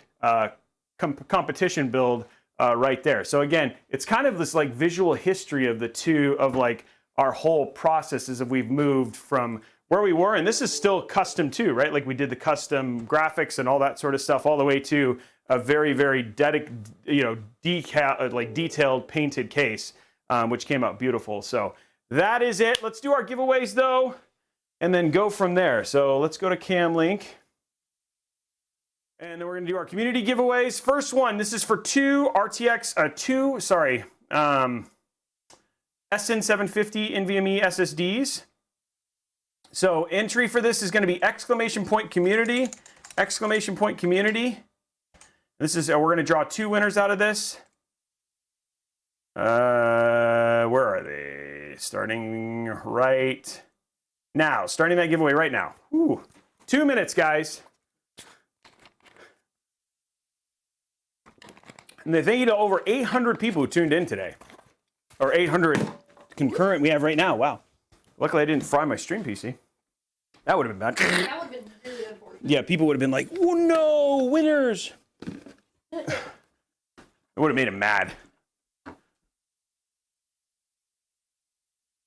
competition build right there. So again, it's kind of this like visual history of the two of like our whole processes of we've moved from where we were, and this is still custom too, right? Like we did the custom graphics and all that sort of stuff, all the way to a very, very detailed painted case, which came out beautiful. So that is it. Let's do our giveaways though, and then go from there. So let's go to CamLink. And then we're gonna do our community giveaways. First one, this is for two SN750 NVMe SSDs. So entry for this is gonna be !community, !community. This is, we're gonna draw two winners out of this. Where are they? Starting right now, starting that giveaway right now. Ooh, 2 minutes, guys. And thank you to over 800 people who tuned in today. Or 800 concurrent we have right now. Wow. Luckily I didn't fry my stream PC. That would have been bad. That would have been really unfortunate. Yeah, people would have been like, oh no, winners. It would have made him mad.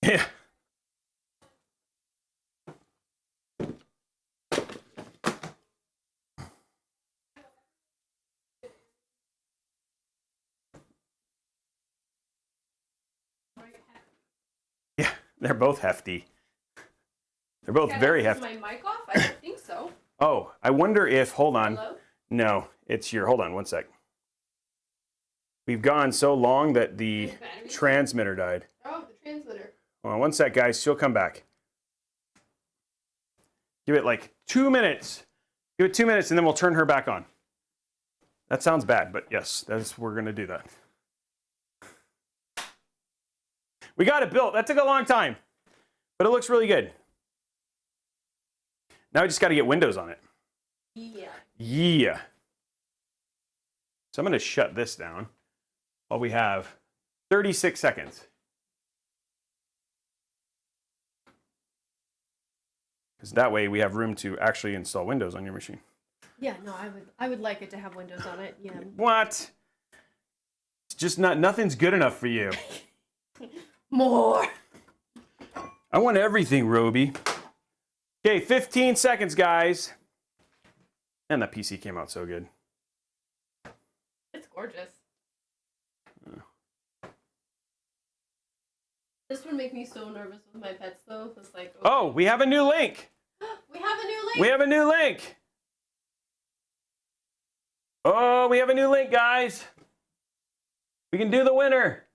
Yeah. Yeah, they're both hefty. They're both very hefty. Is my mic off? I don't think so. Oh, I wonder if, hold on. Hello? No, it's your, hold on one sec. We've gone so long that the transmitter died. Oh, the transmitter. Hold on one sec, guys. She'll come back. Give it like 2 minutes. Give it 2 minutes and then we'll turn her back on. That sounds bad, but yes, we're going to do that. We got it built. That took a long time, but it looks really good. Now we just got to get Windows on it. Yeah. Yeah. So I'm going to shut this down while we have 36 seconds. Because that way we have room to actually install Windows on your machine. Yeah, no, I would like it to have Windows on it. Yeah. What? It's just nothing's good enough for you. More. I want everything, Robey. Okay, 15 seconds, guys. And that PC came out so good. It's gorgeous. This would make me so nervous with my pets, though. It's like, okay. Oh, we have a new link. We have a new link. We have a new link. Oh, we have a new link, guys. We can do the winner.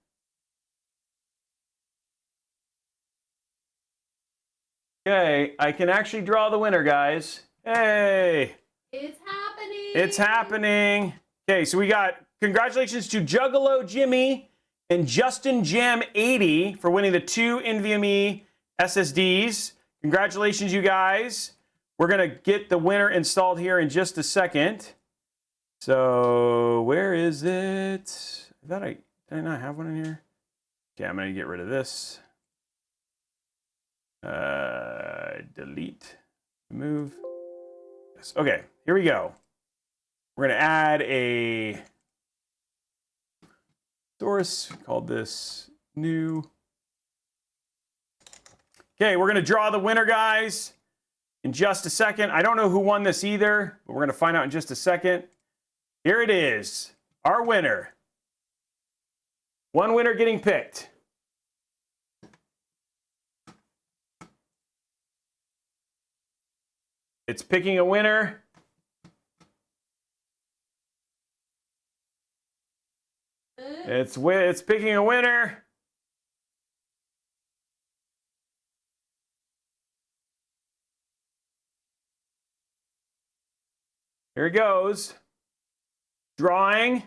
Okay, I can actually draw the winner, guys. Hey. It's happening. It's happening. Okay, so we got congratulations to Juggalo Jimmy and Justin Jam 80 for winning the two NVMe SSDs. Congratulations, you guys. We're gonna get the winner installed here in just a second. So where is it? Did I not have one in here? Okay, I'm gonna get rid of this. Delete, remove. Yes. Okay, here we go. We're gonna add a source, called this new. Okay, we're gonna draw the winner, guys, in just a second. I don't know who won this either, but we're gonna find out in just a second. Here it is, our winner. One winner getting picked. It's picking a winner. It's picking a winner. Here it goes. Drawing.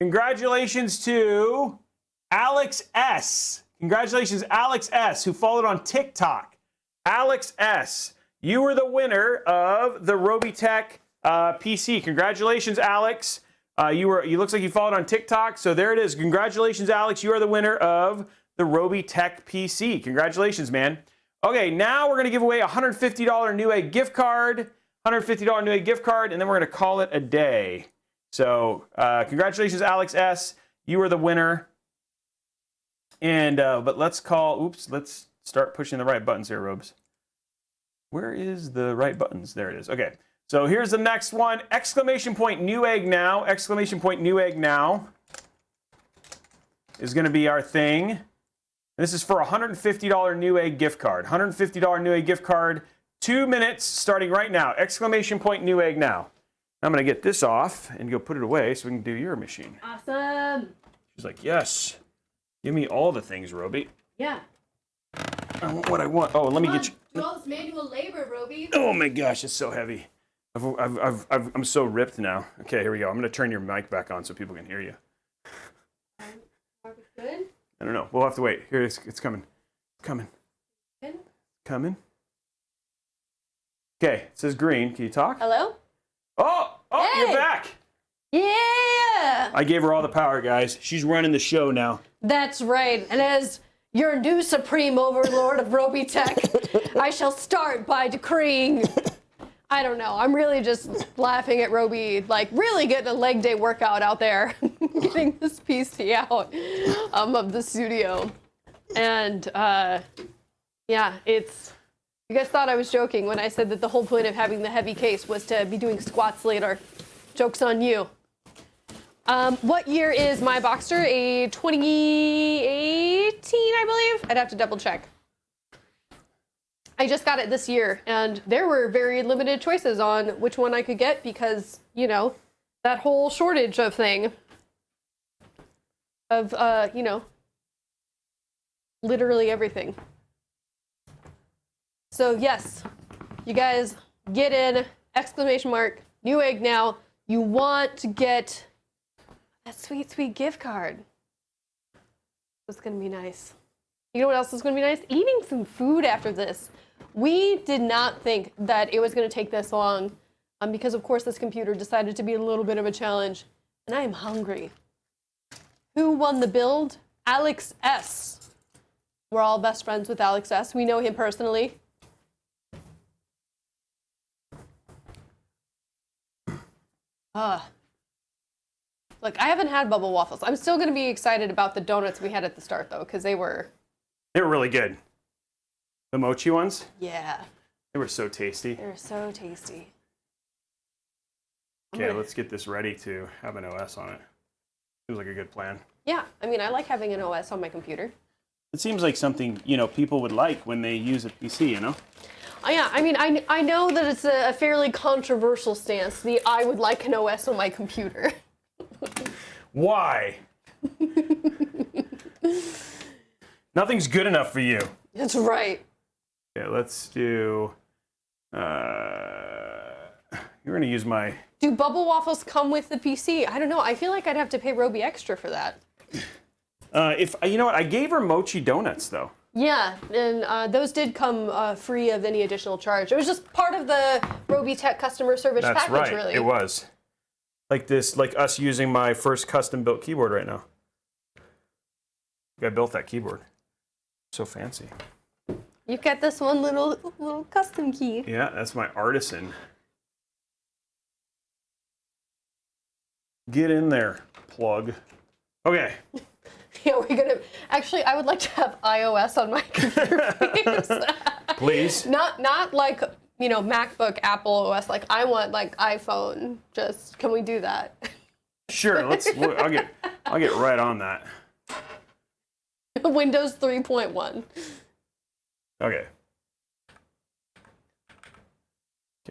Congratulations to Alex S. Congratulations, Alex S., who followed on TikTok. Alex S., you are the winner of the Robeytech PC. Congratulations, Alex. You looks like you followed on TikTok, so there it is. Congratulations, Alex. You are the winner of the Robeytech PC. Congratulations, man. Okay, now we're gonna give away a $150 Newegg gift card, $150 Newegg gift card, and then we're gonna call it a day. So congratulations, Alex S. You are the winner. And but let's start pushing the right buttons here, Robes. Where is the right buttons? There it is. Okay. So here's the next one. Exclamation point Newegg now. Exclamation point Newegg now is going to be our thing. This is for a $150 Newegg gift card. $150 Newegg gift card. 2 minutes starting right now. Exclamation point Newegg now. I'm going to get this off and go put it away so we can do your machine. Awesome. She's like, yes. Give me all the things, Robey. Yeah. I want what I want. Oh, let me get you. Do all this manual labor, Robey. Oh my gosh, it's so heavy. I'm so ripped now. Okay, here we go. I'm gonna turn your mic back on so people can hear you. Are we good? I don't know. We'll have to wait. Here it's coming. Coming. Good? Coming. Okay, it says green. Can you talk? Hello? Oh, Hey! You're back. Yeah! I gave her all the power, guys. She's running the show now. That's right. And as your new supreme overlord of Robeytech, I shall start by decreeing. I don't know. I'm really just laughing at Robey, like really getting a leg day workout out there, getting this PC out of the studio. And yeah, you guys thought I was joking when I said that the whole point of having the heavy case was to be doing squats later. Joke's on you. What year is my Boxster? A 2018, I believe? I'd have to double check. I just got it this year, and there were very limited choices on which one I could get because, you know, that whole shortage of thing. Of, you know, literally everything. So, yes, you guys get in, exclamation mark, Newegg now. You want to get that sweet, sweet gift card. It's going to be nice. You know what else is going to be nice? Eating some food after this. We did not think that it was going to take this long because, of course, this computer decided to be a little bit of a challenge. And I am hungry. Who won the build? Alex S. We're all best friends with Alex S. We know him personally. Look, I haven't had bubble waffles. I'm still going to be excited about the donuts we had at the start, though, because they were really good. The mochi ones? Yeah. They were so tasty. They were so tasty. Okay, let's get this ready to have an OS on it. Seems like a good plan. Yeah, I mean, I like having an OS on my computer. It seems like something, you know, people would like when they use a PC, you know? Oh, yeah, I mean, I know that it's a fairly controversial stance. I would like an OS on my computer. Why? Nothing's good enough for you. That's right. Okay, let's do... you're going to use my... Do bubble waffles come with the PC? I don't know. I feel like I'd have to pay Robey extra for that. You know what? I gave her mochi donuts, though. Yeah, and those did come free of any additional charge. It was just part of the Robeytech customer service package, right. really. It was. Like us using my first custom-built keyboard right now. I built that keyboard. So fancy. You've got this one little custom key. Yeah, that's my artisan. Get in there, plug. Okay. Yeah, we're gonna. Actually, I would like to have iOS on my computer, please. Please. Not like, you know, MacBook, Apple OS. Like, I want like iPhone. Just, can we do that? Sure. I'll get right on that. Windows 3.1. Okay.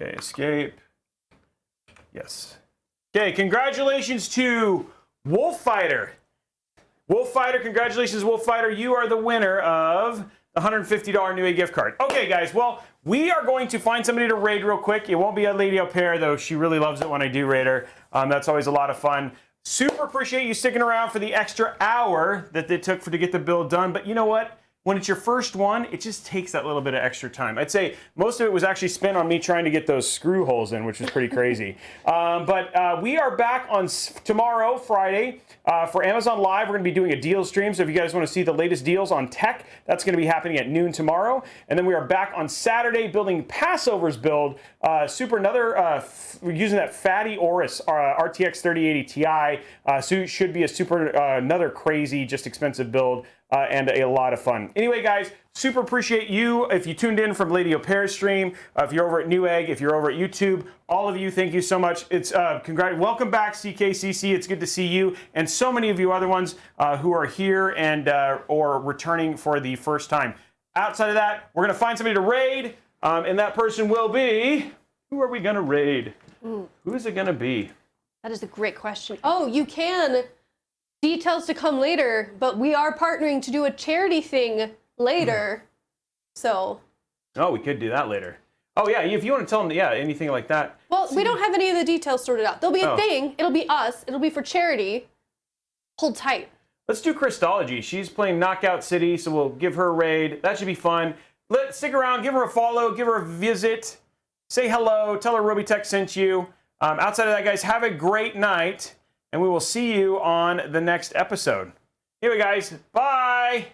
Okay, escape. Yes. Okay, congratulations to Wolffighter. Wolffighter, congratulations, Wolffighter. You are the winner of the $150 Newegg gift card. Okay, guys, well, we are going to find somebody to raid real quick. It won't be a Lady Au Pair, though. She really loves it when I do raid her. That's always a lot of fun. Super appreciate you sticking around for the extra hour that it took to get the build done. But you know what? when it's your first one, it just takes that little bit of extra time. I'd say most of it was actually spent on me trying to get those screw holes in, which was pretty crazy. But we are back on tomorrow, Friday, for Amazon Live. We're going to be doing a deal stream, so if you guys want to see the latest deals on tech, that's going to be happening at noon tomorrow. And then we are back on Saturday building Passover's build, we're using that Fatty Oris RTX 3080 Ti, so it should be a another crazy, just expensive build. And a lot of fun. Anyway, guys, super appreciate you. If you tuned in from Lady Au Pair's stream, if you're over at Newegg, if you're over at YouTube, all of you, thank you so much. It's welcome back, CKCC. It's good to see you, and so many of you other ones who are here and or returning for the first time. Outside of that, we're gonna find somebody to raid, and that person will be. Who are we gonna raid? Who is it gonna be? That is a great question. Oh, you can. Details to come later, but we are partnering to do a charity thing later. So. Oh, we could do that later. Oh, yeah, if you want to tell them, yeah, anything like that. Well, we don't have any of the details sorted out. There'll be a thing. It'll be us. It'll be for charity. Hold tight. Let's do Christology. She's playing Knockout City, so we'll give her a raid. That should be fun. Stick around, give her a follow, give her a visit. Say hello, tell her Robeytech sent you. Outside of that, guys, have a great night. And we will see you on the next episode. Anyway, guys, bye!